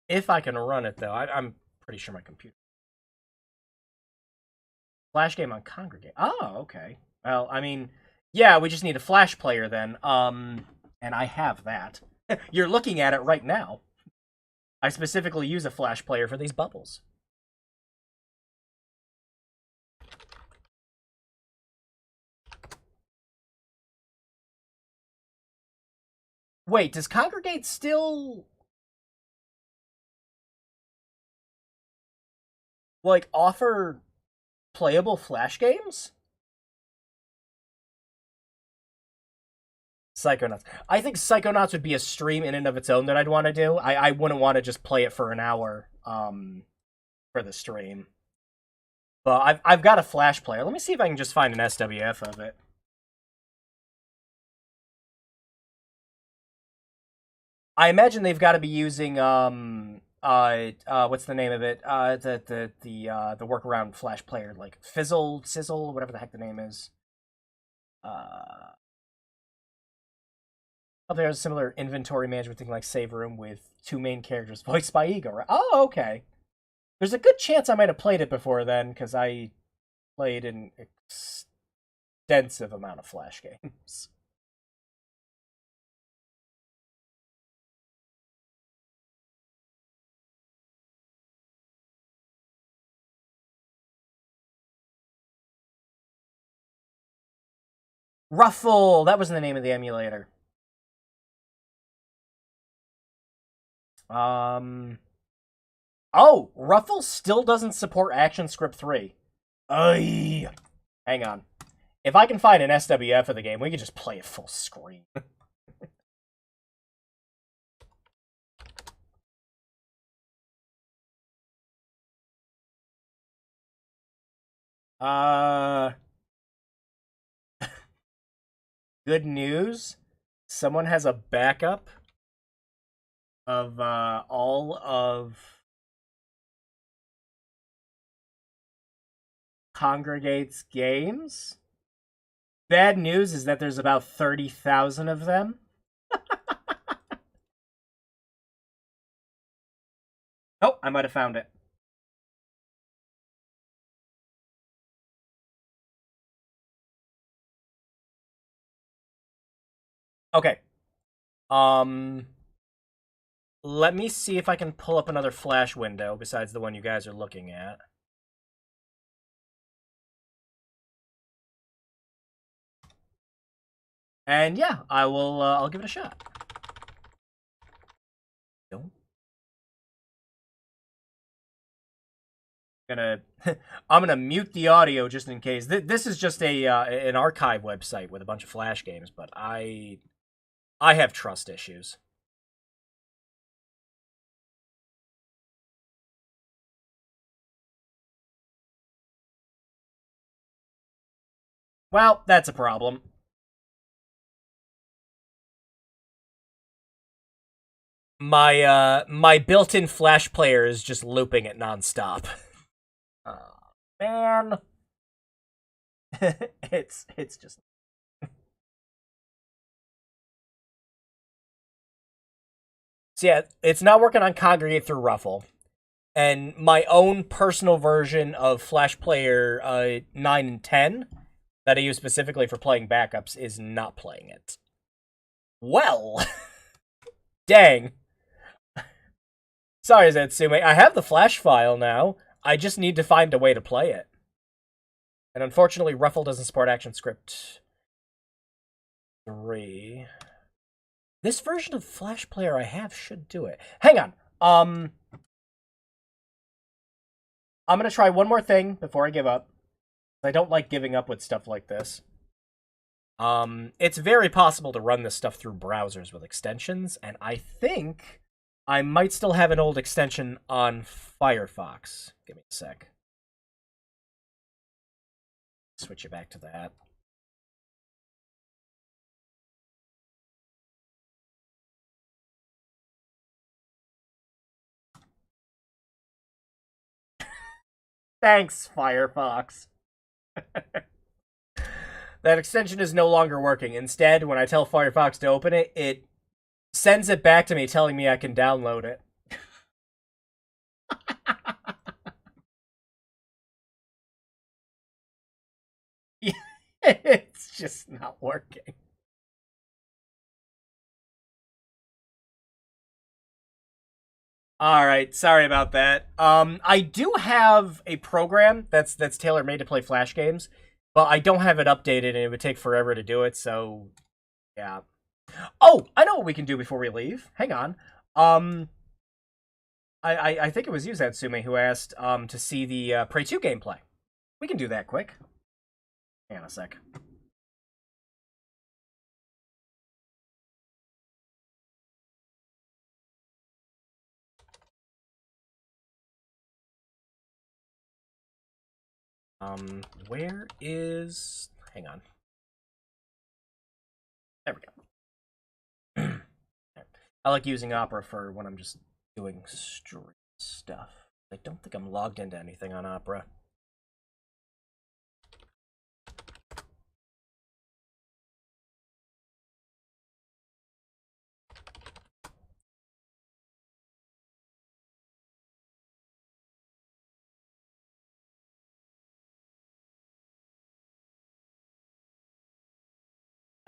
[SPEAKER 1] If I can run it, though, I'm pretty sure my computer. Flash game on Congregate. Oh, okay. Well, I mean, yeah, we just need a Flash player then. And I have that. You're looking at it right now. I specifically use a Flash player for these bubbles. Wait, does Congregate still... like, offer playable Flash games? Psychonauts. I think Psychonauts would be a stream in and of its own that I'd want to do. I wouldn't want to just play it for an hour for the stream. But I've got a Flash player. Let me see if I can just find an SWF of it. I imagine they've got to be using what's the name of it? The workaround Flash player, like Sizzle, whatever the heck the name is. There's a similar inventory management thing like Save Room with two main characters voiced by Ego, right? Oh, okay. There's a good chance I might have played it before then, because I played an extensive amount of Flash games. Ruffle! That was the name of the emulator. Oh, Ruffle still doesn't support ActionScript 3. Hang on. If I can find an SWF of the game, we can just play it full screen. Good news. Someone has a backup of all of Congregates games. Bad news is that there's about 30,000 of them. Oh, I might have found it. Okay. Let me see if I can pull up another Flash window besides the one you guys are looking at. And yeah, I'll give it a shot. Don't. I'm gonna mute the audio just in case. This is just an archive website with a bunch of Flash games, but I have trust issues. Well, that's a problem. My built-in Flash player is just looping it nonstop. Oh, man. it's just So yeah, it's not working on Congregate through Ruffle. And my own personal version of Flash Player 9 and 10 that I use specifically for playing backups is not playing it. Well, dang. Sorry, Zatsume. I have the Flash file now. I just need to find a way to play it. And unfortunately, Ruffle doesn't support ActionScript 3. This version of Flash Player I have should do it. Hang on. I'm going to try one more thing before I give up. I don't like giving up with stuff like this. It's very possible to run this stuff through browsers with extensions, and I think I might still have an old extension on Firefox. Give me a sec. Switch it back to that. Thanks, Firefox. That extension is no longer working. Instead, when I tell Firefox to open it, it sends it back to me telling me I can download it. It's just not working. All right, sorry about that. I do have a program that's tailor-made to play Flash games, but I don't have it updated, and it would take forever to do it. So, yeah. Oh, I know what we can do before we leave. Hang on. I think it was you, Zatsume, who asked to see the Prey 2 gameplay. We can do that quick. Hang on a sec. Where is... Hang on. There we go. I like using Opera for when I'm just doing straight stuff. I don't think I'm logged into anything on Opera.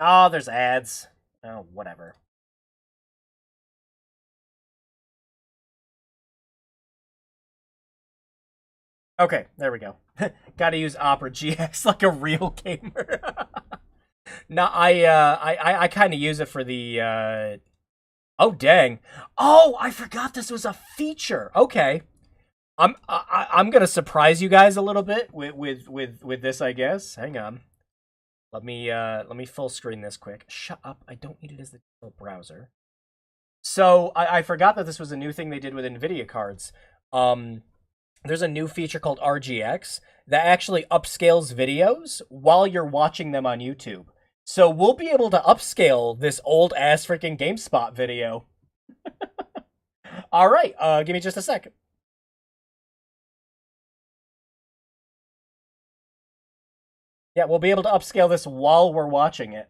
[SPEAKER 1] Oh, there's ads. Oh, whatever. Okay, there we go. Gotta use Opera GX like a real gamer. No, I kind of use it for the, Oh, dang. Oh, I forgot this was a feature. Okay. I'm gonna surprise you guys a little bit with this, I guess. Hang on. Let me full screen this quick. Shut up. I don't need it as the default browser. So, I forgot that this was a new thing they did with NVIDIA cards. There's a new feature called RGX that actually upscales videos while you're watching them on YouTube. So we'll be able to upscale this old-ass freaking GameSpot video. All right, give me just a second. Yeah, we'll be able to upscale this while we're watching it.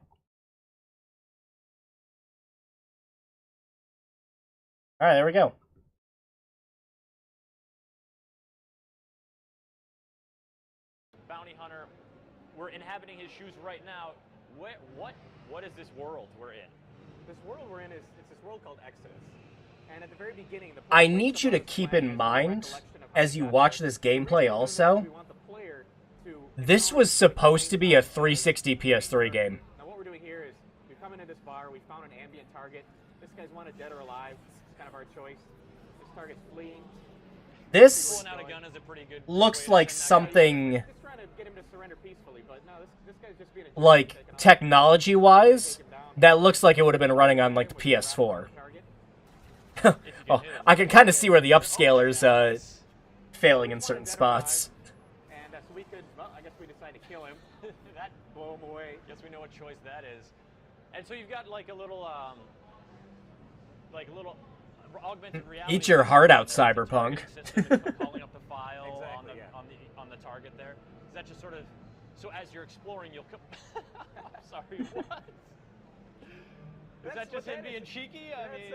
[SPEAKER 1] Alright, there we go.
[SPEAKER 14] Bounty hunter, we're inhabiting his shoes right now. What is this world we're in?
[SPEAKER 15] This world we're in is this world called Exodus. And at the very beginning,
[SPEAKER 1] I need you to keep in mind, as you watch this gameplay also, this was supposed to be a 360 PS3 game.
[SPEAKER 15] Now what we're doing here is, we come into this bar, we found an ambient target. This guy's wanted dead or alive. It's kind of our choice. This target's fleeing.
[SPEAKER 1] This looks like something, like, technology-wise, that looks like it would have been running on, like, the PS4. Oh, I can kind of see where the upscaler's, failing in certain spots.
[SPEAKER 15] And so we could, well, I guess we decided to kill him. That blow him away.
[SPEAKER 14] Guess we know what choice that is. And so you've got, like, a little augmented reality.
[SPEAKER 1] Eat your heart out, Cyberpunk.
[SPEAKER 14] Calling up the file on the target there. Is that just sort of, so as you're exploring, you'll come... I'm sorry, what? Is that just him being cheeky? I mean,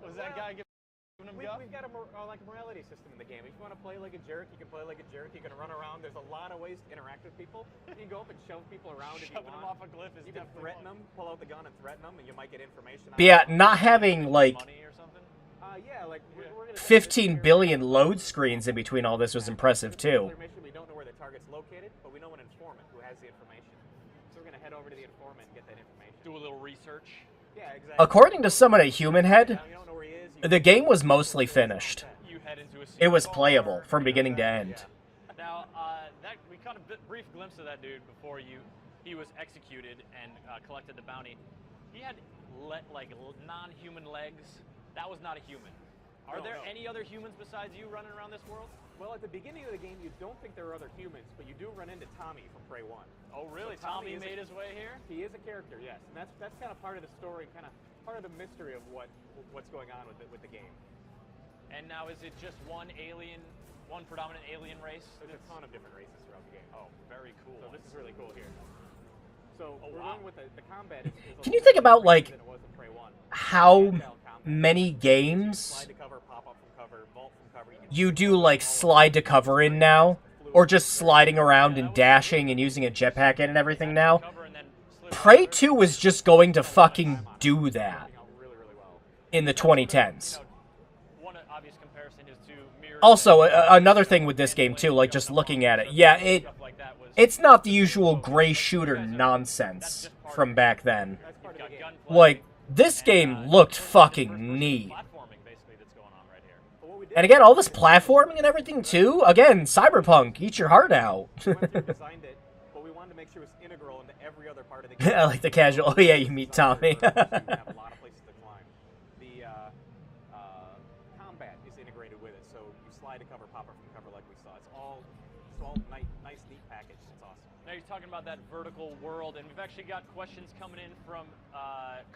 [SPEAKER 14] was that guy giving him guff?
[SPEAKER 15] We've got a morality system in the game. If you want to play like a jerk, you can play like a jerk. You can run around. There's a lot of ways to interact with people. You can go up and shove people around if you want.
[SPEAKER 14] Shoving them off a cliff is
[SPEAKER 15] you can threaten them, pull out the gun and threaten them, and you might get information.
[SPEAKER 1] But yeah, not having, like,
[SPEAKER 15] Yeah, like we're
[SPEAKER 1] 15 billion load screens in between all this was impressive, too.
[SPEAKER 15] We don't know where the target's located, but we know an informant who has the information. So we're going to head over to the informant and get that information.
[SPEAKER 14] Do a little research.
[SPEAKER 15] Yeah, exactly.
[SPEAKER 1] According to someone at Human Head, the game was mostly finished. It was playable from beginning to end.
[SPEAKER 14] Now, we caught a brief glimpse of that dude before he was executed and collected the bounty. He had like non-human legs. That was not a human. Are there any other humans besides you running around this world?
[SPEAKER 15] Well, at the beginning of the game, you don't think there are other humans, but you do run into Tommy from Prey 1.
[SPEAKER 14] Oh, really? So Tommy made his way here?
[SPEAKER 15] He is a character, yes, and that's kind of part of the story, kind of part of the mystery of what's going on with the game.
[SPEAKER 14] And now, is it just one predominant alien race?
[SPEAKER 15] There's a ton of different races throughout the game.
[SPEAKER 14] Oh, very cool.
[SPEAKER 15] So this is really cool here. So we're going with the combat.
[SPEAKER 1] Can you think about, like, how many games you do, like, slide to cover in now? Or just sliding around and dashing and using a jetpack and everything now? Prey 2 was just going to fucking do that in the 2010s. Also, another thing with this game, too, like, just looking at it, yeah, it's not the usual gray shooter nonsense from back then. Like, this game looked fucking neat. And again, all this platforming and everything, too, again, Cyberpunk, eat your heart out. I like the casual, oh yeah, you meet Tommy.
[SPEAKER 14] Now you're talking about that vertical world, and we've actually got questions coming in from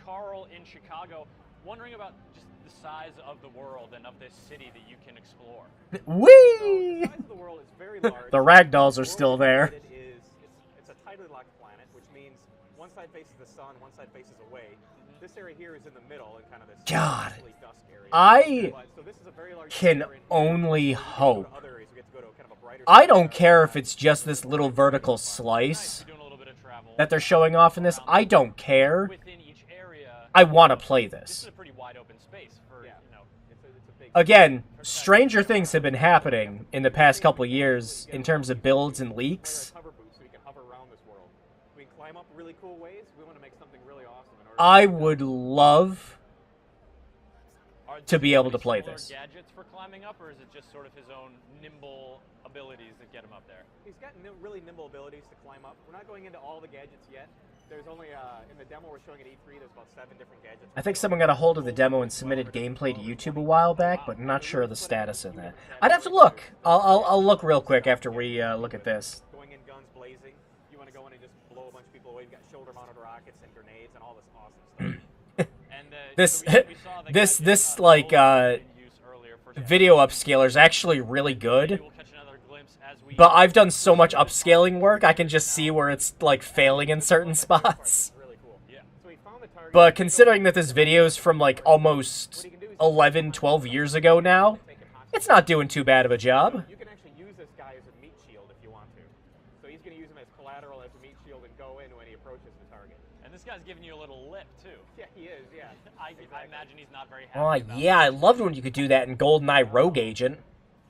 [SPEAKER 14] Carl in Chicago, wondering about just the size of the world and of this city that you can explore.
[SPEAKER 1] Whee!
[SPEAKER 15] So the size of the world is very large.
[SPEAKER 1] The ragdolls are still there.
[SPEAKER 15] It's a tightly locked planet, which means one side faces the sun, one side faces away. This area here is in the middle and kind of this
[SPEAKER 1] God,
[SPEAKER 15] dusk area.
[SPEAKER 1] I can only hope. I don't care if it's just this little vertical slice that they're showing off in this. I don't care. I want to play this. Again, stranger things have been happening in the past couple years in terms of builds and leaks. I would love to be able to play this.
[SPEAKER 14] Gadgets for climbing up, or is it just sort of his own nimble abilities that get him up there?
[SPEAKER 15] He's got really nimble abilities to climb up. We're not going into all the gadgets yet. There's only, in the demo we're showing at E3, there's about 7 different gadgets.
[SPEAKER 1] I think someone got a hold of the demo and submitted gameplay to YouTube a while back, but I'm not sure of the status of that. I'd have to look. I'll look real quick after we look at this.
[SPEAKER 15] Going in guns blazing. You want to go in and just blow a bunch of people away. You've got shoulder-mounted rockets and grenades and all this awesome stuff.
[SPEAKER 1] This like video upscaler is actually really good. But I've done so much upscaling work, I can just see where it's, like, failing in certain spots. But considering that this video is from, like, almost 11, 12 years ago now, it's not doing too bad of a job.
[SPEAKER 15] You can actually use this guy as a meat shield if you want to. So he's going to use him as collateral, as a meat shield, and go in when he approaches the target.
[SPEAKER 14] And this guy's giving you a little lip, too.
[SPEAKER 15] Yeah, he is, yeah.
[SPEAKER 14] I imagine he's not very happy
[SPEAKER 1] Oh,
[SPEAKER 14] about
[SPEAKER 1] yeah, I loved when you could do that in GoldenEye Rogue Agent.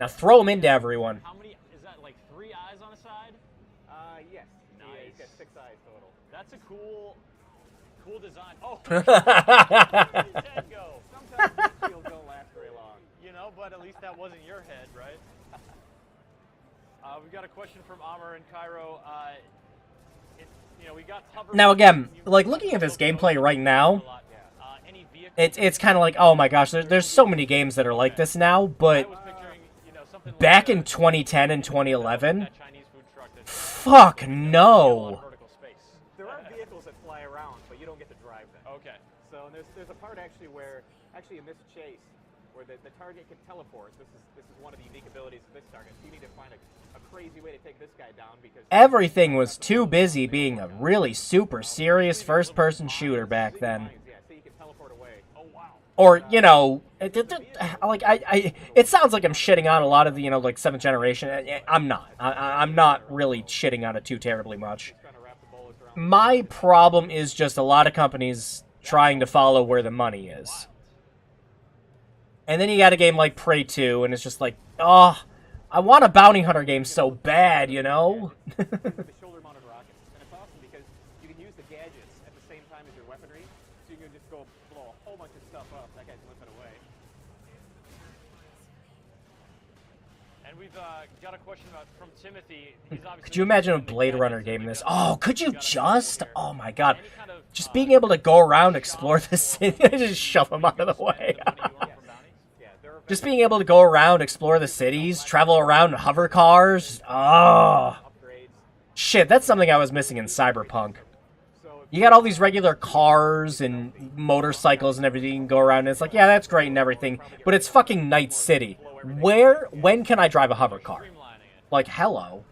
[SPEAKER 1] Now throw him into everyone.
[SPEAKER 14] How many, is that like 3 eyes on a side?
[SPEAKER 15] Yes.
[SPEAKER 14] Nice.
[SPEAKER 15] Yeah, he's got 6 eyes total.
[SPEAKER 14] That's a cool design. Oh,
[SPEAKER 15] Sometimes meat shields don't last very long.
[SPEAKER 14] You know, but at least that wasn't your head, right? We've got a question from Amr in Cairo. You know, we got hover.
[SPEAKER 1] Now again, like looking at this gameplay right now, it's kind of like, oh my gosh, there's so many games that are like this now, but back in 2010 and 2011, fuck no.
[SPEAKER 15] There are vehicles that fly around, but you don't get to drive them.
[SPEAKER 14] Okay.
[SPEAKER 15] So there's a part actually where, in this chase, where the target can teleport. This is one of the unique abilities of this target. So you need to find a crazy way to take this guy down because
[SPEAKER 1] Everything was too busy being a really super serious first-person shooter back then.
[SPEAKER 15] yeah, so you can teleport away. Oh wow.
[SPEAKER 1] Or, you know, like it sounds like I'm shitting on a lot of the, you know, like 7th generation. I'm not. I'm not really shitting on it too terribly much. My problem is just a lot of companies trying to follow where the money is. And then you got a game like Prey 2, and it's just like, oh, I want a bounty hunter game so bad, you know?
[SPEAKER 15] The shoulder-mounted rockets, and it's awesome because you can use the gadgets at the same time as your weaponry, so you can just go blow a whole bunch of stuff up. That guy's limping away.
[SPEAKER 14] And we've got a question from Timothy. He's obviously
[SPEAKER 1] Could you imagine a Blade Runner game in this? Oh, could you just? Oh my god. Just being able to go around, explore the city, just shove them out of the way. Just being able to go around, explore the cities, travel around in hover cars. Oh. Shit, that's something I was missing in Cyberpunk. You got all these regular cars and motorcycles and everything you can go around, and it's like, yeah, that's great and everything, but it's fucking Night City. When can I drive a hover car? Like, hello.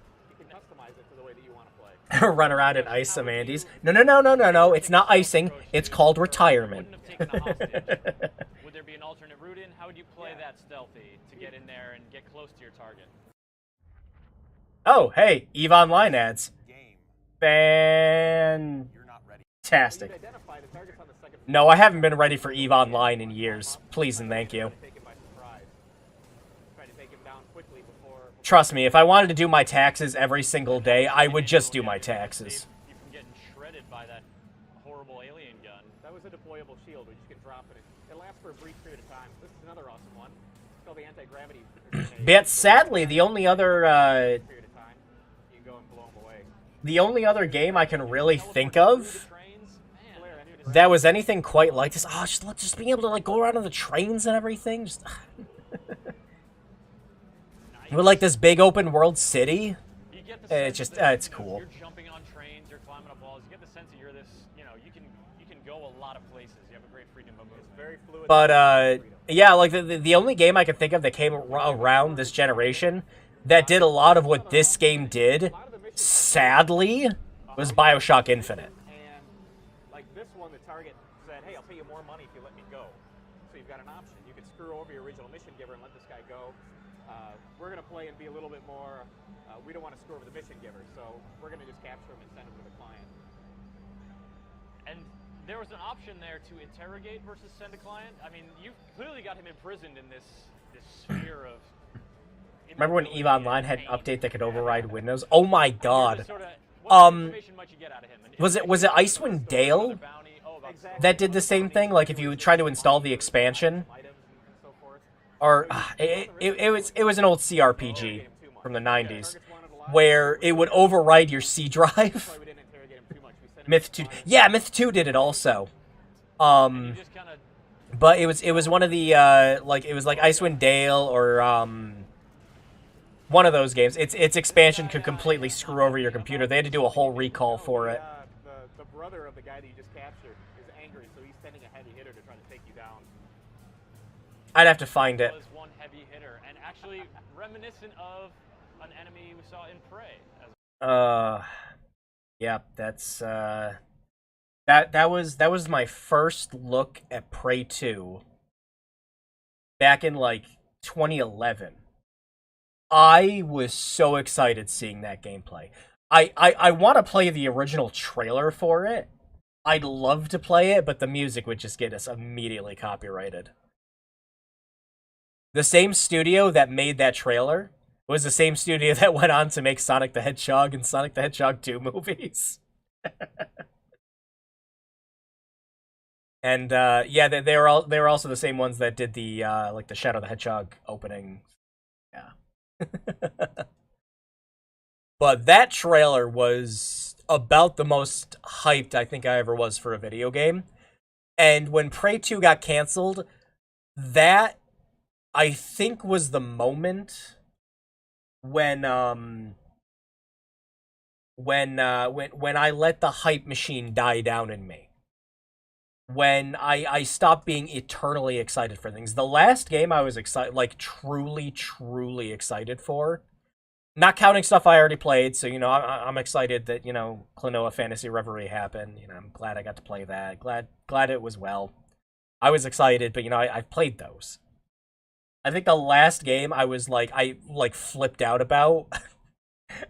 [SPEAKER 1] Run around and ice some Andes. No, it's not icing. It's called retirement.
[SPEAKER 14] Would there be an alternate route in? How would you play that stealthy to get in there and get close to your target?
[SPEAKER 1] Oh, hey, EVE Online ads. Fantastic. No, I haven't been ready for EVE Online in years. Please and thank you. Trust me, if I wanted to do my taxes every single day, I would just do my taxes.
[SPEAKER 14] You from getting shredded by that horrible alien gun.
[SPEAKER 15] That was a deployable shield, which you can drop it. It lasts for a brief period of time. This is another awesome one. It's called the anti-gravity.
[SPEAKER 1] But sadly, the only other game I can really think of that was anything quite like this. Oh, just being able to like go around on the trains and everything. Just with like this big open world city. It's just it's cool.
[SPEAKER 14] You're jumping on trains, you're climbing up walls. You get the sense that you're this, you know, you can go a lot of places. You have a great freedom of movement. It's very fluid.
[SPEAKER 1] But yeah, like the only game I can think of that came around this generation that did a lot of what this game did, sadly, was BioShock Infinite.
[SPEAKER 15] And like this one, the target said, "Hey, I'll pay you more money if you let me go." So you've got an option. You can screw over your original mission giver and let this guy go. We're gonna play and be a little bit more. We don't want to screw over the mission giver, so we're gonna just capture him and send him to the client.
[SPEAKER 14] And there was an option there to interrogate versus send a client. I mean, you've clearly got him imprisoned in this sphere of.
[SPEAKER 1] Remember when EVE Online had an update that could override Windows? Oh my god. Was it Icewind Dale that did the same thing? Like if you try to install the expansion, or it was an old CRPG from the 90s where it would override your C drive. Myth 2, yeah, Myth 2 did it also. But it was one of the like it was like Icewind Dale or one of those games. Its expansion could completely screw over your computer. They had to do a whole recall for it.
[SPEAKER 15] The brother of the guy that you just captured is angry, so he's sending a heavy hitter to try to take you down.
[SPEAKER 1] I'd have to find it.
[SPEAKER 14] Was one heavy hitter, and actually reminiscent of an enemy we saw in Prey.
[SPEAKER 1] Yeah, that's that was my first look at Prey 2 back in like 2011. I was so excited seeing that gameplay. I want to play the original trailer for it. I'd love to play it, but the music would just get us immediately copyrighted. The same studio that made that trailer was the same studio that went on to make Sonic the Hedgehog and Sonic the Hedgehog 2 movies. And yeah, they were also the same ones that did the like the Shadow the Hedgehog opening. Yeah. But that trailer was about the most hyped I think I ever was for a video game. And when Prey 2 got canceled, that I think was the moment when I let the hype machine die down in me. When I stopped being eternally excited for things. The last game I was excited, like truly excited for, not counting stuff I already played, so, you know, I'm excited that, you know, Klonoa Fantasy Reverie happened. You know, I'm glad I got to play that. Glad it was well. I was excited, but, you know, I've played those. I think the last game I was like, I flipped out about,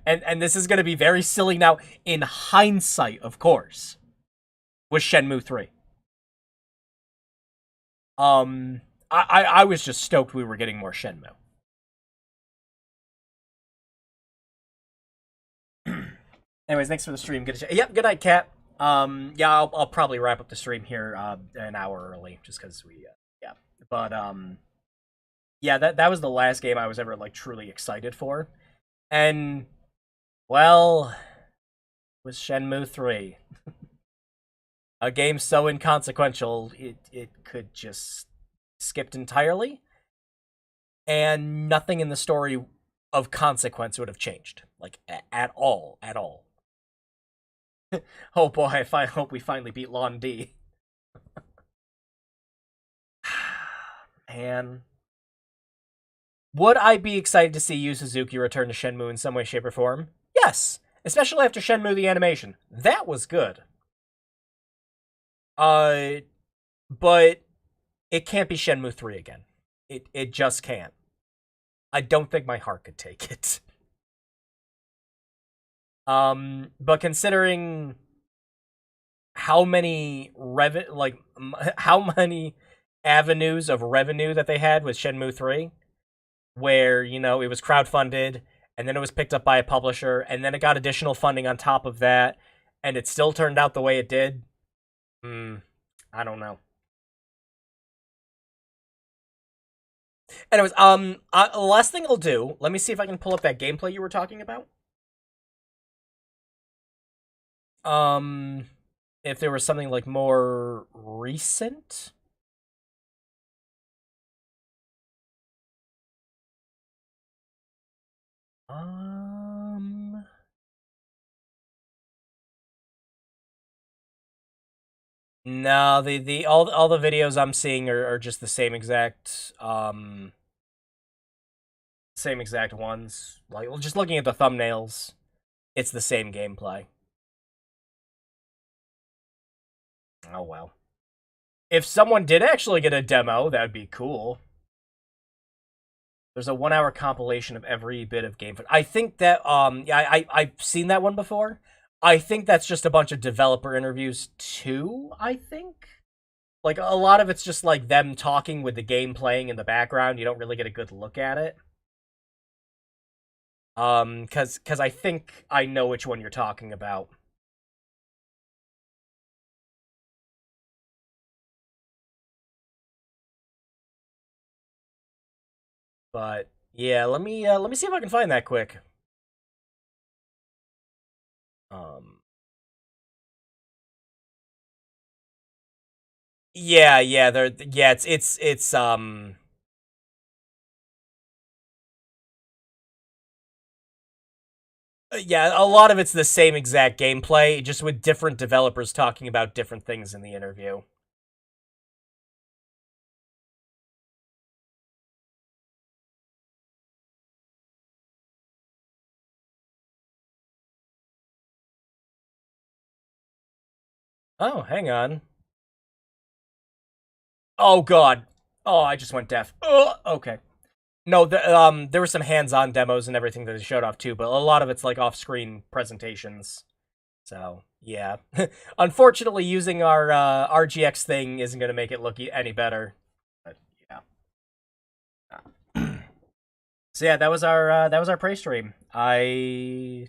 [SPEAKER 1] and this is going to be very silly now, in hindsight, of course, was Shenmue 3. I was just stoked we were getting more Shenmue. Anyways, thanks for the stream. Good. Yep. Good night, Kat. Yeah, I'll probably wrap up the stream here an hour early, just because we yeah. But yeah, that was the last game I was ever like truly excited for, and well, it was Shenmue 3. A game so inconsequential it could just skipped entirely, and nothing in the story of consequence would have changed, like at all. Oh boy, I hope we finally beat Lon D. Man. Would I be excited to see Yu Suzuki return to Shenmue in some way, shape, or form? Yes! Especially after Shenmue the animation. That was good. But it can't be Shenmue 3 again. It just can't. I don't think my heart could take it. But considering how many how many avenues of revenue that they had with Shenmue 3, where, you know, it was crowdfunded, and then it was picked up by a publisher, and then it got additional funding on top of that, and it still turned out the way it did. I don't know. Anyways, last thing I'll do, let me see if I can pull up that gameplay you were talking about. If there was something like more recent. No, all the videos I'm seeing are just the same exact ones. Like, just looking at the thumbnails, it's the same gameplay. Oh well. If someone did actually get a demo, that would be cool. There's a 1-hour compilation of every bit of game. I think that yeah, I've seen that one before. I think that's just a bunch of developer interviews too, I think. Like, a lot of it's just like them talking with the game playing in the background. You don't really get a good look at it. Cause I think I know which one you're talking about. But yeah, let me see if I can find that quick. Yeah, it's yeah, a lot of it's the same exact gameplay, just with different developers talking about different things in the interview. Oh, hang on. Oh god. Oh, I just went deaf. Oh, okay. No, there were some hands-on demos and everything that they showed off too, but a lot of it's like off-screen presentations. So, yeah. Unfortunately, using our RGX thing isn't going to make it look any better. But, yeah. So yeah, that was our Prey stream. I'm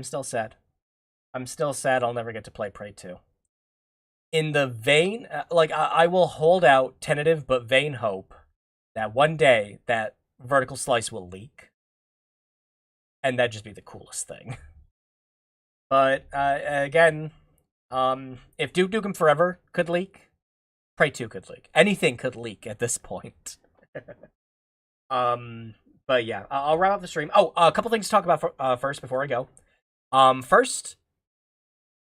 [SPEAKER 1] still sad. I'm still sad I'll never get to play Prey 2. In the vain, I will hold out tentative but vain hope that one day that Vertical Slice will leak. And that'd just be the coolest thing. But, again, if Duke Nukem Forever could leak, Prey 2 could leak. Anything could leak at this point. But yeah, I'll wrap up the stream. Oh, a couple things to talk about first before I go. First,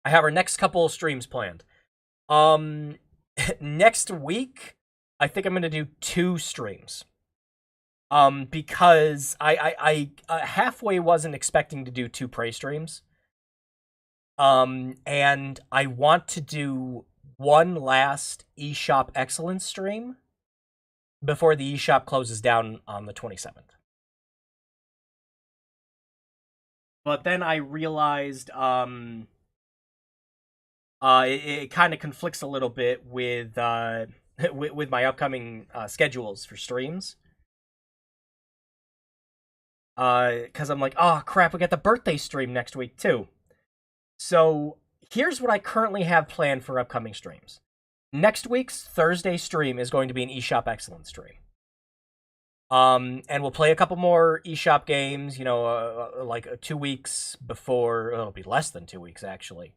[SPEAKER 1] I have our next couple streams planned. Next week, I think I'm gonna do 2 streams. Because I halfway wasn't expecting to do 2 Prey streams. And I want to do one last eShop Excellence stream before the eShop closes down on the 27th. But then I realized, it kind of conflicts a little bit with with my upcoming schedules for streams. Because I'm like, oh crap, we got the birthday stream next week too. So here's what I currently have planned for upcoming streams. Next week's Thursday stream is going to be an eShop Excellence stream. And we'll play a couple more eShop games, like 2 weeks before, it'll be less than 2 weeks actually,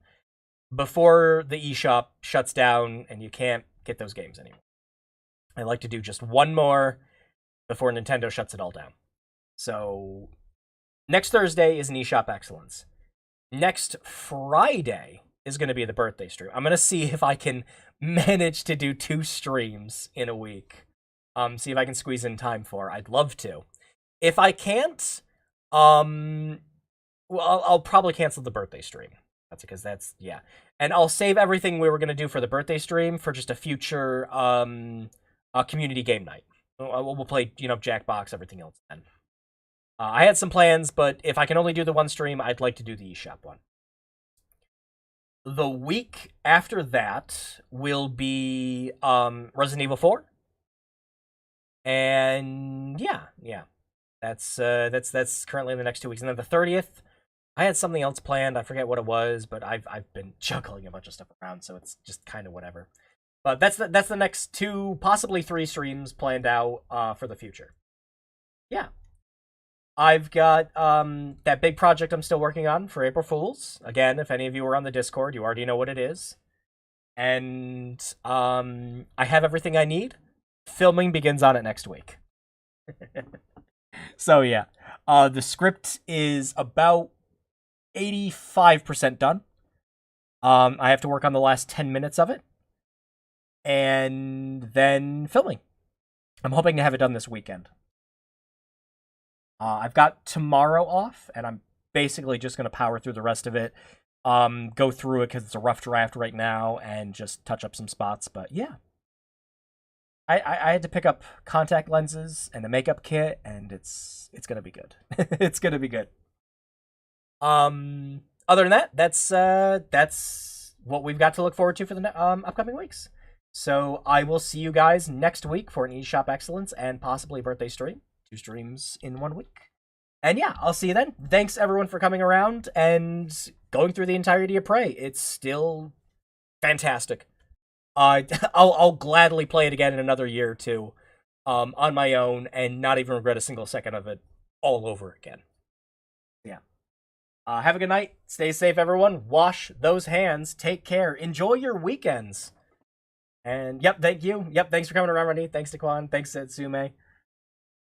[SPEAKER 1] before the eShop shuts down and you can't get those games anymore. I like to do just one more before Nintendo shuts it all down. So, next Thursday is an eShop Excellence. Next Friday is going to be the birthday stream. I'm going to see if I can manage to do 2 streams in a week. See if I can squeeze in time for. I'd love to. If I can't, well, I'll probably cancel the birthday stream. That's because yeah. And I'll save everything we were going to do for the birthday stream for just a future community game night. We'll play, Jackbox, everything else then. I had some plans, but if I can only do the one stream, I'd like to do the eShop one. The week after that will be Resident Evil 4. And yeah. That's currently the next 2 weeks. And then the 30th, I had something else planned. I forget what it was, but I've been juggling a bunch of stuff around, so it's just kind of whatever. But that's the next 2, possibly 3 streams planned out for the future. Yeah. I've got that big project I'm still working on for April Fools. Again, if any of you are on the Discord, you already know what it is. And I have everything I need. Filming begins on it next week. So yeah, the script is about 85% done. I have to work on the last 10 minutes of it. And then filming. I'm hoping to have it done this weekend. I've got tomorrow off, and I'm basically just going to power through the rest of it. Go through it because it's a rough draft right now, and just touch up some spots. But yeah. I had to pick up contact lenses and a makeup kit, and it's going to be good. It's going to be good. Other than that, that's what we've got to look forward to for the upcoming weeks. So I will see you guys next week for an eShop Excellence and possibly a birthday stream. 2 streams in 1 week. And yeah, I'll see you then. Thanks everyone for coming around and going through the entirety of Prey. It's still fantastic. I'll gladly play it again in another year or 2 on my own and not even regret a single second of it all over again. Yeah. Have a good night. Stay safe, everyone. Wash those hands. Take care. Enjoy your weekends. And yep, thank you. Yep, thanks for coming around, Randy. Thanks to Quan. Thanks to Tsume.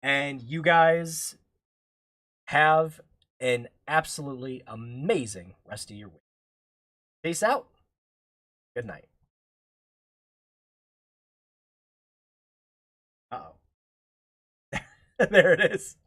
[SPEAKER 1] And you guys have an absolutely amazing rest of your week. Peace out. Good night. Uh-oh. There it is.